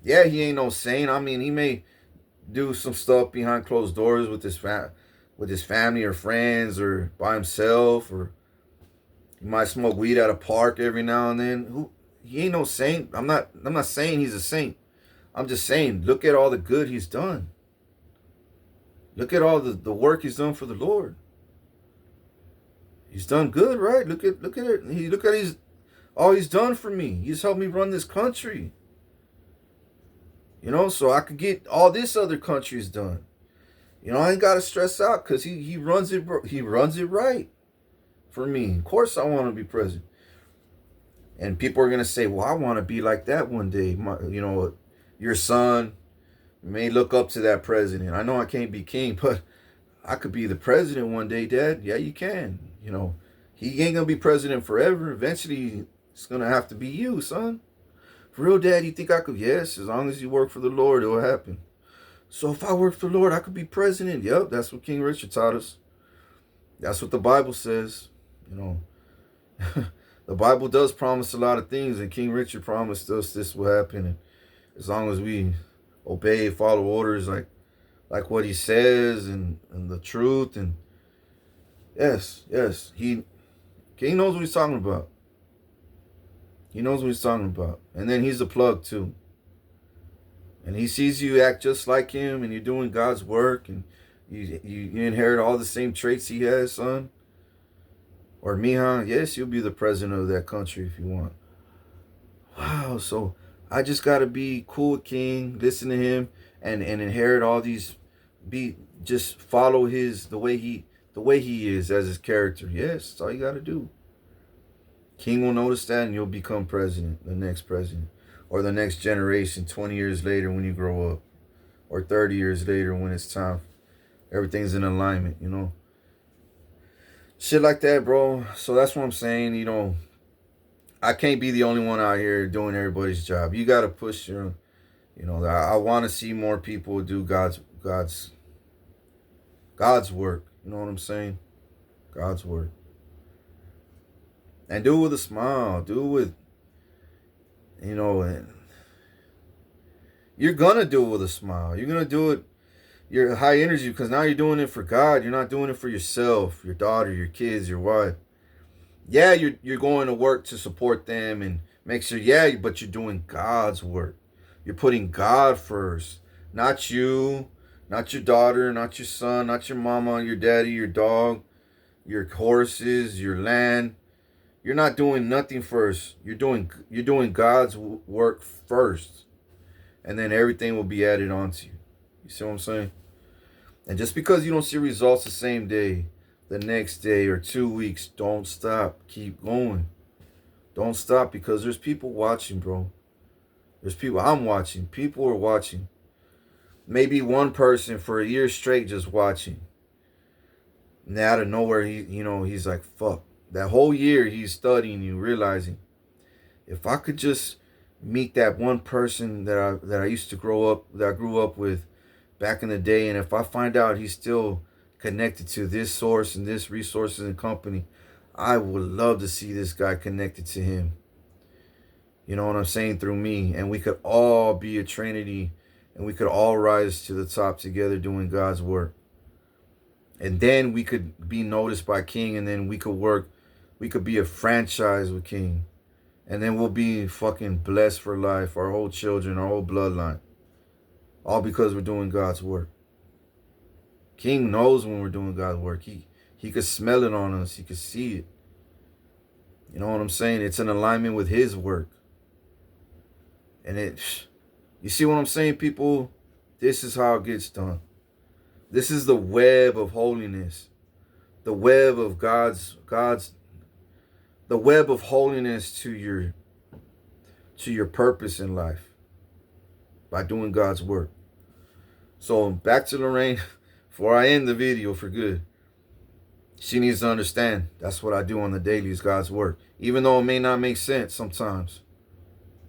Yeah, he ain't no saint. I mean, he may do some stuff behind closed doors with his family or friends or by himself, or he might smoke weed at a park every now and then. He ain't no saint. I'm not saying he's a saint. I'm just saying, look at all the good he's done. Look at all the work he's done for the Lord. He's done good, right? Look at it. Look at all he's done for me. He's helped me run this country. So I could get all this other countries done. I ain't gotta stress out because he runs it. He runs it right for me. Of course, I want to be president. And people are gonna say, "Well, I want to be like that one day." Your son may look up to that president. I know I can't be king, but I could be the president one day, Dad. Yeah, you can. He ain't gonna be president forever. Eventually, it's gonna have to be you, son. For real, Dad, you think I could? Yes, as long as you work for the Lord, it will happen. So if I work for the Lord, I could be president. Yep, that's what King Richard taught us. That's what the Bible says. The Bible does promise a lot of things, and King Richard promised us this will happen. And as long as we obey, follow orders like what he says and the truth, and yes, King knows what he's talking about. He knows what he's talking about. And then he's a plug too. And he sees you act just like him, and you're doing God's work, and you inherit all the same traits he has, son. Or mija, yes, you'll be the president of that country if you want. Wow, so I just gotta be cool with King, listen to him, and inherit all these, be just follow the way he is as his character. Yes, that's all you gotta do. King will notice that, and you'll become president, the next president, or the next generation 20 years later when you grow up, or 30 years later when it's time. Everything's in alignment, you know. Shit like that, bro. So that's what I'm saying, you know. I can't be the only one out here doing everybody's job. You got to push your, you know. I want to see more people do God's work. You know what I'm saying? God's work. And do it with a smile. Do it with, you know, and you're gonna do it with a smile. You're gonna do it. You're high energy because now you're doing it for God. You're not doing it for yourself, your daughter, your kids, your wife. Yeah, you're going to work to support them and make sure. Yeah, but you're doing God's work. You're putting God first, not you, not your daughter, not your son, not your mama, your daddy, your dog, your horses, your land. You're not doing nothing first. You're doing God's work first, and then everything will be added onto you. You see what I'm saying? And just because you don't see results the same day, the next day or 2 weeks, don't stop. Keep going. Don't stop because there's people watching, bro. There's people I'm watching. People are watching. Maybe one person for a year straight just watching. And out of nowhere, he's like, fuck. That whole year he's studying you, realizing if I could just meet that one person that I used to that I grew up with back in the day, and if I find out he's still connected to this source and this resources and company, I would love to see this guy connected to him. You know what I'm saying? Through me. And we could all be a trinity, and we could all rise to the top together doing God's work. And then we could be noticed by King, and then we could be a franchise with King. And then we'll be fucking blessed for life, our whole children, our whole bloodline. All because we're doing God's work. King knows when we're doing God's work. He could smell it on us. He could see it. You know what I'm saying? It's in alignment with his work. And you see what I'm saying, people? This is how it gets done. This is the web of holiness. The web of the web of holiness to your purpose in life by doing God's work. So back to Lorraine, before I end the video for good. She needs to understand that's what I do on the daily is God's work. Even though it may not make sense sometimes.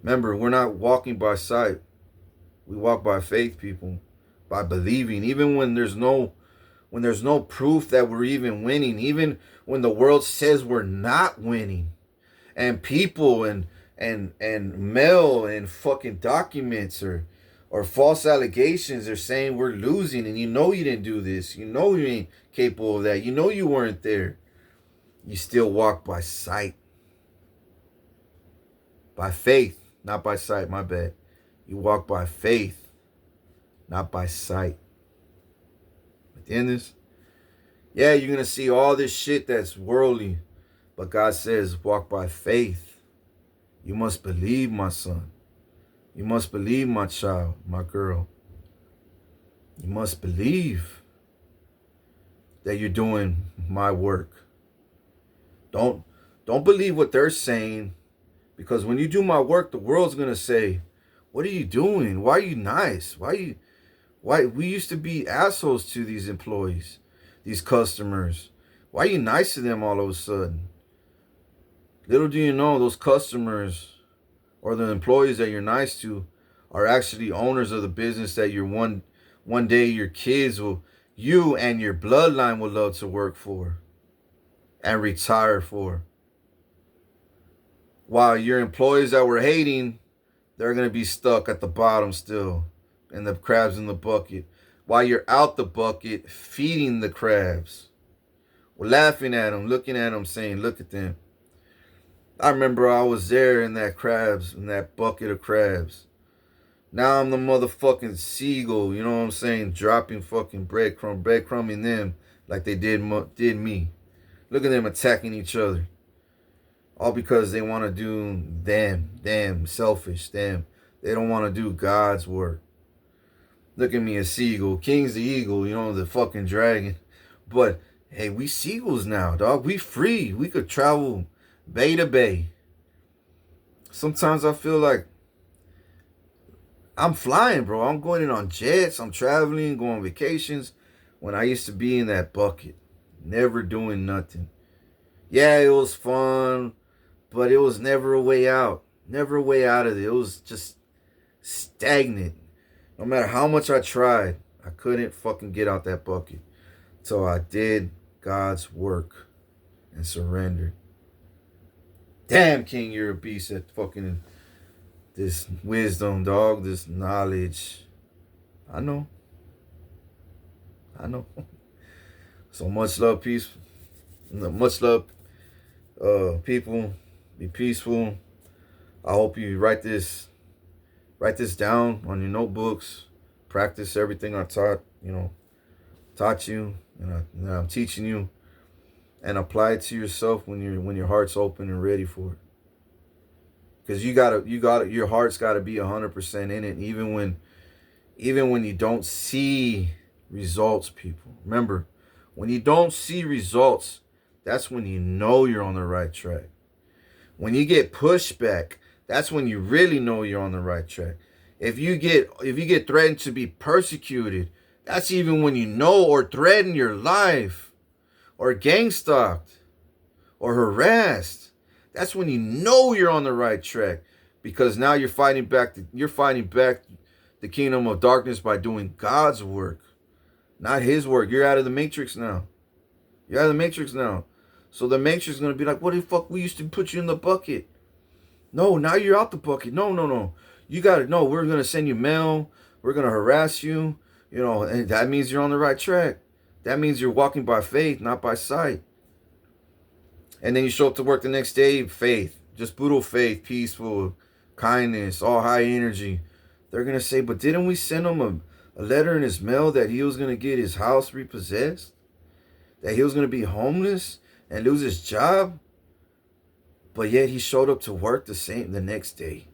Remember, we're not walking by sight. We walk by faith, people. By believing. Even when there's no proof that we're even winning. Even when the world says we're not winning. And people and mail and fucking documents or false allegations are saying we're losing, and you know you didn't do this. You know you ain't capable of that. You know you weren't there. You still walk by sight. By faith, not by sight, my bad. You walk by faith, not by sight. At the end of this, yeah, you're going to see all this shit that's worldly, but God says walk by faith. You must believe, my son. You must believe, my child, my girl. You must believe that you're doing my work. Don't believe what they're saying, because when you do my work, the world's going to say, what are you doing? Why are you nice? Why we used to be assholes to these employees, these customers. Why are you nice to them all of a sudden? Little do you know, those customers or the employees that you're nice to are actually owners of the business that you're one day your kids you and your bloodline will love to work for and retire for. While your employees that we're hating, they're going to be stuck at the bottom still, and the crabs in the bucket. While you're out the bucket feeding the crabs. We're laughing at them, looking at them, saying, look at them. I remember I was there in that bucket of crabs. Now I'm the motherfucking seagull, you know what I'm saying? Dropping fucking breadcrumbing them like they did me. Look at them attacking each other. All because they want to do them, selfish, them. They don't want to do God's work. Look at me, a seagull. King's the eagle, the fucking dragon. But, hey, we seagulls now, dog. We free. We could travel bay to bay. Sometimes I feel like I'm flying, bro. I'm going in on jets. I'm traveling, going on vacations. When I used to be in that bucket, never doing nothing. Yeah, it was fun, but it was never a way out. Never a way out of it. It was just stagnant. No matter how much I tried, I couldn't fucking get out that bucket. So I did God's work and surrendered. Damn, King, you're a beast at fucking this wisdom, dog, this knowledge. I know. So much love, peace. Much love, people. Be peaceful. I hope you write this down on your notebooks. Practice everything I taught you, and I'm teaching you, and apply it to yourself when your heart's open and ready for it. Because your heart's gotta be 100% in it, even when you don't see results, people. Remember, when you don't see results, that's when you know you're on the right track. When you get pushback, that's when you really know you're on the right track. If you get threatened to be persecuted, that's even when you know, or threaten your life, or gang stalked, or harassed. That's when you know you're on the right track, because now you're fighting back the kingdom of darkness by doing God's work, not his work. You're out of the matrix now. So the matrix is going to be like, what the fuck? We used to put you in the bucket. No, now you're out the bucket. No. You got to know, we're going to send you mail. We're going to harass you. And that means you're on the right track. That means you're walking by faith, not by sight. And then you show up to work the next day, faith. Just brutal faith, peaceful, kindness, all high energy. They're going to say, but didn't we send him a letter in his mail that he was going to get his house repossessed? That he was going to be homeless and lose his job? But yet he showed up to work the next day.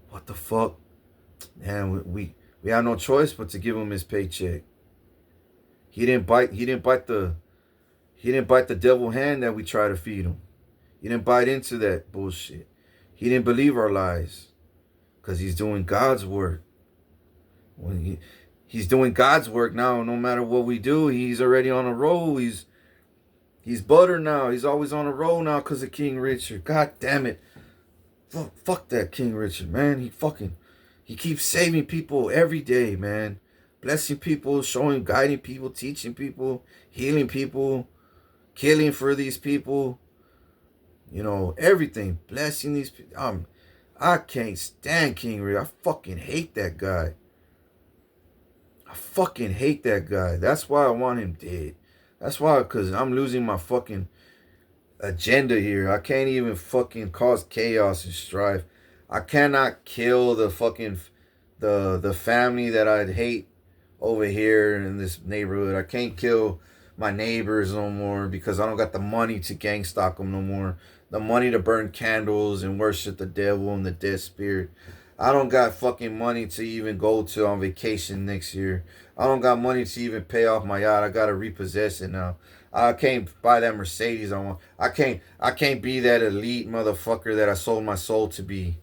What the fuck? Man, we had no choice but to give him his paycheck. He didn't bite the devil hand that we try to feed him. He didn't bite into that bullshit. He didn't believe our lies. Because he's doing God's work. When he's doing God's work now, no matter what we do, he's already on a roll. He's butter now. He's always on a roll now because of King Richard. God damn it. Fuck that King Richard, man. He keeps saving people every day, man. Blessing people, guiding people, teaching people, healing people, killing for these people. Everything. Blessing these people. I can't stand King Richard. I fucking hate that guy. That's why I want him dead. That's why, because I'm losing my fucking agenda here. I can't even fucking cause chaos and strife. I cannot kill the fucking the family that I'd hate over here in this neighborhood. I can't kill my neighbors no more because I don't got the money to gang stalk them no more. The money to burn candles and worship the devil and the dead spirit. I don't got fucking money to even go on vacation next year. I don't got money to even pay off my yacht. I gotta repossess it now. I can't buy that Mercedes I want. I can't be that elite motherfucker that I sold my soul to be.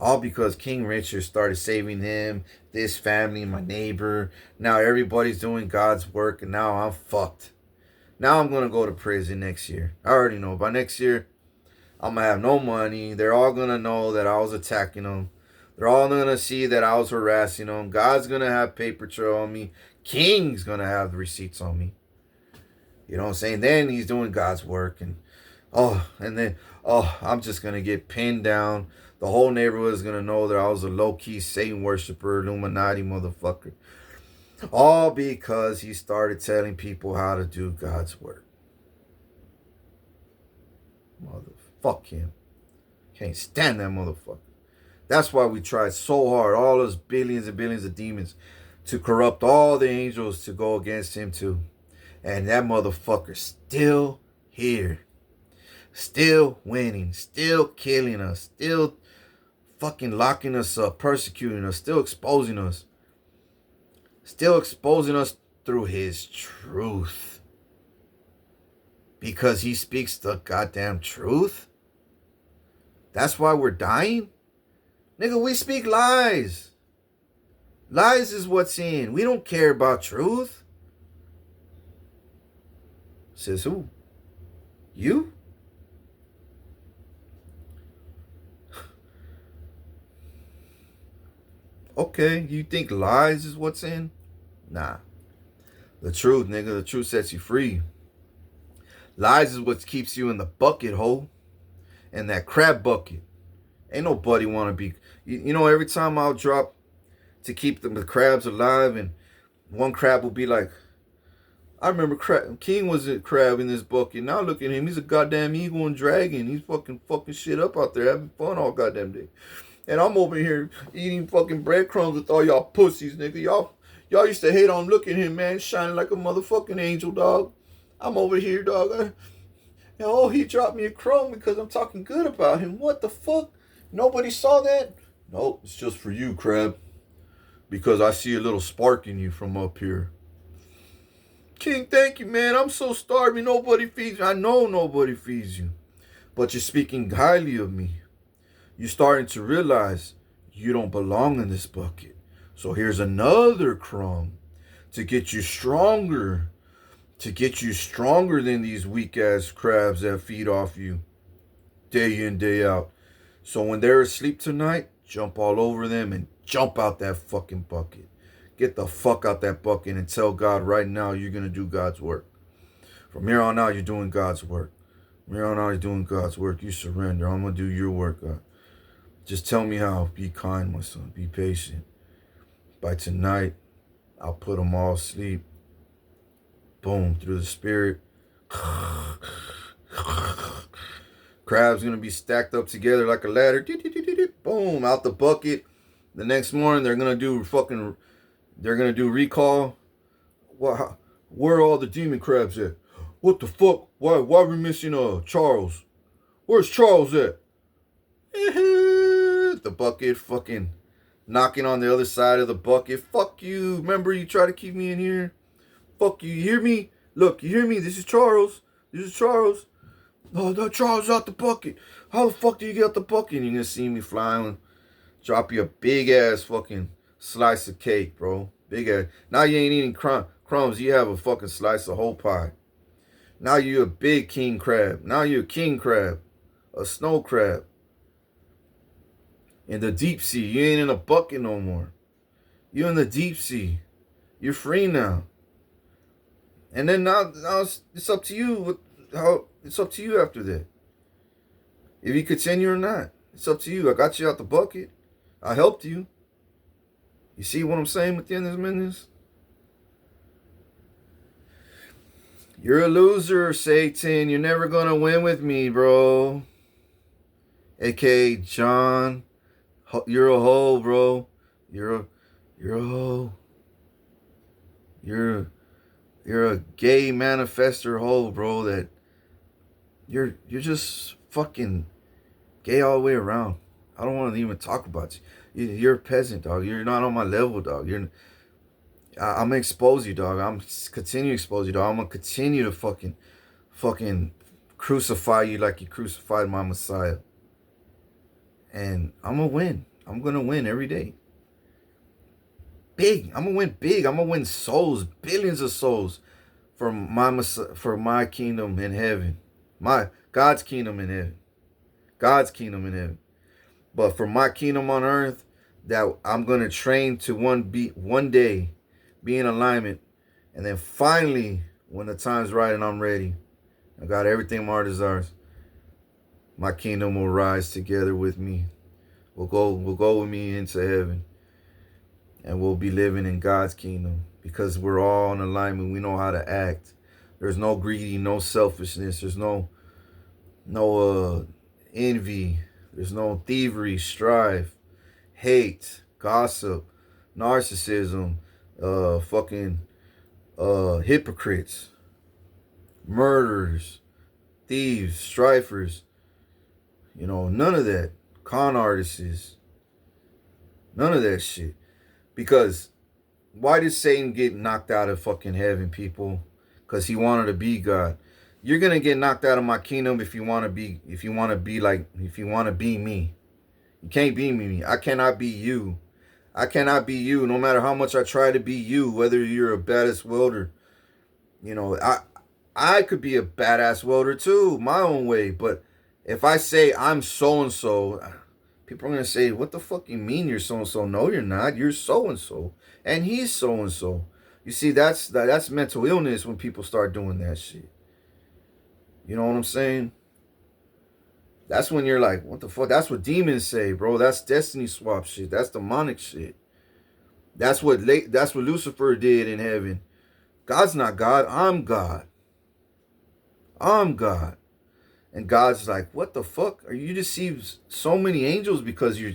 All because King Richard started saving him, this family, my neighbor. Now everybody's doing God's work, and now I'm fucked. Now I'm gonna go to prison next year. I already know. By next year, I'm gonna have no money. They're all gonna know that I was attacking them. They're all gonna see that I was harassing them. God's gonna have paper trail on me. King's gonna have the receipts on me. You know what I'm saying? Then he's doing God's work, and I'm just gonna get pinned down. The whole neighborhood is gonna know that I was a low-key Satan worshiper, Illuminati motherfucker. All because he started telling people how to do God's work. Fuck him. Can't stand that motherfucker. That's why we tried so hard, all those billions and billions of demons, to corrupt all the angels to go against him too. And that motherfucker's still here. Still winning. Still killing us. Still fucking locking us up. Persecuting us. Still exposing us. Still exposing us through his truth. Because he speaks the goddamn truth. That's why we're dying? Nigga, we speak lies. Lies is what's in. We don't care about truth. Says who? You? Okay, you think lies is what's in? Nah. The truth, nigga. The truth sets you free. Lies is what keeps you in the bucket hole. In that crab bucket. Ain't nobody want to be... You know, every time I'll drop to keep the crabs alive, and one crab will be like, I remember King was a crab in this bucket. Now look at him. He's a goddamn eagle and dragon. He's fucking shit up out there, having fun all goddamn day. And I'm over here eating fucking breadcrumbs with all y'all pussies, nigga. Y'all used to hate on looking at him, man, shining like a motherfucking angel, dog. I'm over here, dog. Oh, he dropped me a crumb because I'm talking good about him. What the fuck? Nobody saw that? Nope, it's just for you, crab. Because I see a little spark in you from up here. King, thank you, man. I'm so starving. Nobody feeds me. I know nobody feeds you. But you're speaking highly of me. You're starting to realize you don't belong in this bucket. So here's another crumb to get you stronger. To get you stronger than these weak-ass crabs that feed off you day in, day out. So when they're asleep tonight, jump all over them and jump out that fucking bucket. Get the fuck out that bucket and tell God right now you're going to do God's work. From here on out, you're doing God's work. From here on out, you're doing God's work. You surrender. I'm going to do your work, God. Just tell me how. Be kind, my son. Be patient. By tonight, I'll put them all asleep. Boom, through the spirit. Crabs going to be stacked up together like a ladder. Boom, out the bucket. The next morning, they're going to do recall. Where are all the demon crabs at? What the fuck? Why are we missing Charles? Where's Charles at? The bucket fucking knocking on the other side of the bucket. Fuck you. Remember you tried to keep me in here? Fuck you. You hear me? Look, you hear me? This is Charles. This is Charles. No, Charles out the bucket. How the fuck do you get out the bucket? And you're going to see me flying. Drop you a big ass fucking slice of cake, bro. Big ass. Now you ain't eating crumbs. You have a fucking slice of whole pie. Now you're a big king crab. Now you're a king crab. A snow crab. In the deep sea. You ain't in a bucket no more. You're in the deep sea. You're free now. And then now it's up to you. It's up to you after that. If you continue or not. It's up to you. I got you out the bucket. I helped you. You see what I'm saying within this business? You're a loser, Satan. You're never gonna win with me, bro. AKA John. You're a hoe, bro. You're a hoe. You're a gay manifester hoe, bro. That you're just fucking gay all the way around. I don't want to even talk about you. You're a peasant, dog. You're not on my level, dog. I'm gonna expose you, dog. I'm continue to expose you, dog. I'm gonna continue to fucking crucify you like you crucified my Messiah. And I'm gonna win. I'm gonna win every day. Big. I'm gonna win big. I'm gonna win souls, billions of souls for my kingdom in heaven. God's kingdom in heaven. God's kingdom in heaven. But for my kingdom on earth, that I'm gonna train to one day be in alignment. And then finally, when the time's right and I'm ready, I got everything my heart desires, my kingdom will rise together with me. We'll go with me into heaven. And we'll be living in God's kingdom. Because we're all in alignment. We know how to act. There's no greedy, no selfishness. There's no envy. There's no thievery, strife, hate, gossip, narcissism, hypocrites. murderers, thieves, strifers, none of that. Con artists, none of that shit. Because why did Satan get knocked out of fucking heaven, people? Because he wanted to be God. You're gonna get knocked out of my kingdom if you want to be me. You can't be me. I cannot be you. I cannot be you. No matter how much I try to be you, whether you're a badass welder, I could be a badass welder too, my own way. But if I say I'm so and so, people are gonna say, "What the fuck you mean you're so and so?" No, you're not. You're so and so, and he's so and so. You see, that's mental illness when people start doing that shit. You know what I'm saying? That's when you're like, what the fuck? That's what demons say, bro. That's destiny swap shit. That's demonic shit. That's what Lucifer did in heaven. God's not God. I'm God. I'm God. And God's like, what the fuck? Are you deceived so many angels because you're...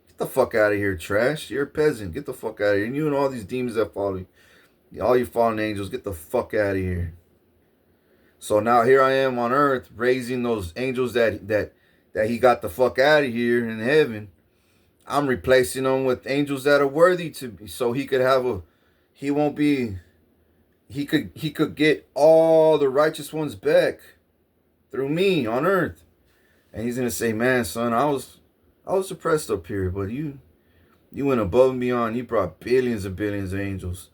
Get the fuck out of here, trash. You're a peasant. Get the fuck out of here. And you and all these demons that follow you, all you fallen angels, get the fuck out of here. So now here I am on earth raising those angels that he got the fuck out of here in heaven. I'm replacing them with angels that are worthy to be, so he could have a... He won't be... He could get all the righteous ones back through me on earth. And he's gonna say, man, son, I was depressed up here, but you went above and beyond. You brought billions and billions of angels.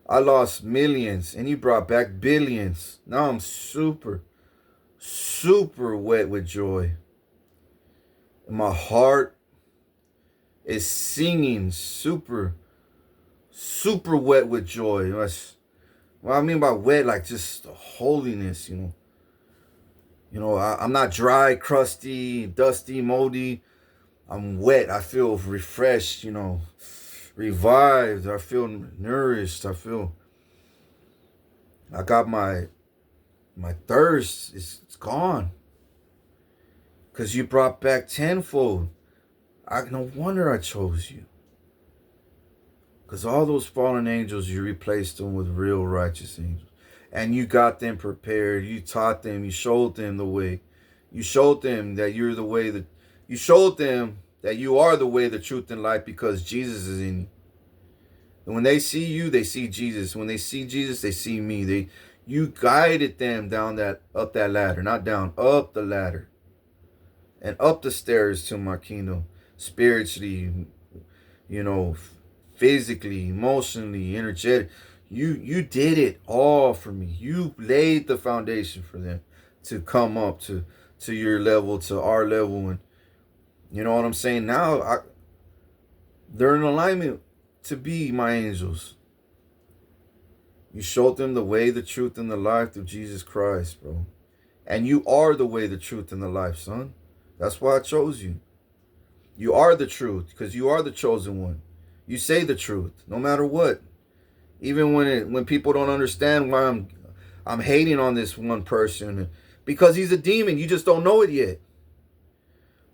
I lost millions and you brought back billions. Now I'm super, super wet with joy. And my heart is singing super, super wet with joy. What I mean by wet, like just holiness, I'm not dry, crusty, dusty, moldy. I'm wet. I feel refreshed, revived. I feel nourished. I got my thirst. It's gone. Because you brought back tenfold. No wonder I chose you. Because all those fallen angels, you replaced them with real righteous angels. And you got them prepared. You taught them. You showed them the way. You showed them that you're the way. You showed them that you are the way, the truth, and life because Jesus is in you. And when they see you, they see Jesus. When they see Jesus, they see me. You guided them up that ladder. Not down, up the ladder. And up the stairs to my kingdom. Spiritually, physically, emotionally, energetic. You did it all for me. You laid the foundation for them to come up to your level, to our level. And you know what I'm saying? Now they're in alignment to be my angels. You showed them the way, the truth, and the life through Jesus Christ, bro. And you are the way, the truth, and the life, son. That's why I chose you. You are the truth because you are the chosen one. You say the truth no matter what. Even when people don't understand why I'm hating on this one person because he's a demon, you just don't know it yet.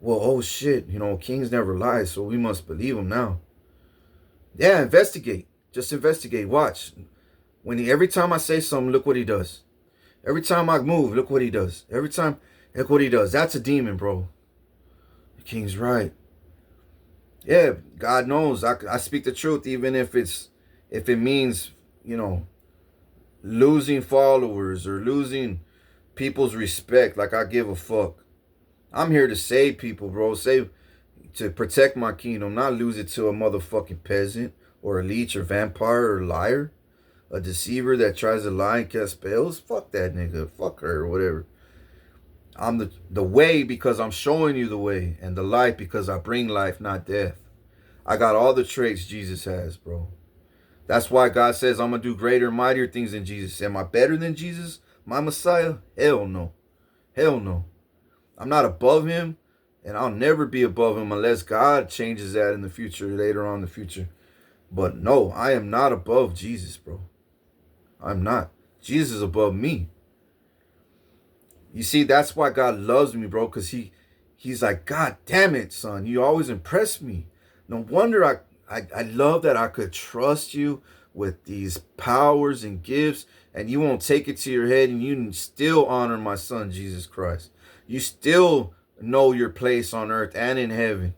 Well, oh shit, kings never lie, so we must believe him now. Yeah, investigate. Just investigate. Watch. Every time I say something, look what he does. Every time I move, look what he does. Every time, look what he does. That's a demon, bro. The king's right. Yeah, God knows. I speak the truth, even if it means, losing followers or losing people's respect. Like, I give a fuck. I'm here to save people, bro. To protect my kingdom, not lose it to a motherfucking peasant or a leech or vampire or liar. A deceiver that tries to lie and cast spells. Fuck that nigga. Fuck her or whatever. I'm the way because I'm showing you the way. And the life because I bring life, not death. I got all the traits Jesus has, bro. That's why God says I'm going to do greater, mightier things than Jesus. Am I better than Jesus, my Messiah? Hell no. Hell no. I'm not above him, and I'll never be above him unless God changes that in the future, later on in the future. But no, I am not above Jesus, bro. I'm not. Jesus is above me. You see, that's why God loves me, bro, because he's like, God damn it, son. You always impress me. No wonder I love that I could trust you with these powers and gifts, and you won't take it to your head, and you still honor my son, Jesus Christ. You still know your place on earth and in heaven.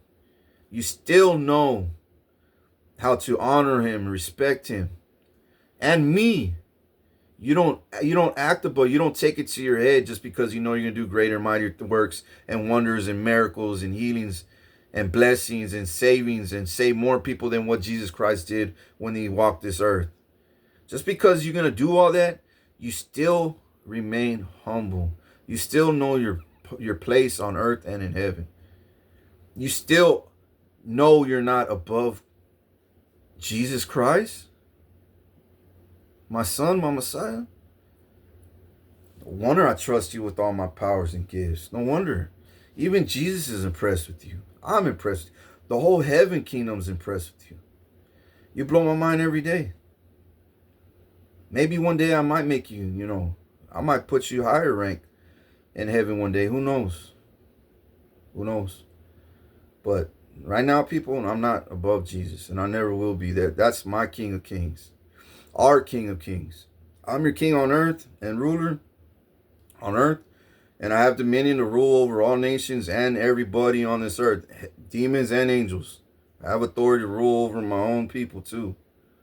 You still know how to honor him, respect him, and me. You don't act above. You don't take it to your head just because you know you're gonna do greater, mightier works and wonders and miracles and healings and blessings and savings and save more people than what Jesus Christ did when he walked this earth. Just because you're gonna do all that, you still remain humble. You still know your place on earth and in heaven. You still know you're not above Jesus Christ, my son, my Messiah. No wonder I trust you with all my powers and gifts. No wonder. Even Jesus is impressed with you. I'm impressed. The whole heaven kingdom's impressed with you. You blow my mind every day. Maybe one day I might make you, I might put you higher rank in heaven one day. Who knows? Who knows? But right now, people, I'm not above Jesus, and I never will be there. That's my King of Kings. Our King of Kings. I'm your king on earth and ruler on earth, and I have dominion to rule over all nations and everybody on this earth, demons and angels. I have authority to rule over my own people too,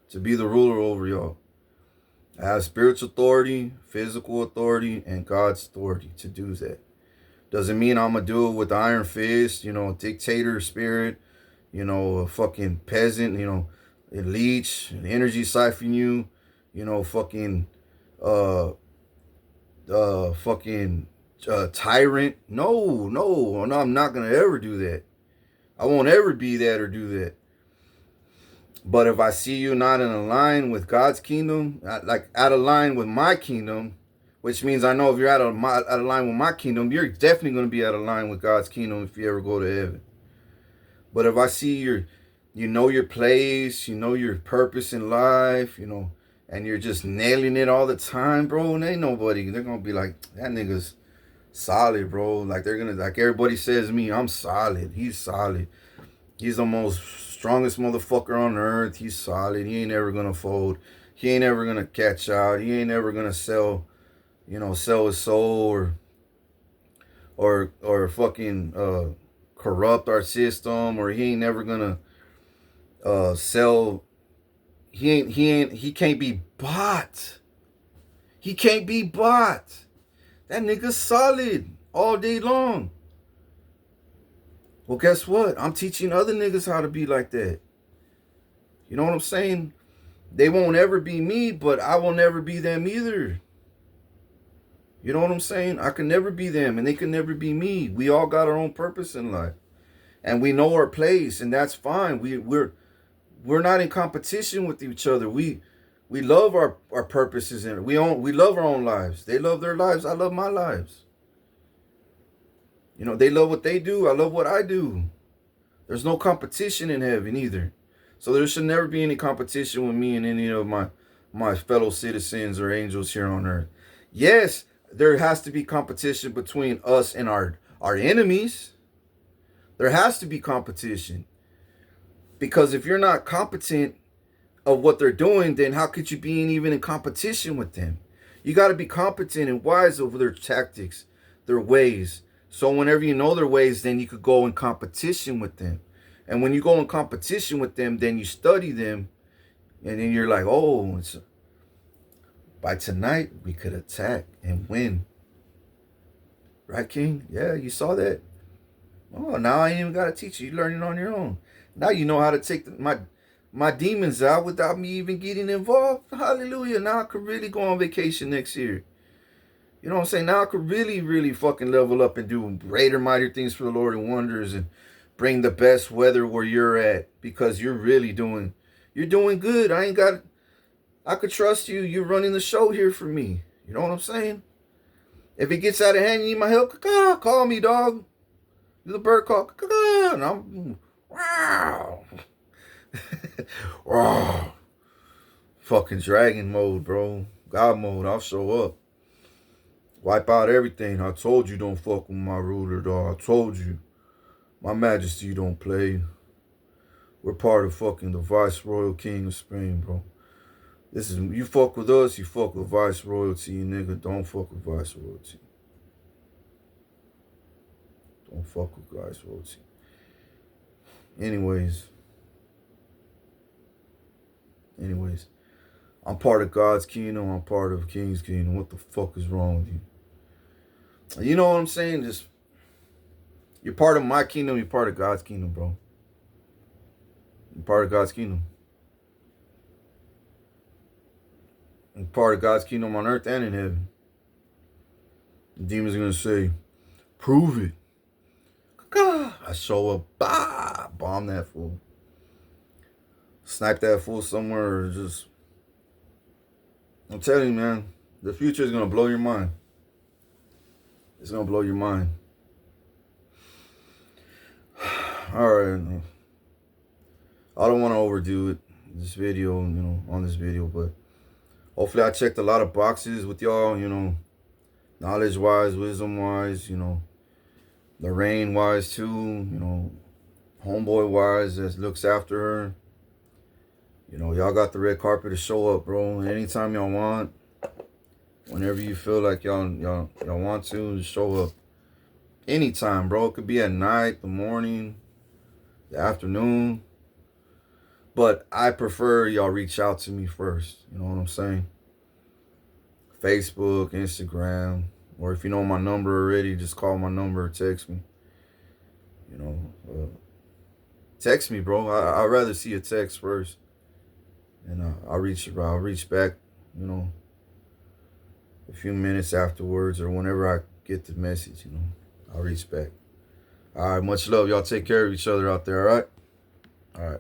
to be the ruler over y'all. I have spiritual authority, physical authority, and God's authority to do that. Doesn't mean I'm going to do it with iron fist, dictator spirit, a fucking peasant, a leech, an energy siphon you, fucking tyrant. No, I'm not going to ever do that. I won't ever be that or do that. But if I see you not in line with God's kingdom, like out of line with my kingdom, which means I know if you're out of line with my kingdom, you're definitely going to be out of line with God's kingdom if you ever go to heaven. But if I see you know your place, you know your purpose in life, and you're just nailing it all the time, bro, and ain't nobody, they're going to be like, that nigga's solid, bro. Like everybody says me, I'm solid. He's solid. He's the most strongest motherfucker on earth. He's solid. He ain't ever going to fold. He ain't ever going to catch out. He ain't ever going to sell his soul or fucking corrupt our system, or he ain't never gonna sell. He can't be bought. He can't be bought. That nigga's solid all day long. Well, guess what? I'm teaching other niggas how to be like that. You know what I'm saying? They won't ever be me, but I will never be them either. You know what I'm saying? I can never be them, and they can never be me. We all got our own purpose in life, and we know our place, and that's fine. We're not in competition with each other. We love our purposes, and we love our own lives. They love their lives. I love my lives. They love what they do. I love what I do. There's no competition in heaven either, so there should never be any competition with me and any of my fellow citizens or angels here on earth. Yes, there has to be competition between us and our enemies. There has to be competition. Because if you're not competent of what they're doing, then how could you be even in competition with them? You got to be competent and wise over their tactics, their ways. So whenever you know their ways, then you could go in competition with them. And when you go in competition with them, then you study them. And then you're like, oh, by tonight, we could attack and win. Right, King? Yeah, you saw that? Oh, now I ain't even got to teach you. You're learning on your own. Now you know how to take my demons out without me even getting involved. Hallelujah. Now I could really go on vacation next year. You know what I'm saying? Now I could really, really fucking level up and do greater, mightier things for the Lord and wonders and bring the best weather where you're at, because you're doing good. I could trust you. You're running the show here for me. You know what I'm saying? If it gets out of hand, you need my help, call me, dog. The bird call, and I'm, wow. Wow. Fucking dragon mode, bro. God mode, I'll show up. Wipe out everything. I told you don't fuck with my ruler, dog. I told you. My majesty don't play. We're part of fucking the viceroyal king of Spain, bro. This is, you fuck with us, you fuck with Vice Royalty, nigga. Don't fuck with Vice Royalty. Don't fuck with Vice Royalty. Anyways, I'm part of God's kingdom. I'm part of King's kingdom. What the fuck is wrong with you? You know what I'm saying? Just, you're part of my kingdom. You're part of God's kingdom, bro. You're part of God's kingdom. You're part of God's kingdom on earth and in heaven. The demons are going to say, prove it. I show up, bah, bomb that fool. Snipe that fool somewhere, or just... I'm telling you, man, the future is going to blow your mind. It's going to blow your mind. Alright. I don't want to overdo it, this video, you know, on this video, but hopefully I checked a lot of boxes with y'all, you know, knowledge-wise, wisdom-wise, you know, Lorraine-wise too, you know, homeboy-wise that looks after her. You know, y'all got the red carpet to show up, bro. Anytime y'all want, whenever you feel like y'all want to, just show up. Anytime, bro. It could be at night, the morning, the afternoon. But I prefer y'all reach out to me first. You know what I'm saying? Facebook, Instagram, or if you know my number already, just call my number or text me. You know, text me, bro. I'd rather see a text first. And I'll reach back, you know, a few minutes afterwards or whenever I get the message, you know, I'll reach back. All right, much love. Y'all take care of each other out there, all right? All right.